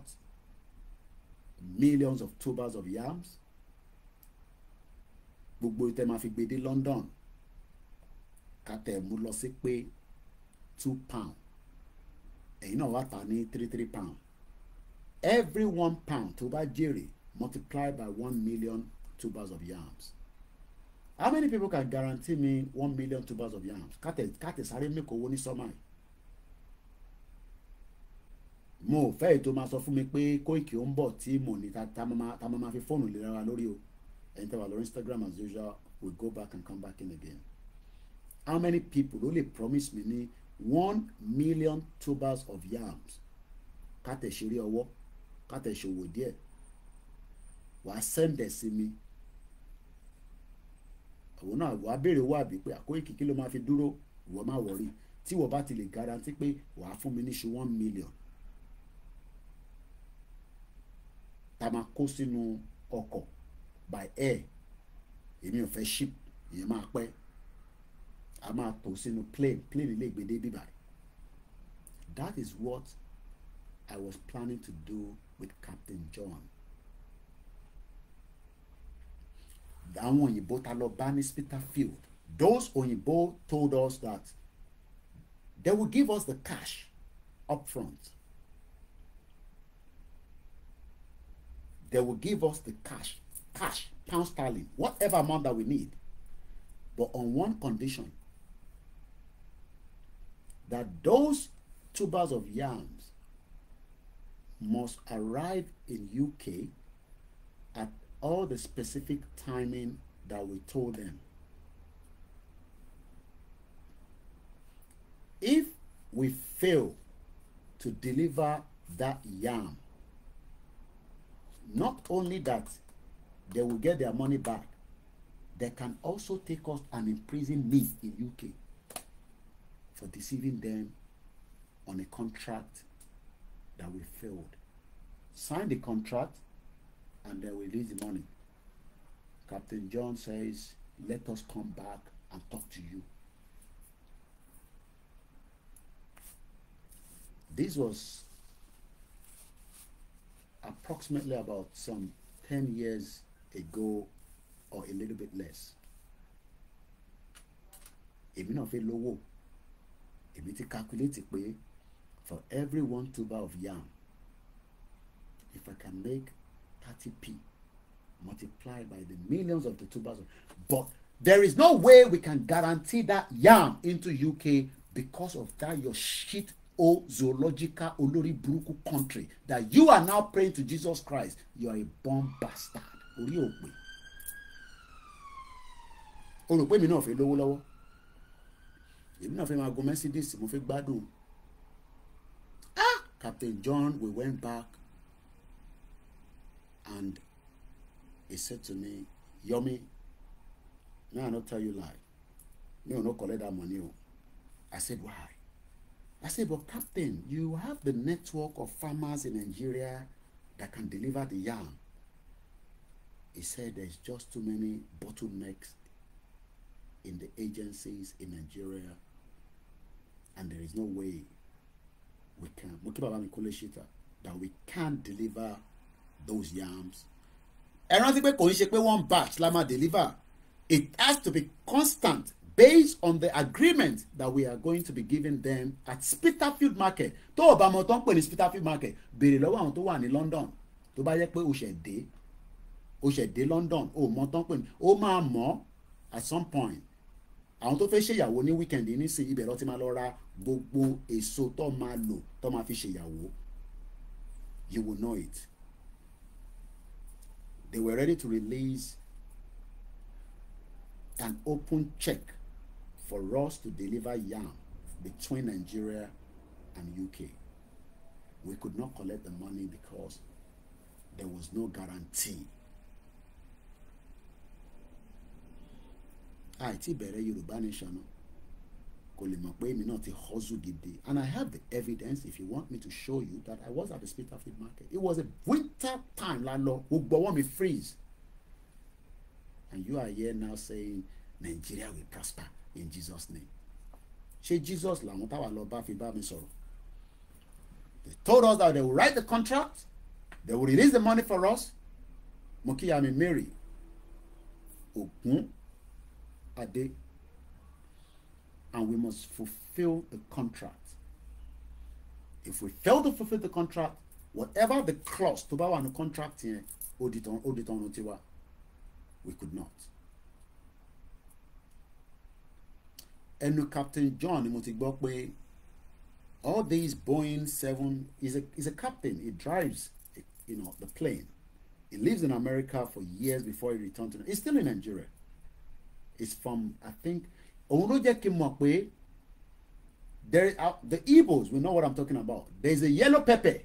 S4: millions of tubers of yams. Gbogbo ìtẹ́ máa fi gbé dé London. Kàtẹ́ mú lọ sí pé £2. Ẹ̀yin náà wá tà ní £3. Every £1 tó bá jèrè multiplied by 1 million tubers of yams. How many people can guarantee me 1 million tubers of yams? Kàtẹ́ sáré make owó ní sọ́mà yìí. Mo fẹ́ ètò máa sọ fún mi pé Koiki ó ń bọ̀ tí mo ní ta máa fi fóònù lè ra lórí o. Ẹ̀yin tẹ́ wà lórí Instagram as usual, we go back and come back in again. How many people only promise me ní 1 million tubers of yams? Kàtẹ́ ṣeré ọwọ́, kàtẹ́ ṣòwò díẹ̀. Wàá sẹ́ndẹ̀ sí mi. Àwọn náà wàá béèrè owó àbí pé Koiki kí ló máa fi dúró, ìwọ má wọrí. Tí wọ́n bá ti lè guarantee pé wàá fún mi ní ṣe 1 million. Ta máa kó sínú ọkọ̀ by air. Èmi ò fẹ́ ship, ìyẹn máa pẹ́. A máa tò sínú plane ilé ìgbédé bíbá. That is what I was planning to do with Captain John. Àwọn òyìnbó ta lọ bá ní Spitalfield, those òyìnbó told us that they will give us the cash up front. They will give us the cash, pound sterling, whatever amount that we need, but on one condition, that those tubers of yams must arrive in UK at all the specific timing that we told them. If we fail to deliver that yam, not only that they will get their money back, they can also take us and imprison me in UK for deceiving them on a contract that we failed. Sign the contract and they will release the money. Captain John says, let us come back and talk to you. This was approximately about some 10 years ago or a little bit less. Èmi náà fẹ́ lówó. Èmi ti calculate pé for every 1 tuber of yam, if I can make 30p multiplied by the millions of the tubers, but there is no way we can guarantee that yam into UK because of that your shit zoological olórí burúkú country that you are now praying to Jesus Christ. You are a born bastard. Orí òpè. O rò pé mi náà fẹ́ lówó lọ́wọ́. Èmi náà fẹ́ máa go Mercedes, mo fẹ́ gbádùn. Captain John, we went back and he said to me, Yomi, now I not tell you lie. Me will not collect that money. I said, why? I said, but Captain, you have the network of farmers in Nigeria that can deliver the yam. He said, there's just too many bottlenecks in the agencies in Nigeria, and there is no way we can, that we can't deliver those yams. And I think one batch lama deliver. It has to be constant, based on the agreement that we are going to be giving them at Spitalfield Market. Tó o bá mọ̀ tán pè ní Spitalfield Market, béèrè lọ́wọ́ àwọn tó wà ní London. Tó bá yẹ pé o ṣẹ̀ dé London, o mọ̀ tán pè ní, o máa mọ̀ at some point. Àwọn tó fẹ́ ṣèyàwó ní weekend ní sí ibẹ̀ lọ ti máa lọ ra gbogbo èso tó máa lò tó máa fi ṣèyàwó. You will know it. They were ready to release an open check for us to deliver yam between Nigeria and UK. We could not collect the money because there was no guarantee. Ti bẹ̀rẹ̀ Yorùbá nation kò lè mọ̀ pé èmi náà ti hustle gidi, and I have the evidence if you want me to show you that I was at the Spitalfield Market. It was a winter time, lálọ́ gbogbo ọwọ́ mi freeze, and you are here now saying Nigeria will prosper in Jesus' name. Ṣé Jesus làwọn táwa lọ bá fi bá mi sọ̀rọ̀? They told us that they will write the contract, they will release the money for us. Mo kí ìyá mi Mary Ogun Ade, and we must fulfill the contract. If we fail to fulfill the contract, whatever the clause to buy on the contract here, audit on tiwa, we could not. And Captain John, mo ti gbọ́ pé all these Boeing 7 is a captain. He drives, the plane. He lives in America for years before he returned to. He's still in Nigeria. It's from, I think, the Igbos, we know what I'm talking about. There's a yellow pepper.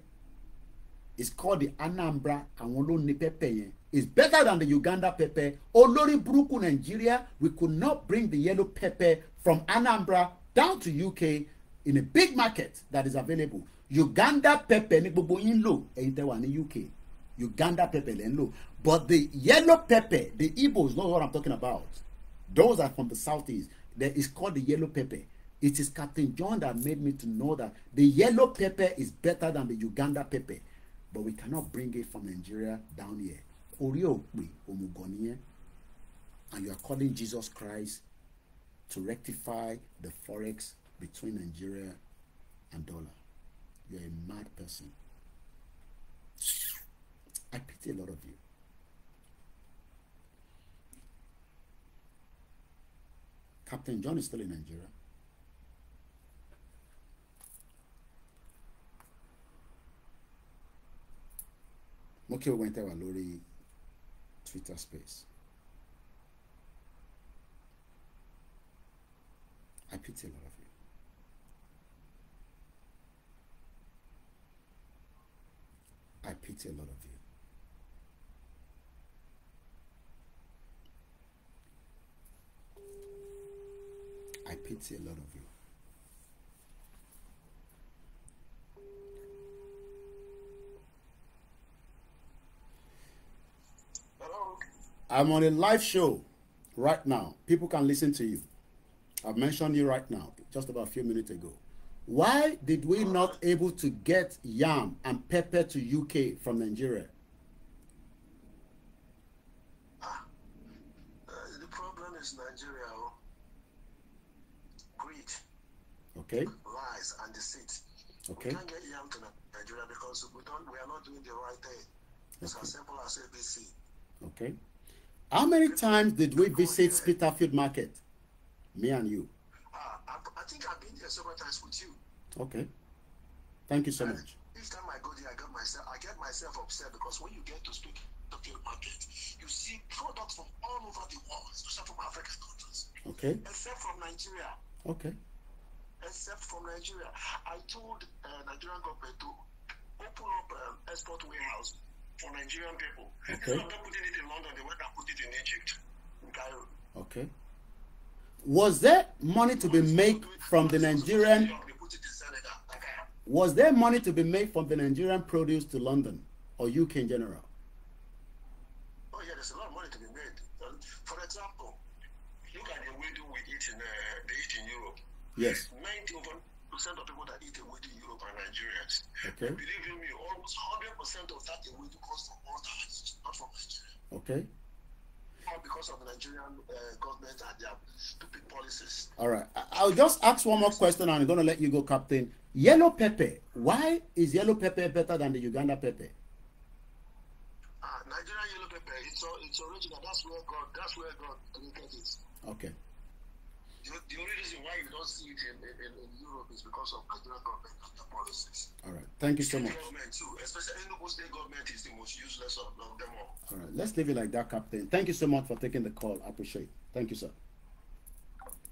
S4: It's called the Anambra and pepper. It's better than the Uganda pepper. Olori Buruku, Nigeria, we could not bring the yellow pepper from Anambra down to UK in a big market that is available. Uganda pepper ni gbogbo yin lo eyin te wa ni UK. Uganda pepper len lo. But the yellow pepper, the Igbos know what I'm talking about. Those are from the southeast. That is called the yellow pepper. It is Captain John that made me to know that the yellow pepper is better than the Uganda pepper. But we cannot bring it from Nigeria down here. And you are calling Jesus Christ to rectify the forex between Nigeria and dollar. You are a mad person. I pity a lot of you. Captain John is still in Nigeria. Moki went there lórí Twitter space. I pity a lot of you. I pity a lot of you. I pity a lot of you.
S6: Hello.
S4: I'm on a live show right now. People can listen to you. I've mentioned you right now, just about a few minutes ago. Why did we not able to get yam and pepper to UK from Nigeria?
S6: The problem is Nigeria. Greed.
S4: Okay.
S6: Lies and deceit.
S4: Okay.
S6: We can't get yam to Nigeria because we are not doing the right thing. It's as simple as ABC.
S4: Okay. How many times did we visit Spitalfield Market? Me and you.
S6: I think I've been there several times with you.
S4: Okay. Thank you so much.
S6: Each time I go there, I get myself upset because when you get to Spitalfield Market, you see products from all over the world, especially from African countries.
S4: Okay.
S6: Except from Nigeria.
S4: Okay.
S6: Except from Nigeria. I told Nigerian government to open up export warehouse for Nigerian people.
S4: Okay.
S6: Instead of them putting it in London, they went and put it in Egypt, in Cairo.
S4: Okay. Was there money to be made from the Nigerian? Was there money to be made from the Nigerian produce to London or UK in general?
S6: Oh yeah, there's a lot of money to be made. For example, look at the wedu we eat in Europe.
S4: Yes.
S6: 90% of people that eat wedu in Europe are Nigerians.
S4: Okay.
S6: Believe you me, almost 100% of that wedu comes from others, not from Nigeria.
S4: Okay.
S6: Because of the Nigerian government and their stupid policies.
S4: All right. I'll just ask one more question and I'm going to let you go, Captain. Yellow pepper. Why is yellow pepper better than the Uganda pepper?
S6: Nigerian yellow pepper, it's original. That's where God created it.
S4: Okay.
S6: The only reason why you don't see it in Europe is because of Nigerian government and their policies.
S4: All right. Thank you so much.
S6: Government too, especially Enugu state government is the most useless of them all.
S4: All right. Let's leave it like that, Captain. Thank you so much for taking the call. I appreciate it. Thank you, sir.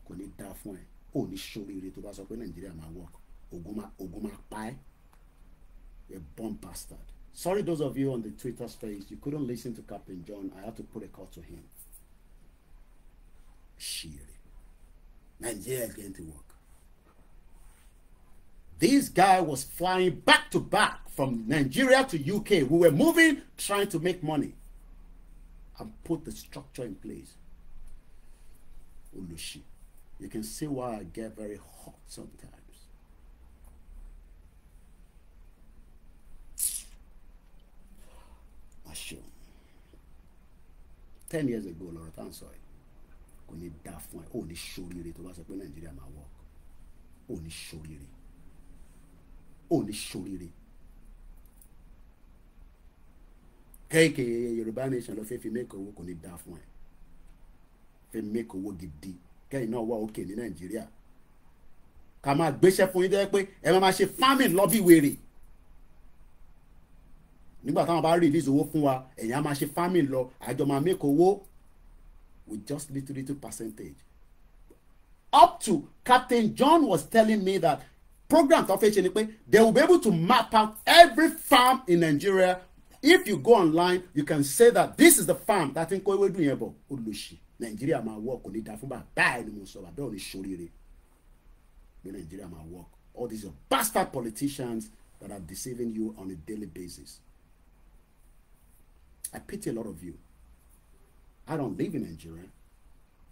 S4: Kò ní dá fún ẹ. Ó ní ṣoríire tó bá sọ pé Nigeria máa work. Ogun máa pa ẹ́. You're a bomb bastard. Sorry, those of you on the Twitter space, you couldn't listen to Captain John. I had to put a call to him. Shiri. Nigeria is going to work. This guy was flying back to back from Nigeria to UK. We were moving, trying to make money and put the structure in place. Olushi. You can see why I get very hot sometimes. Masho. 10 years ago, Lord, I'm sorry. Kò ní dá fún ẹ, ó ní ṣoríire tó bá sọ pé Nàìjíríà máa work. Ó ní ṣoríire. Ó ní ṣoríire. Kẹ́hìnkẹ́ Yorùbá nation lọ fẹ́ fi make owó, kò ní dá fún ẹ. Fẹ́ make owó gidi. Kẹ́hìn náà wá òkè ní Nàìjíríà. Ká máa gbéṣẹ́ fún yín jẹ́ pé ẹ máa ṣe farming lọ bí wèrè. Nígbà táwọn bá release owó fún wa, ẹ̀yin á máa ṣe farming lọ, àjọ máa make owó with just little percentage. Up to Captain John was telling me that program of HNP, they will be able to map out every farm in Nigeria. If you go online, you can say that this is the farm that in Koiwe doing about Olushi. Nigeria ma work on it. Buy anymore so I don't shorire. Nigeria ma work. All these are bastard politicians that are deceiving you on a daily basis. I pity a lot of you. I don't live in Nigeria.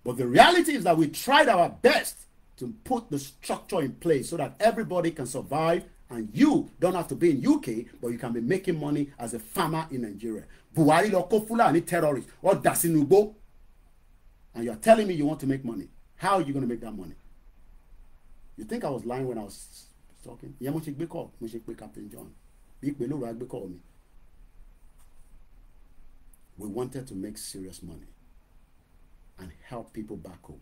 S4: But the reality is that we tried our best to to put the structure in place so that everybody can survive and you don't have to be in UK, but you can be making money as a farmer in Nigeria. Buhari lọ kó Fulani terrorists or Dasinugbo, and you're telling me you want to make money. How are you going to make that money? You think I was lying when I was talking? Yeah, mo ṣe gbé call, mo ṣe pé Captain John. Bí pé lóru agbé call mi. We wanted to make serious money and help people back home.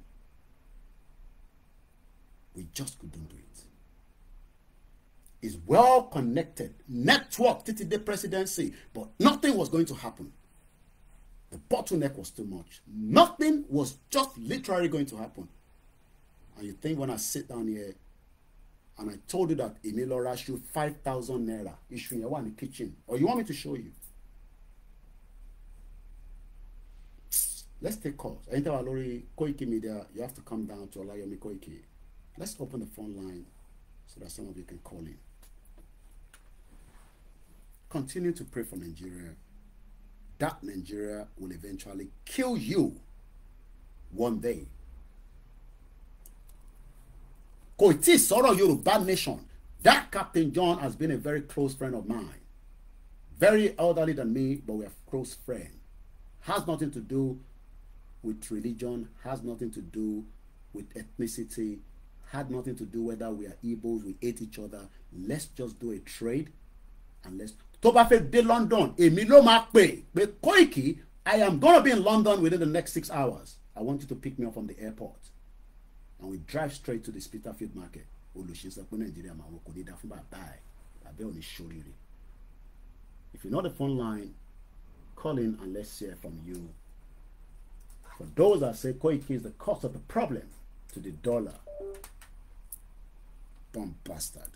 S4: We just couldn't do it. It's well connected, network, TTD presidency, but nothing was going to happen. The bottleneck was too much. Nothing was just literally going to happen. And you think when I sit down here and I told you that Emilora should 5,000 naira issue in the kitchen, or you want me to show you? Let's take calls. Enter Alori Koikimedia. You have to come down to OLAYOMI KOIKI. Let's open the phone line so that some of you can call in. Continue to pray for Nigeria. That Nigeria will eventually kill you one day. Koiti Soro Yoruba Nation. That Captain John has been a very close friend of mine. Very elderly than me, but we are close friends. Has nothing to do with religion, has nothing to do with ethnicity, had nothing to do whether we are Igbos, we hate each other. Let's just do a trade and let's... Tó bá fẹ́ dé London, èmi ló máa pè pé Koiki, I am going to be in London within the next 6 hours. I want you to pick me up from the airport. And we drive straight to the Spitalfield market. If you know the phone line, call in and let's hear from you. For those that say Koiki is the cause of the problem to the dollar. Bomb bastard.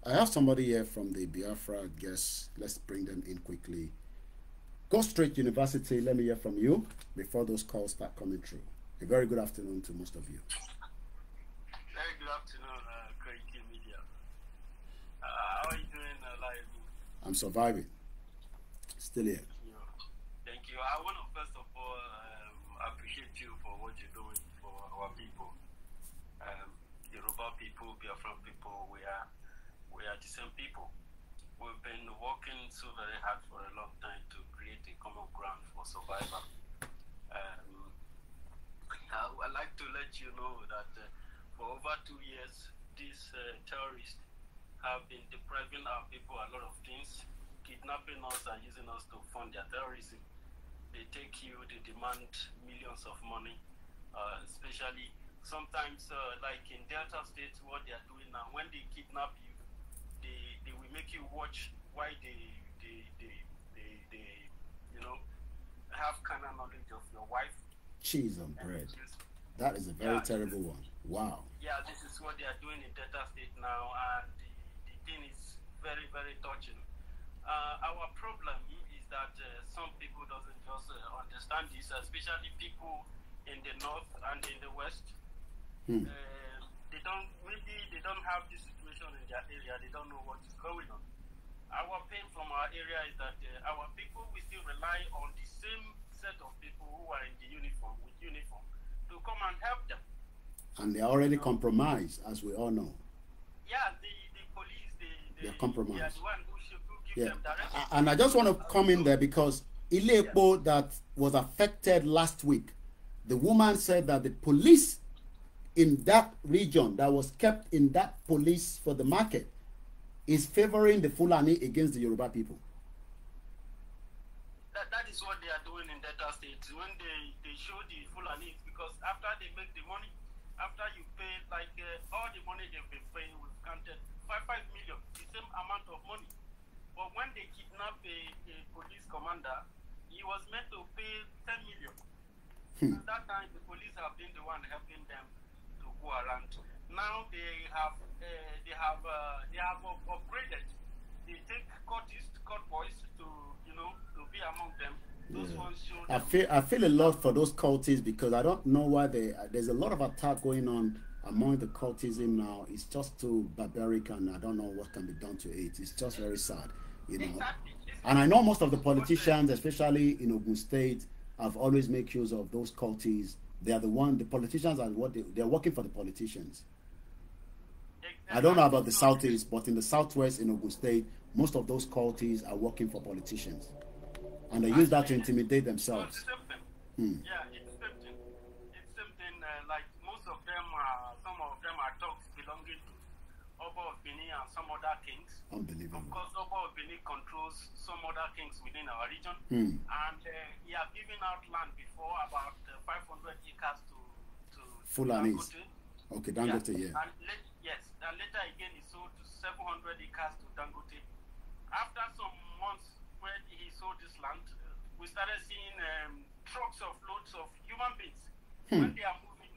S4: I have somebody here from the Biafra guess. Let's bring them in quickly. Go straight University. Let me hear from you before those calls start coming through. A very good afternoon to most of you.
S7: Very good afternoon, Koikimedia. How are you doing, live?
S4: I'm surviving. Still here.
S7: Thank you. I want to first of all appreciate you for what you're doing for our people. Yoruba people, Biafran people, we are the same people. We've been working so very hard for a long time to create a common ground for survival. I'd like to let you know that for over 2 years, these terrorists have been depriving our people a lot of things, kidnapping us and using us to fund their terrorism. They take you, they demand millions of money, especially sometimes like in Delta State, what they are doing now, when they kidnap you, they will make you watch why they you know, have kind of knowledge of your wife. Cheese on bread.
S4: That is a very terrible one. Wow.
S7: Yeah, this is what they are doing in Delta State now, and the thing is very, very touching. Our problem is that some people doesn't just understand this, especially people in the north and in the west. They don't have this situation in their area. They don't know what is going on. Our pain from our area is that our people will still rely on the same set of people who are in the uniform to come and help them.
S4: And they are already compromised, as we all know.
S7: Yeah, the police,
S4: they're compromised.
S7: They are the one who should give them direction.
S4: And I just want to come in there because Ilepo that was affected last week, the woman said that the police in that region that was kept in that police for the market is favoring the Fulani against the Yoruba people.
S7: That is what they are doing in Delta State. When they show the Fulani, because after they make the money, after you pay like all the money they've been paying, we've counted 5 million, the same amount of money. But when they kidnap a police commander, he was meant to pay 10 million. At that time, the police have been the one helping them to go around. Now they have upgraded. They take court boys to be among them. Those ones show
S4: I feel a lot for those cultists because I don't know why there's a lot of attack going on among the cultism now. It's just too barbaric, and I don't know what can be done to it. It's just very sad,
S7: Exactly.
S4: And I know most of the politicians, especially in Ogun State, have always made use of those cultists They are the politicians are what they're working for the politicians.
S7: Exactly.
S4: I don't know about the southeast, but in the southwest, in Ogun State, most of those cultists are working for politicians. And they use that to intimidate themselves.
S7: It's the same thing. Yeah, it's the same thing. It's the same thing. Like most of them some of them are dogs belonging to Oba of Benin and some other kings.
S4: Unbelievable.
S7: Of course, Oba of Benin controls some other kings within our region. And he has given out land before, about 500 acres to
S4: Fulanis.
S7: Dangote.
S4: Okay, Dangote, yeah.
S7: And and later again he sold to 700 acres to Dangote. After some months when he sold this land, we started seeing trucks of loads of human beings when they are moving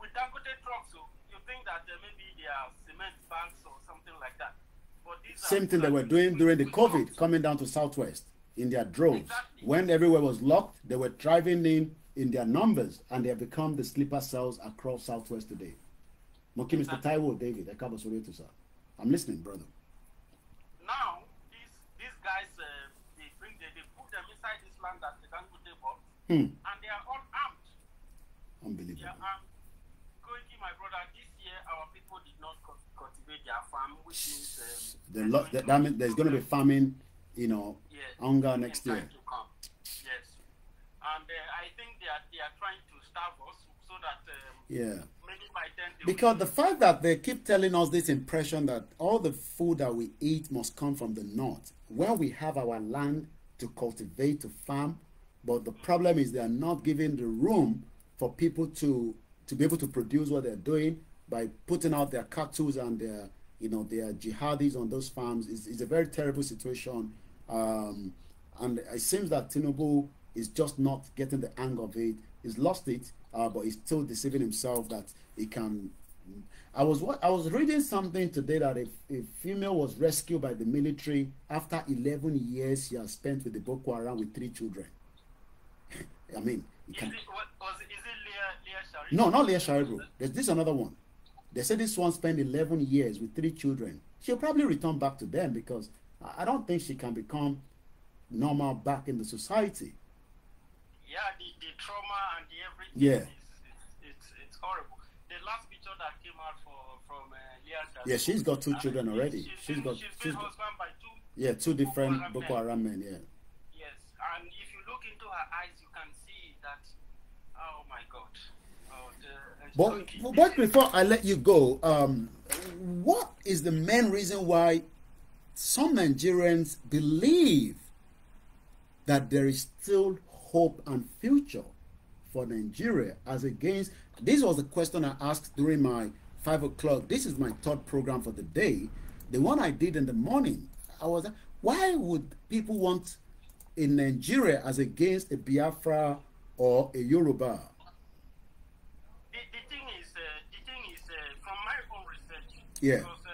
S7: with Dangote trucks. So you think that maybe they are cement bags or something like that. But these
S4: Same thing they were doing during the COVID, coming down to southwest in their droves.
S7: Exactly.
S4: When everywhere was locked, they were driving in their numbers, and they have become the sleeper cells across southwest today. Moki, Mr. Taiwo, David, I'm listening, brother.
S7: Now, these guys, they put them inside this land that the Dangote bought, and they are all armed.
S4: Unbelievable.
S7: They are armed. Koiki, my brother, this year our people did not cultivate their farm, which means
S4: that means there's going to be famine, hunger next year.
S7: To come. Yes, and I think they are trying to starve us so that maybe by then
S4: because the fact that they keep telling us this impression that all the food that we eat must come from the north, where we have our land to cultivate, to farm, but the problem is they are not giving the room for people to be able to produce what they're doing by putting out their cattle and their jihadis on those farms. It's a very terrible situation, and it seems that Tinubu is just not getting the hang of it. He's lost it, but he's still deceiving himself that he can. I was reading something today that a female was rescued by the military after 11 years she has spent with the Boko Haram with 3 children. I mean,
S7: is it Leah Sharibu?
S4: No, not Leah Sharibu. There's this another one. They said this one spent 11 years with 3 children. She'll probably return back to them because I don't think she can become normal back in the society.
S7: Yeah, the trauma and the everything.
S4: Yeah.
S7: It's horrible. The last picture that came out from Leah Sharibu.
S4: Yeah, she's got 2 children already. She's been
S7: husband by 2.
S4: Yeah, 2 different Boko Haram men. Yeah.
S7: Yes, and if you look into her eyes, you can see that. Oh my God.
S4: But before I let you go, what is the main reason why some Nigerians believe that there is still hope and future for Nigeria as against? This was the question I asked during my 5 o'clock. This is my 3rd program for the day. The one I did in the morning. Why would people want a Nigeria as against a Biafra or a Yoruba?
S7: The thing is, from my own research.
S4: Yeah.
S7: Because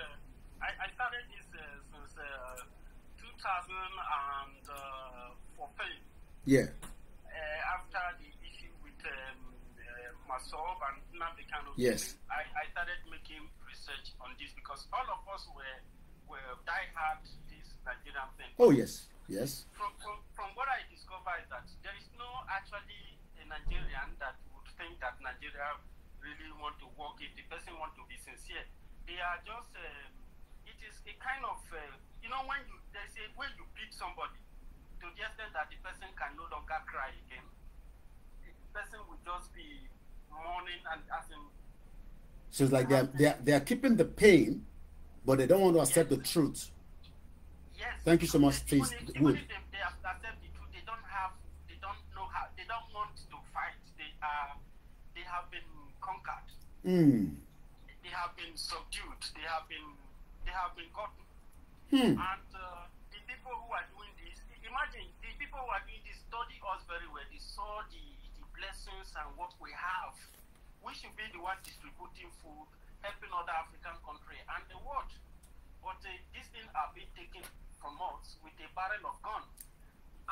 S7: I started this since 2014.
S4: Yeah.
S7: After the issue with Masob and Nnamdi Kanu.
S4: Yes.
S7: I started making research on this because all of us were die-hard this Nigerian thing.
S4: Oh yes, yes.
S7: From what I discovered is that there is no actually a Nigerian that would think that Nigeria really want to work if the person want to be sincere. They are just it is a kind of when they say when you beat somebody to the extent that the person can no longer cry again, the person will just be mourning and asking.
S4: So it's like they are keeping the pain, but they don't want to accept the truth.
S7: Yes.
S4: Thank you so much, please.
S7: Even if they accept the truth, they don't know how. They don't want to fight. They have been conquered. They have been subdued. They have been gotten. And the people who are doing this, imagine the people who are doing this study us very well. They saw the blessings and what we have. We should be the ones distributing food, helping other African countries and the world. But these things are being taken from us with a barrel of gun.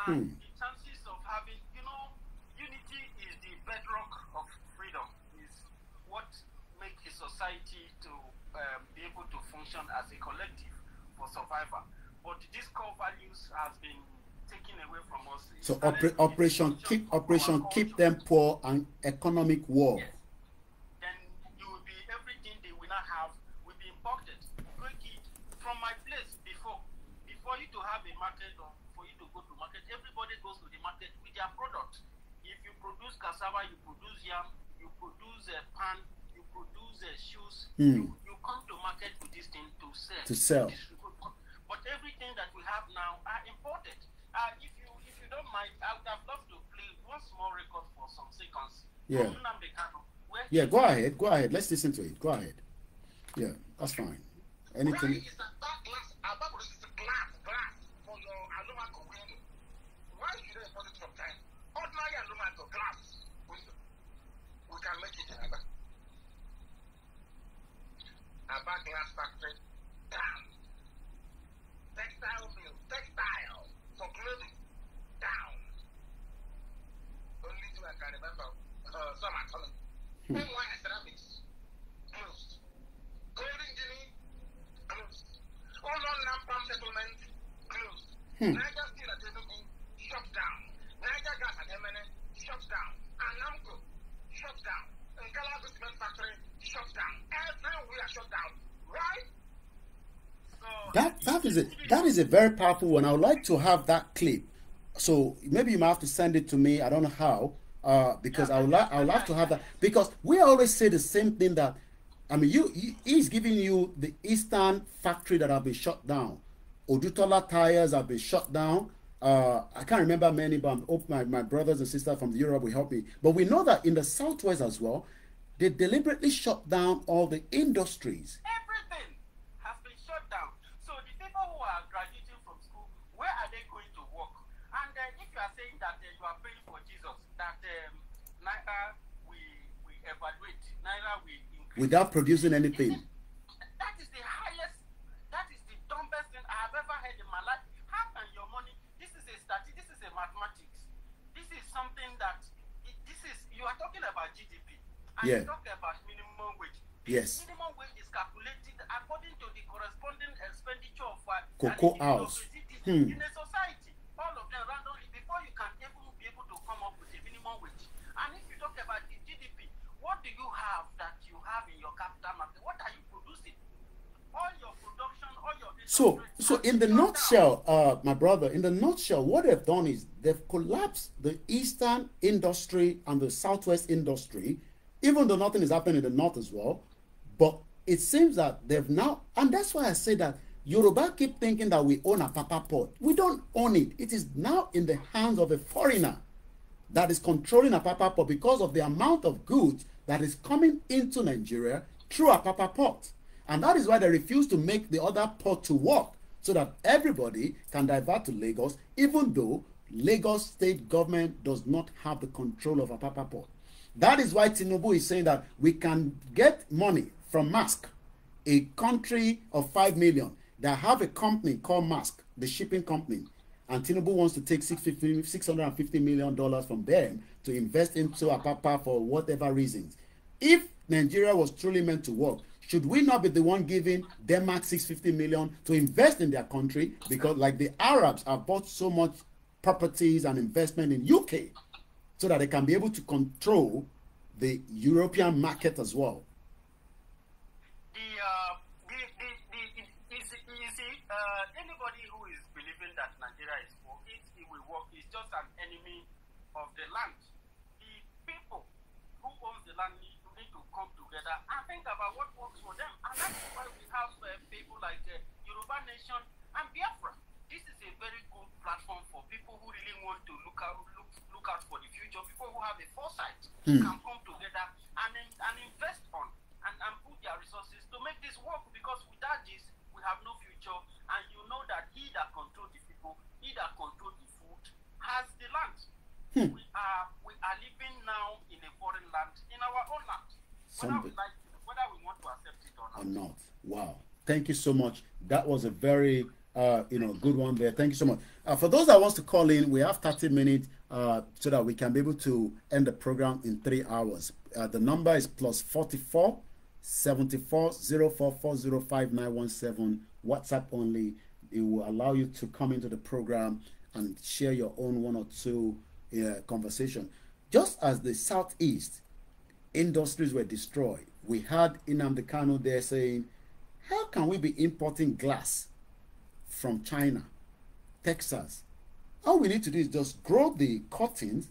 S7: And the chances of having, unity is the bedrock of freedom. Is what makes a society to be able to function as a collective for survival. But these core values has been taken away from us.
S4: So operation keep them poor and economic war.
S7: Yes. Then you will be everything they will not have will be imported. Koiki, from my place before you to have a market or for you to go to market, everybody goes to the market with their product. If you produce cassava, you produce yam, you produce pan, you produce shoes, you come to market with this thing to sell. But everything that we have now are imported. If you don't mind, I would have loved to play one small record for some seconds.
S4: Yeah. Yeah, go ahead. Let's listen to it. Go ahead. Yeah, that's fine. Anything.
S6: Why is that glass for your aluminum window? Why should they import it from China? Ordinary aluminum glass window. We can make it in Aba glass factory down. Textile mill, textile for clothing down. Only two I can remember. Some are coming. NY ceramics closed. Golden Guinea closed. Olon Lampam settlement closed. Niger Steel at Enugu shut down. Niger Gas at Emene shut down. Anamco shut down. Nkalago Cement Factory shut down. Everywhere shut down. Why?
S4: That is a very powerful one. I would like to have that clip. So maybe you might have to send it to me. I don't know how, because I would like to have that, because we always say the same thing, that I mean, he's giving you the Eastern factory that have been shut down. Odutola tires have been shut down. I can't remember many, but I hope my brothers and sisters from Europe will help me. But we know that in the Southwest as well, they deliberately shut down all the industries.
S7: Everything has been shut down. So the people who are graduating from school, where are they going to work? And if you are saying that you are praying for Jesus, that neither we evaluate, neither we increase.
S4: Without producing anything.
S7: That is the highest, that is the dumbest thing I have ever heard in my life. How can your money, this is a mathematics. This is something that, you are talking about GDP. And you talk about minimum wage.
S4: Yes.
S7: Minimum wage is calculated according to the corresponding expenditure of
S4: cocoa house.
S7: In a society. All of them randomly, before you can even be able to come up with a minimum wage. And if you talk about the GDP, what do you have that you have in your capital market? What are you producing? All your production, all your...
S4: So in the nutshell, my brother, in the nutshell, what they've done is they've collapsed the Eastern industry and the Southwest industry, even though nothing is happening in the North as well. But it seems that they've now, and that's why I say that Yoruba keep thinking that we own a Papa Port. We don't own it. It is now in the hands of a foreigner that is controlling a Papa Port because of the amount of goods that is coming into Nigeria through a Papa Port. And that is why they refuse to make the other port to work, so that everybody can divert to Lagos, even though Lagos state government does not have the control of a Papa Port. That is why Tinubu is saying that we can get money from Maersk, a country of 5 million that have a company called Maersk, the shipping company, and Tinubu wants to take $650 million from them to invest into Apapa for whatever reasons. If Nigeria was truly meant to work, should we not be the one giving Denmark $650 million to invest in their country? Because like the Arabs have bought so much properties and investment in UK, so that they can be able to control the European market as well.
S7: Anybody who is believing that Nigeria is for it will work is just an enemy of the land. The people who own the land need to come together and think about what works for them. And that's why we have people like Yoruba Nation and Biafra. This is a very good platform for people who really want to look out for the future. People who have a foresight can come together and invest on and put their resources to make this work, because without this we have no future. And you know that he that controls the people, he that controls the food, has the land. We are living now in a foreign land, in our own land. Whether we want to accept it or not.
S4: Wow. Thank you so much. That was a very good one there. Thank you so much. For those that wants to call in, we have 30 minutes so that we can be able to end the program in 3 hours. The number is +44 74 04405917. WhatsApp only. It will allow you to come into the program and share your own one or two conversation. Just as the Southeast industries were destroyed, we had Nnamdi Kanu there saying, how can we be importing glass from China, Texas? All we need to do is just grow the cotton,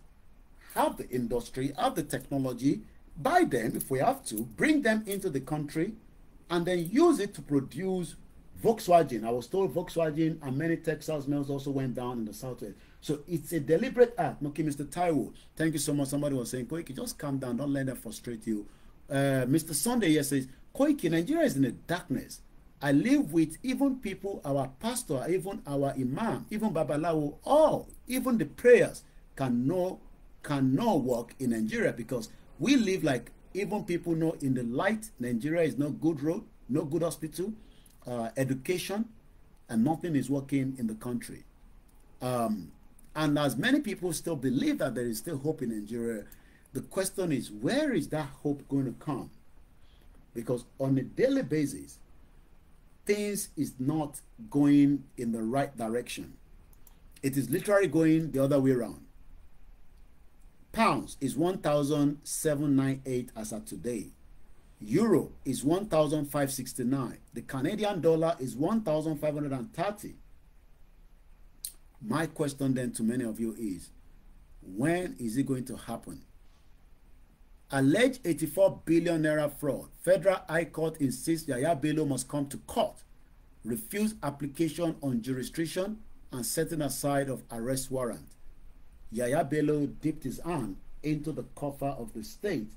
S4: have the industry, have the technology, buy them if we have to, bring them into the country, and then use it to produce Volkswagen. I was told Volkswagen and many Texas mills also went down in the Southwest. So it's a deliberate act. Okay, Mr. Taiwo, thank you so much. Somebody was saying, Koiki, just calm down. Don't let them frustrate you. Mr. Sunday here says, Koiki, Nigeria is in the darkness. I live with even people, our pastor, even our imam, even Babalawo, all, even the prayers cannot work in Nigeria because we live like even people know in the light. Nigeria is no good road, no good hospital, education, and nothing is working in the country. And as many people still believe that there is still hope in Nigeria, the question is, where is that hope going to come? Because on a daily basis, things is not going in the right direction. It is literally going the other way around. Pounds is 1,798 as of today. Euro is 1,569. The Canadian dollar is 1,530. My question then to many of you is, when is it going to happen? Alleged 84 billion naira fraud. Federal High Court insists Yaya Bello must come to court. Refuse application on jurisdiction and setting aside of arrest warrant. Yaya Bello dipped his hand into the coffer of the state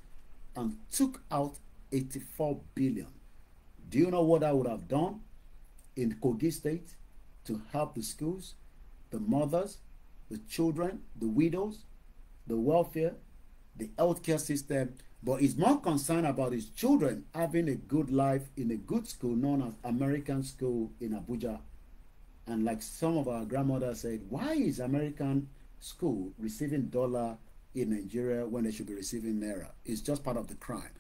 S4: and took out 84 billion. Do you know what I would have done in Kogi State to help the schools, the mothers, the children, the widows, the welfare, the healthcare system? But he's more concerned about his children having a good life in a good school known as American School in Abuja. And like some of our grandmothers said, why is American school receiving dollar in Nigeria when they should be receiving naira? It's just part of the crime.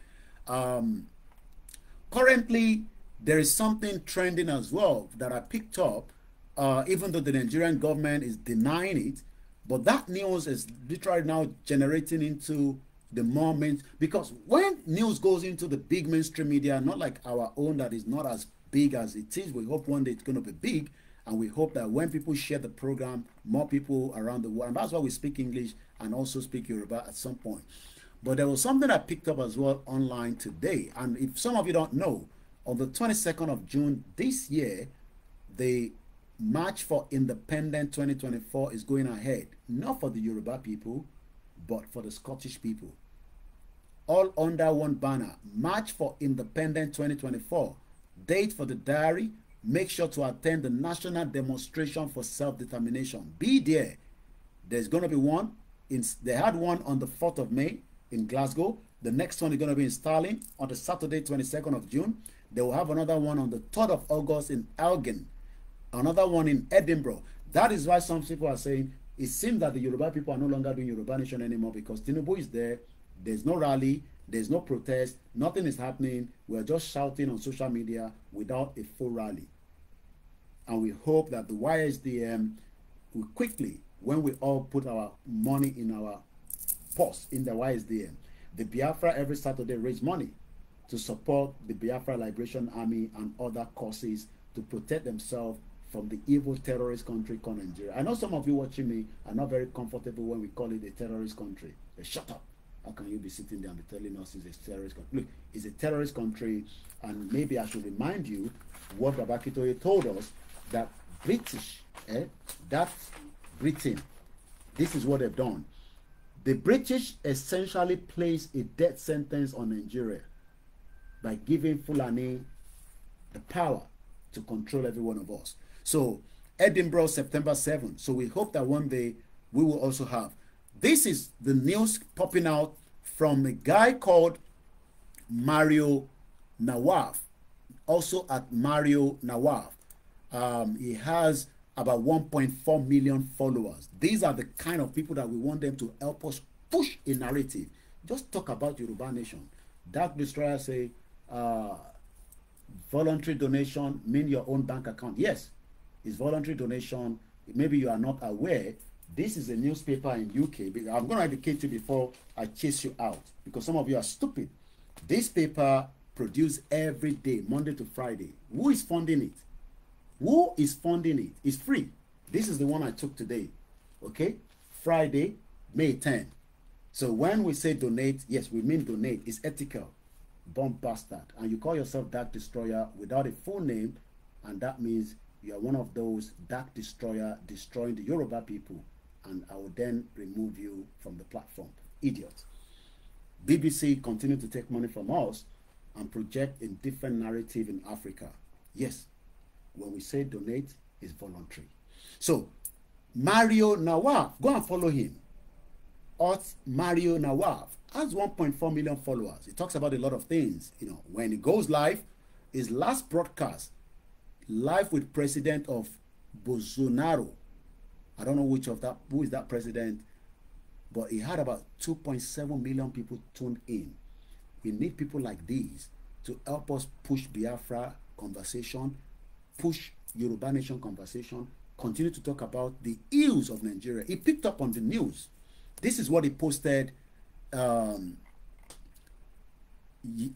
S4: Currently, there is something trending as well that I picked up, even though the Nigerian government is denying it, but that news is literally now generating into the moment, because when news goes into the big mainstream media, not like our own that is not as big as it is, we hope one day it's going to be big, and we hope that when people share the program, more people around the world, and that's why we speak English and also speak Yoruba at some point. But there was something I picked up as well online today, and if some of you don't know, on the 22nd of June this year, the March for Independence 2024 is going ahead, not for the Yoruba people, but for the Scottish people. All under one banner, March for Independence 2024. Date for the diary, make sure to attend the National Demonstration for Self-Determination. Be there. There's going to be one. They had one on the 4th of May in Glasgow. The next one is going to be in Stirling on the Saturday, 22nd of June. They will have another one on the 3rd of August in Elgin. Another one in Edinburgh. That is why some people are saying it seems that the Yoruba people are no longer doing Yoruba Nation anymore, because Tinubu is there. There's no rally. There's no protest. Nothing is happening. We're just shouting on social media without a full rally. And we hope that the YSDM will quickly, when we all put our money in our purse in the YSDM, the Biafra every Saturday raise money to support the Biafra Liberation Army and other causes to protect themselves from the evil terrorist country called Nigeria. I know some of you watching me are not very comfortable when we call it a terrorist country. They shut up. How can you be sitting there and be telling us it's a terrorist country? Look, it's a terrorist country, and maybe I should remind you what Babakitoye told us, that British, that's Britain, this is what they've done. The British essentially placed a death sentence on Nigeria by giving Fulani the power to control every one of us. So Edinburgh, September 7th. So we hope that one day we will also have. This is the news popping out from a guy called Mario Nawaf, also at Mario Nawaf. He has about 1.4 million followers. These are the kind of people that we want them to help us push a narrative. Just talk about Yoruba Nation. Dark Destroyer say, voluntary donation mean your own bank account. Yes, it's voluntary donation, maybe you are not aware, this is a newspaper in UK. I'm going to educate you before I chase you out, because some of you are stupid. This paper produced every day, Monday to Friday. Who is funding it? Who is funding it? It's free. This is the one I took today. Okay? Friday, May 10. So when we say donate, yes, we mean donate. It's ethical. Bomb bastard. And you call yourself Dark Destroyer without a full name, and that means you are one of those Dark Destroyer destroying the Yoruba people, and I will then remove you from the platform. Idiot. BBC continue to take money from us and project a different narrative in Africa. Yes, when we say donate, it's voluntary. So, Mario Nawaf, go and follow him. Mario Nawaf has 1.4 million followers. He talks about a lot of things. You know, when he goes live, his last broadcast, live with president of Bolsonaro. I don't know who is that president, but he had about 2.7 million people tuned in. We need people like these to help us push Biafra conversation, push Yoruba Nation conversation, continue to talk about the ills of Nigeria. He picked up on the news. This is what he posted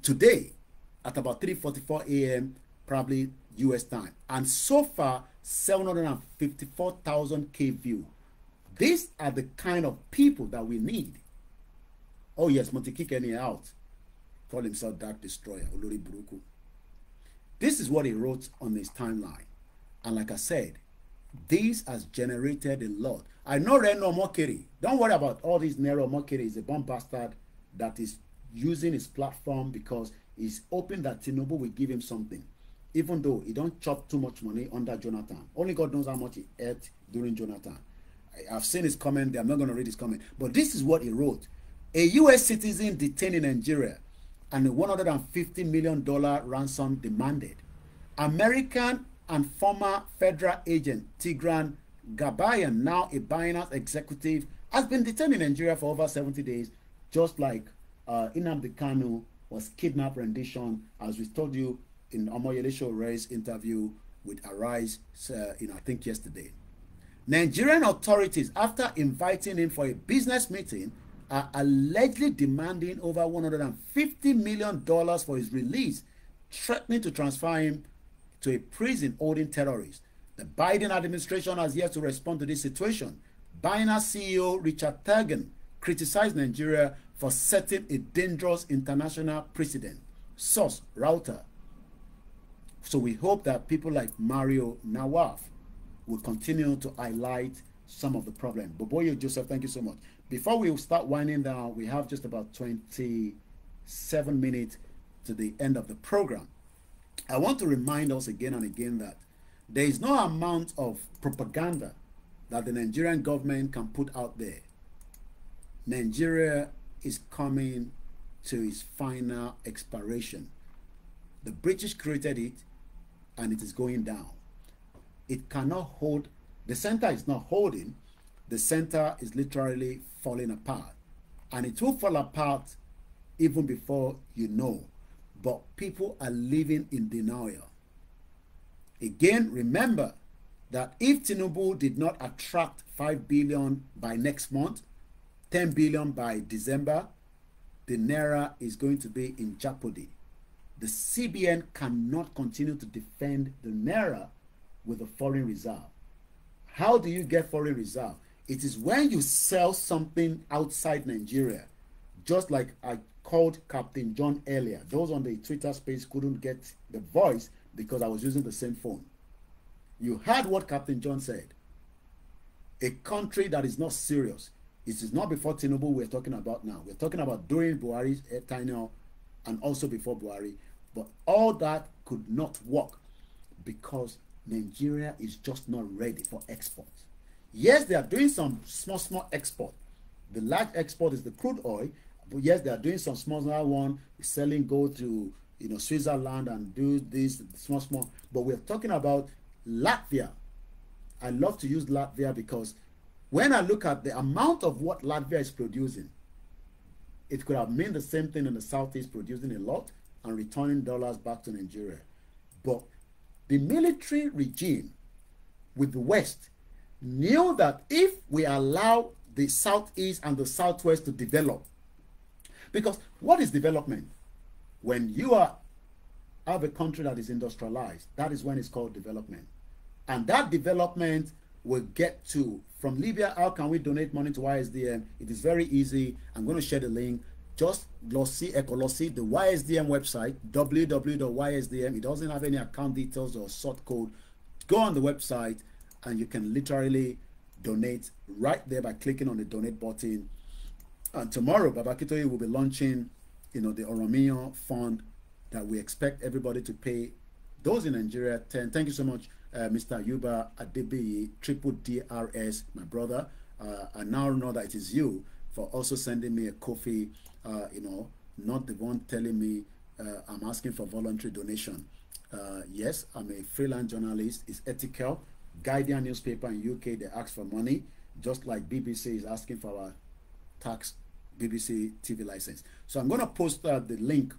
S4: today at about 3:44 a.m. probably US time, and so far 754,000 view. These are the kind of people that we need. Oh yes, Montekikeni out, call himself Dark Destroyer, Olori Buruku. This is what he wrote on his timeline, and like I said, this has generated a lot. I know Reno Mokeri. Don't worry about all these. Nero Mokeri is a bomb bastard that is using his platform because he's hoping that Tinubu will give him something, even though he don't chop too much money under Jonathan. Only God knows how much he ate during Jonathan. I've seen his comment. I'm not going to read his comment, but this is what he wrote. A U.S. citizen detained in Nigeria and a $150 million ransom demanded. American and former federal agent Tigran Gabayan, now a Binance executive, has been detained in Nigeria for over 70 days, just like Nnamdi Kanu was kidnapped rendition, as we told you in Omoyele Shore's interview with Arise, I think yesterday. Nigerian authorities, after inviting him for a business meeting, are allegedly demanding over $150 million for his release, threatening to transfer him to a prison holding terrorists. The Biden administration has yet to respond to this situation. Binance CEO Richard Thagen criticized Nigeria for setting a dangerous international precedent. Source, Router. So we hope that people like Mario Nawaf will continue to highlight some of the problem. Boboyo Joseph, thank you so much. Before we start winding down, we have just about 27 minutes to the end of the program. I want to remind us again and again that there is no amount of propaganda that the Nigerian government can put out there. Nigeria is coming to its final expiration. The British created it, and it is going down. It cannot hold. The center is not holding. The center is literally falling apart, and it will fall apart even before you know. But people are living in denial. Again, remember that if Tinubu did not attract 5 billion by next month, 10 billion by December, the Naira is going to be in jeopardy. The CBN cannot continue to defend the Naira with a foreign reserve. How do you get foreign reserve? It is when you sell something outside Nigeria, just like I called Captain John earlier. Those on the Twitter space couldn't get the voice because I was using the same phone. You heard what Captain John said. A country that is not serious. It is not before Tinubu we're talking about now. We're talking about during Buhari's tenure and also before Buhari. But all that could not work because Nigeria is just not ready for export. Yes, they are doing some small export. The large export is the crude oil. But yes, they are doing some small one, selling gold to Switzerland and do this small. But we're talking about Latvia. I love to use Latvia because when I look at the amount of what Latvia is producing, it could have meant the same thing in the Southeast, producing a lot and returning dollars back to Nigeria. But the military regime with the West knew that if we allow the southeast and the southwest to develop, because what is development? When you have a country that is industrialized, that is when it's called development. And that development will get to, from Libya, how can we donate money to YSDM? It is very easy. I'm going to share the link. Just the YSDM website, www.ysdm. It doesn't have any account details or sort code. Go on the website and you can literally donate right there by clicking on the donate button. And tomorrow, Baba Akintoye will be launching, the Oromiyan Fund that we expect everybody to pay. Those in Nigeria, 10. Thank you so much, Mr. Yuba Adebiyi, Triple DRS, my brother. I now know that it is you for also sending me a coffee, not the one telling me I'm asking for voluntary donation. Yes, I'm a freelance journalist. It's ethical. Guardian newspaper in UK, they ask for money, just like BBC is asking for our tax BBC TV license. So I'm going to post the link.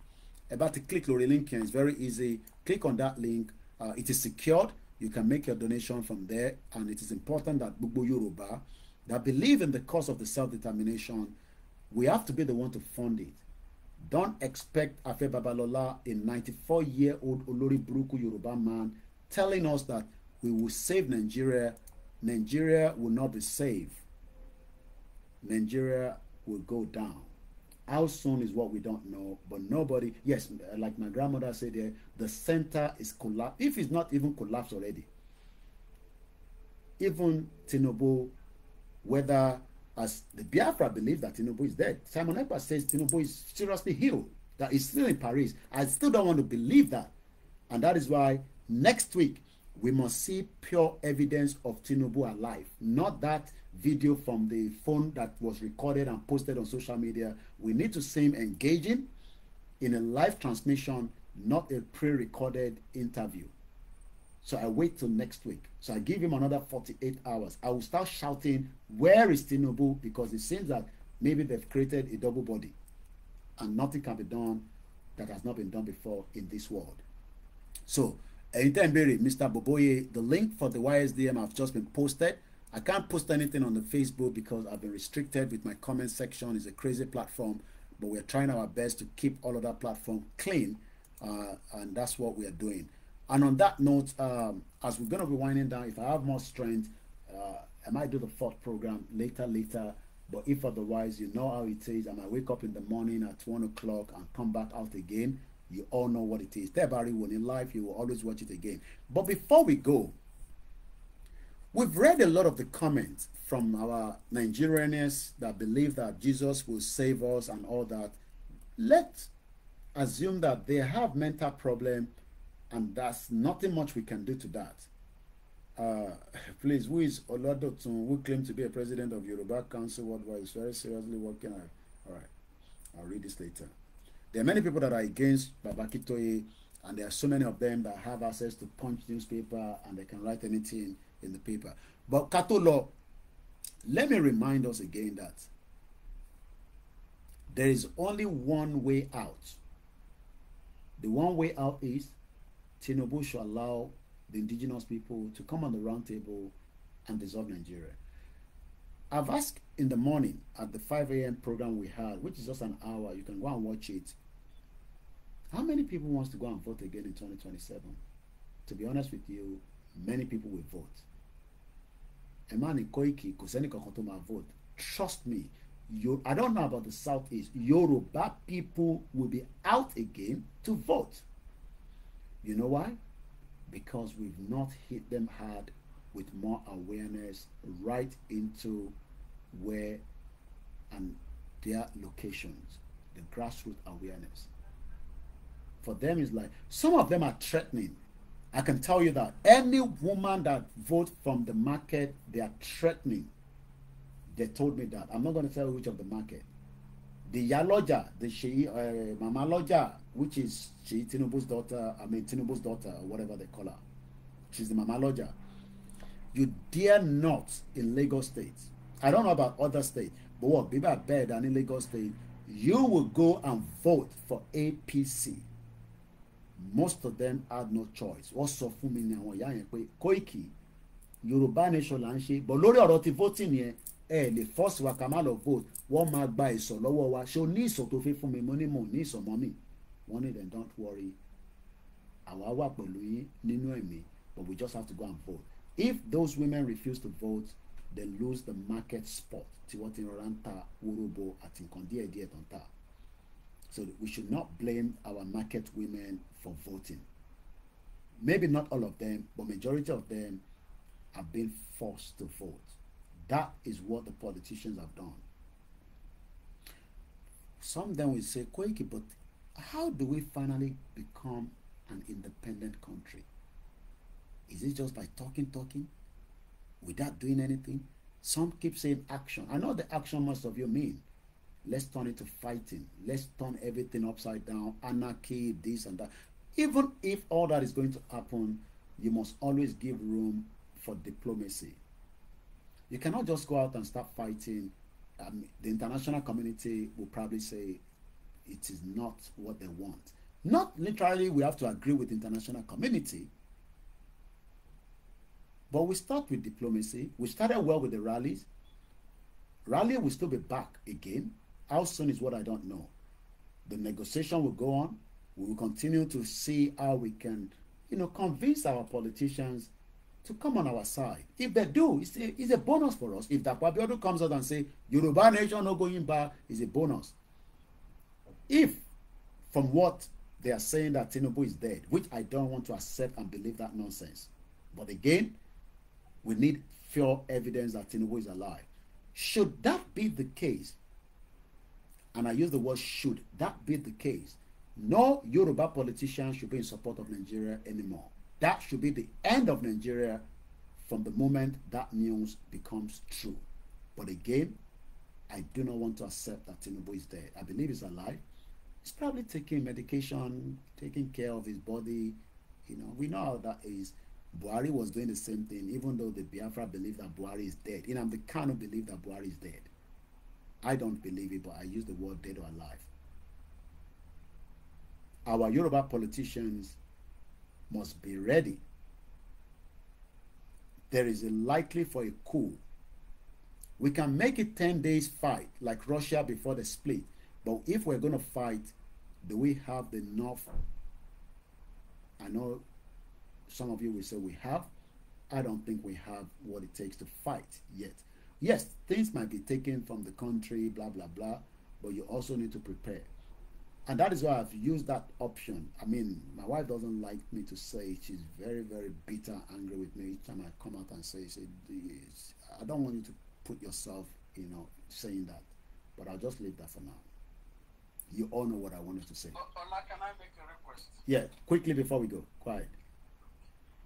S4: About to click on the link here. It's very easy. Click on that link. It is secured. You can make your donation from there. And it is important that Gbogbo Yoruba that believe in the cause of the self-determination, we have to be the one to fund it. Don't expect Afe Babalola, a 94-year-old Olori Buruku Yoruba man, telling us that we will save Nigeria. Nigeria will not be saved. Nigeria will go down. How soon is what we don't know, but nobody, yes, like my grandmother said there, the center is collapsed. If it's not even collapsed already, even Tinubu, whether as the Biafra believe that Tinubu is dead, Simon Ekpa says Tinubu is seriously healed, that he's still in Paris. I still don't want to believe that. And that is why next week we must see pure evidence of Tinubu alive, not that video from the phone that was recorded and posted on social media. We need to see him engaging in a live transmission, not a pre-recorded interview. So I wait till next week. So I give him another 48 hours. I will start shouting, where is Tinubu? Because it seems that maybe they've created a double body and nothing can be done that has not been done before in this world. So anytime, Mr. Boboye, the link for the YSDM have just been posted. I can't post anything on the Facebook because I've been restricted with my comment section. It's a crazy platform, but we're trying our best to keep all of that platform clean, and that's what we are doing. And on that note, as we're going to be winding down, if I have more strength, I might do the fourth program later. But if otherwise, you know how it is. I might wake up in the morning at 1 o'clock and come back out again. You all know what it is. Tebari, when in life, you will always watch it again. But before we go, we've read a lot of the comments from our Nigerians that believe that Jesus will save us and all that. Let's assume that they have mental problem and there's nothing much we can do to that. Please, who is Oladotun, who claimed to be a president of Yoruba Council Worldwide, is very seriously working on. All right, I'll read this later. There are many people that are against Baba Akintoye, and there are so many of them that have access to Punch newspaper and they can write anything in the paper. But Katolo, let me remind us again that there is only one way out. The one way out is Tinubu should allow the indigenous people to come on the round table and dissolve Nigeria. I've asked in the morning at the 5 a.m. program we had, which is just an hour, you can go and watch it. How many people wants to go and vote again in 2027? To be honest with you, many people will vote. A man in Koiki, Kuseni Kokotoma vote. Trust me, I don't know about the Southeast. Yoruba people will be out again to vote. You know why? Because we've not hit them hard with more awareness right into where and their locations, the grassroots awareness. For them, it's like, some of them are threatening. I can tell you that any woman that votes from the market, they are threatening. They told me that. I'm not going to tell you which of the market. The Yaloja, the Mama Loja, which is Tinubu's daughter, Tinubu's daughter, or whatever they call her. She's the Mama Loja. You dare not in Lagos State. I don't know about other states, but what people are better than in Lagos State, you will go and vote for APC. Most of them had no choice. Also, Koiki, Yorùbá nation là ń ṣe but lórí ọ̀rọ̀ ti voting yẹn lè force wa ká má lọ vote wọ́n máa gba ìsọ̀ lọ́wọ́ wa ṣé o ní ìsọ̀ tó fi fún mi mo ní mò ní ìsọ̀ mọ́ mi wọ́n ní then don't worry àwa wà pẹ̀lú yín nínú ẹ̀mí but we just have to go and vote if those women refuse to vote they lose the market spot tí wọ́n ti rọra ń ta wóróbo àti nǹkan díẹ̀díẹ̀ tó ń ta so we should not blame our market women for voting maybe not all of them but majority of them have been forced to vote. That is what the politicians have done. Some of them will say, Koiki, but how do we finally become an independent country? Is it just by talking, without doing anything? Some keep saying action. I know the action most of you mean. Let's turn it to fighting. Let's turn everything upside down, anarchy, this and that. Even if all that is going to happen, you must always give room for diplomacy. You cannot just go out and start fighting. The international community will probably say it is not what they want. Not literally we have to agree with the international community, but we start with diplomacy. We started well with the rallies. Rally will still be back again. How soon is what I don't know. The negotiation will go on. We will continue to see how we can, convince our politicians to come on our side. If they do, it's a bonus for us. If Dapo Abiodun comes out and say Yoruba nation no going back, is a bonus. If from what they are saying that Tinubu is dead, which I don't want to accept and believe that nonsense. But again, we need pure evidence that Tinubu is alive. Should that be the case, and I use the word should that be the case, no Yoruba politician should be in support of Nigeria anymore. That should be the end of Nigeria from the moment that news becomes true. But again, I do not want to accept that Tinubu is dead. I believe he's alive. He's probably taking medication, taking care of his body. We know how that is. Buhari was doing the same thing, even though the Biafra believe that Buhari is dead. The Kanu believe that Buhari is dead. I don't believe it, but I use the word dead or alive. Our Yoruba politicians must be ready. There is a likely for a coup. We can make it 10 days fight like Russia before the split. But if we're going to fight, do we have enough? I know some of you will say we have. I don't think we have what it takes to fight yet. Yes, things might be taken from the country, blah, blah, blah, but you also need to prepare. And that is why I've used that option. My wife doesn't like me to say it. She's very, very bitter, angry with me each time I come out and say, I don't want you to put yourself, saying that. But I'll just leave that for now. You all know what I wanted to say.
S6: Ola, can I make a request?
S4: Yeah, quickly before we go. Quiet.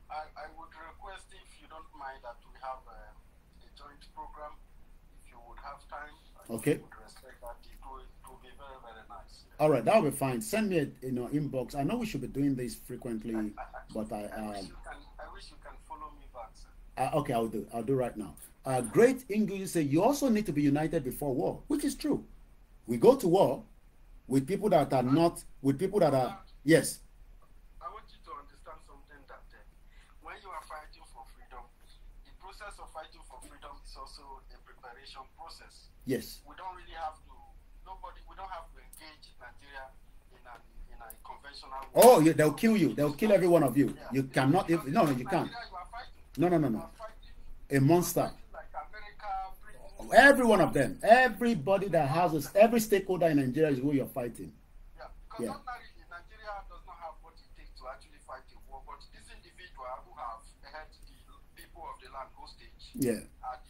S6: I would request, if you don't mind, that we have a joint program. If you would have time,
S4: okay.
S6: I would respect that. It will be very, very nice.
S4: All right, that'll be fine. Send me inbox. I know we should be doing this frequently, but I
S6: wish you can follow me back, sir.
S4: Okay, I'll do right now. Great English say you also need to be united before war, which is true. We go to war with people that are not, with people that are, yes.
S6: I want you to understand something, that when you are fighting for freedom, the process of fighting for freedom is also a preparation process.
S4: Yes.
S6: We don't really have to, we don't have to engage Nigeria in a conventional war.
S4: Oh, yeah, they'll kill you. They'll kill every one of you. Yeah. You cannot, no, you can't. No. A monster. Every one of them, everybody that has every stakeholder in Nigeria is who you're fighting.
S6: Yeah, because ordinarily Nigeria does not have what it takes to actually fight a war, but these individuals who have held the people of the land hostage.
S4: Yeah,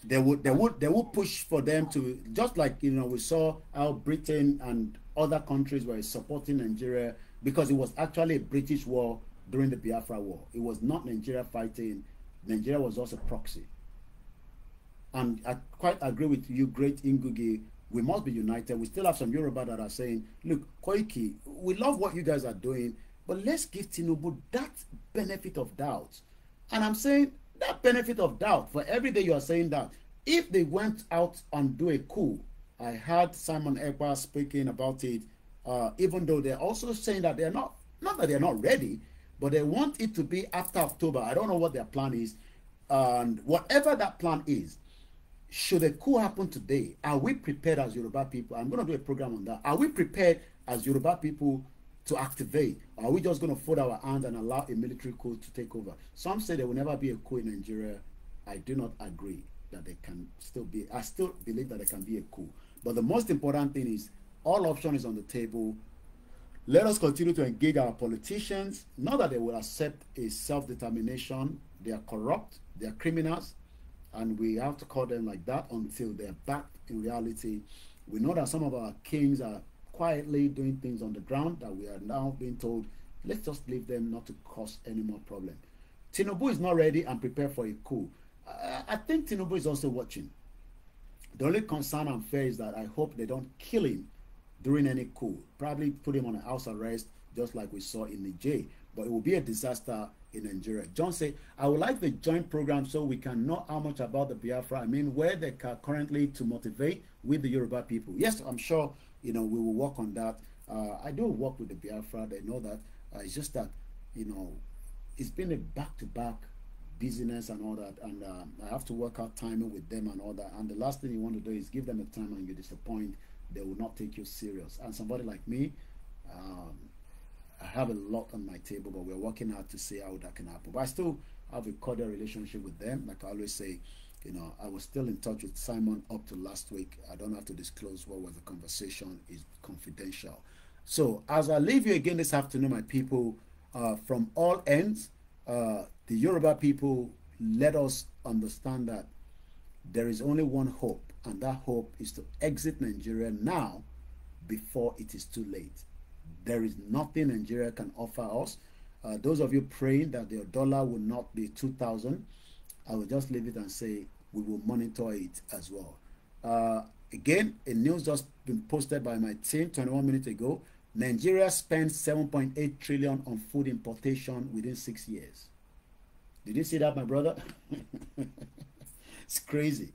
S4: they would push for them to, just like we saw how Britain and other countries were supporting Nigeria because it was actually a British war during the Biafra war. It was not Nigeria fighting. Nigeria was also proxy. And I quite agree with you, Great Ngugi. We must be united. We still have some Yoruba that are saying, look, Koiki, we love what you guys are doing, but let's give Tinubu that benefit of doubt. And I'm saying that benefit of doubt, for every day you are saying that, if they went out and do a coup, I heard Simon Ekpa speaking about it, even though they're also saying that they're not that they're not ready, but they want it to be after October. I don't know what their plan is. And whatever that plan is, should a coup happen today, are we prepared as Yoruba people? I'm going to do a program on that. Are we prepared as Yoruba people to activate? Or are we just going to fold our hands and allow a military coup to take over? Some say there will never be a coup in Nigeria. I do not agree that there can still be. I still believe that there can be a coup. But the most important thing is all options is on the table. Let us continue to engage our politicians. Not that they will accept a self-determination. They are corrupt. They are criminals. And we have to call them like that until they're back in reality. We know that some of our kings are quietly doing things on the ground that we are now being told, let's just leave them not to cause any more problem. Tinubu is not ready and prepared for a coup. I think Tinubu is also watching. The only concern and fear is that I hope they don't kill him during any coup. Probably put him on a house arrest just like we saw in Niger. But it will be a disaster in Nigeria. John said, I would like the joint program so we can know how much about the Biafra. I mean, where they are currently to motivate with the Yoruba people. Yes, I'm sure, we will work on that. I do work with the Biafra. They know that. It's just that, it's been a back-to-back business and all that. And I have to work out timing with them and all that. And the last thing you want to do is give them a time and you disappoint. They will not take you serious. And somebody like me, I have a lot on my table, but we're working hard to see how that can happen. But I still have a cordial relationship with them. Like I always say, I was still in touch with Simon up to last week. I don't have to disclose what was the conversation. It's confidential. So as I leave you again this afternoon, my people, from all ends, the Yoruba people, let us understand that there is only one hope, and that hope is to exit Nigeria now before it is too late. There is nothing Nigeria can offer us. Those of you praying that your dollar will not be 2,000, I will just leave it and say we will monitor it as well. Again, a news just been posted by my team 21 minutes ago. Nigeria spent 7.8 trillion on food importation within 6 years. Did you see that, my brother? It's crazy.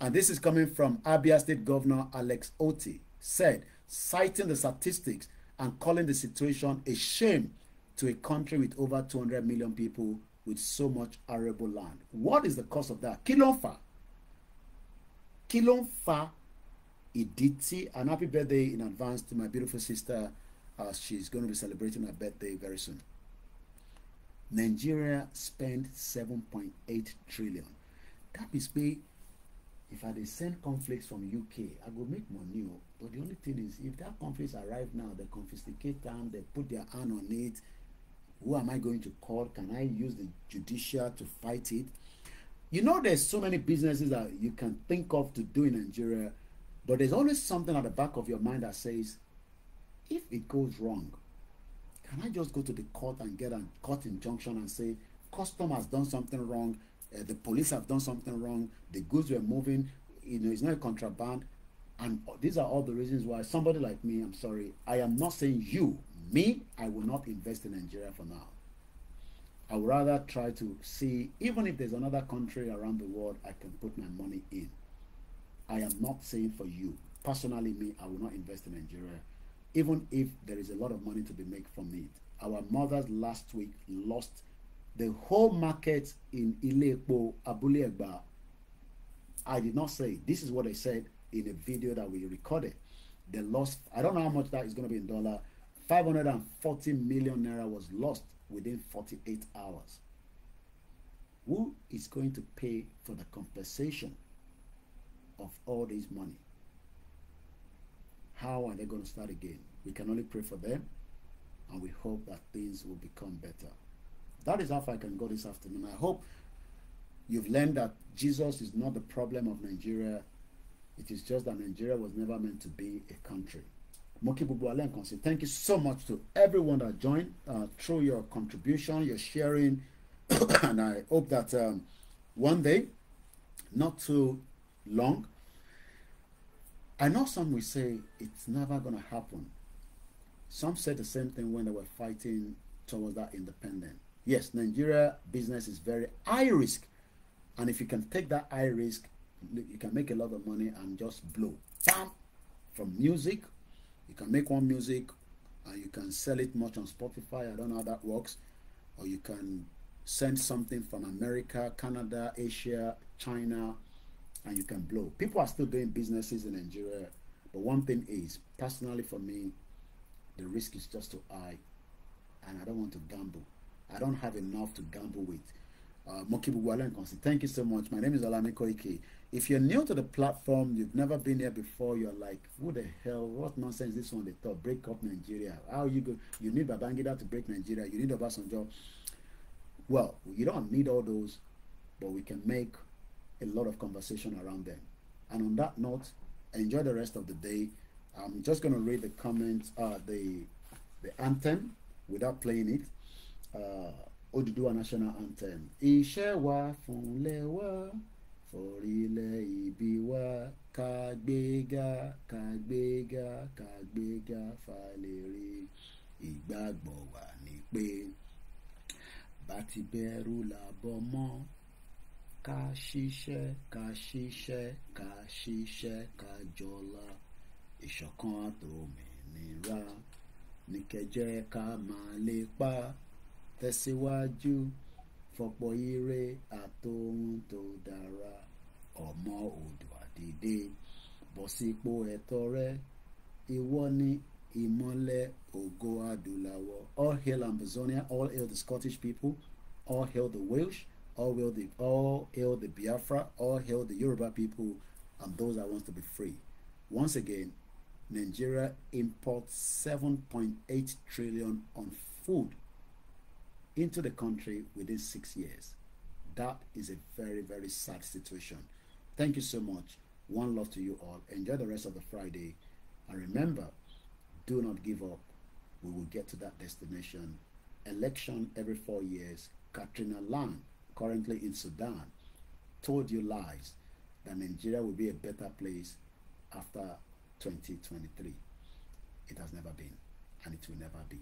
S4: And this is coming from Abia State Governor Alex Oti, said, citing the statistics and calling the situation a shame to a country with over 200 million people with so much arable land. What is the cause of that? Kilonfa. Kilonfa Iditi. And happy birthday in advance to my beautiful sister. She's going to be celebrating her birthday very soon. Nigeria spent 7.8 trillion. That is pay. If I dey send conflicts from UK, I go make money. But the only thing is, if that conflicts arrive now, they confiscate them, they put their hand on it. Who am I going to call? Can I use the judicial to fight it? There's so many businesses that you can think of to do in Nigeria, but there's always something at the back of your mind that says, if it goes wrong, can I just go to the court and get a court injunction and say, custom has done something wrong, the police have done something wrong, the goods were moving, it's not a contraband. And these are all the reasons why somebody like me, I'm sorry, I am not saying you, me, I will not invest in Nigeria for now. I would rather try to see, even if there's another country around the world I can put my money in. I am not saying for you. Personally, me, I will not invest in Nigeria, even if there is a lot of money to be made from it. Our mothers last week lost the whole market in Ilepo, Abule Egba. I did not say, this is what they said in a video that we recorded. They lost, I don't know how much that is going to be in dollar, 540 million naira was lost within 48 hours. Who is going to pay for the compensation of all this money? How are they going to start again? We can only pray for them, and we hope that things will become better. That is how far I can go this afternoon. I hope you've learned that Jesus is not the problem of Nigeria. It is just that Nigeria was never meant to be a country. Thank you so much to everyone that joined through your contribution, your sharing, and I hope that one day, not too long, I know some will say it's never going to happen. Some said the same thing when they were fighting towards that independence. Yes, Nigeria business is very high risk, and if you can take that high risk, you can make a lot of money and just blow. Bam! From music, you can make one music and you can sell it much on Spotify. I don't know how that works. Or you can Send something from America, Canada, Asia, China, and you can blow. People are still doing businesses in Nigeria, but one thing is, personally for me, the risk is just too high, and I don't want to gamble. I don't have enough to gamble with. Thank you so much. My name is OLAYOMI KOIKI. If you're new to the platform, you've never been here before, you're like, who the hell, what nonsense this one they thought, break up Nigeria. How you go? You need Babangida to break Nigeria, you need Obasanjo. Well, you don't need all those, but we can make a lot of conversation around them. And on that note, enjoy the rest of the day. I'm just going to read the comments, the anthem without playing it. Oduduwa national anthem. Iṣẹ́ wa fúnlẹ̀ wa, forílẹ̀ ìbí wa, ká gbéga, ká gbéga, ká gbéga, fàlèrè. Ìgbàgbọ́ wa ni pé bá ti bẹ̀rù làbọ̀ mọ́, ká ṣiṣẹ́, ká ṣiṣẹ́, ká ṣiṣẹ́, ká jọlá. Ìṣọ̀kan àtòmìnira ní kẹjẹ́ ká máa lépa. Tẹ̀síwájú fọ̀pọ̀ ire àtòhun tó dára. Ọmọ Oòduà dìde, bọ́ sípò ẹ̀tọ́ rẹ. Ìwọ ni ìmọ́lẹ̀ ògo adúláwọ̀. All hail Ambazonia, all hail the Scottish people, all hail the Welsh, all hail the Biafra, all hail the Yoruba people, and those that want to be free. Once again, Nigeria imports 7.8 trillion on food into the country within 6 years. That is a very, very sad situation. Thank you so much. One love to you all. Enjoy the rest of the Friday. And remember, do not give up. We will get to that destination. Election every 4 years. Katrina Lang, currently in Sudan, told you lies that Nigeria will be a better place after 2023. It has never been, and it will never be.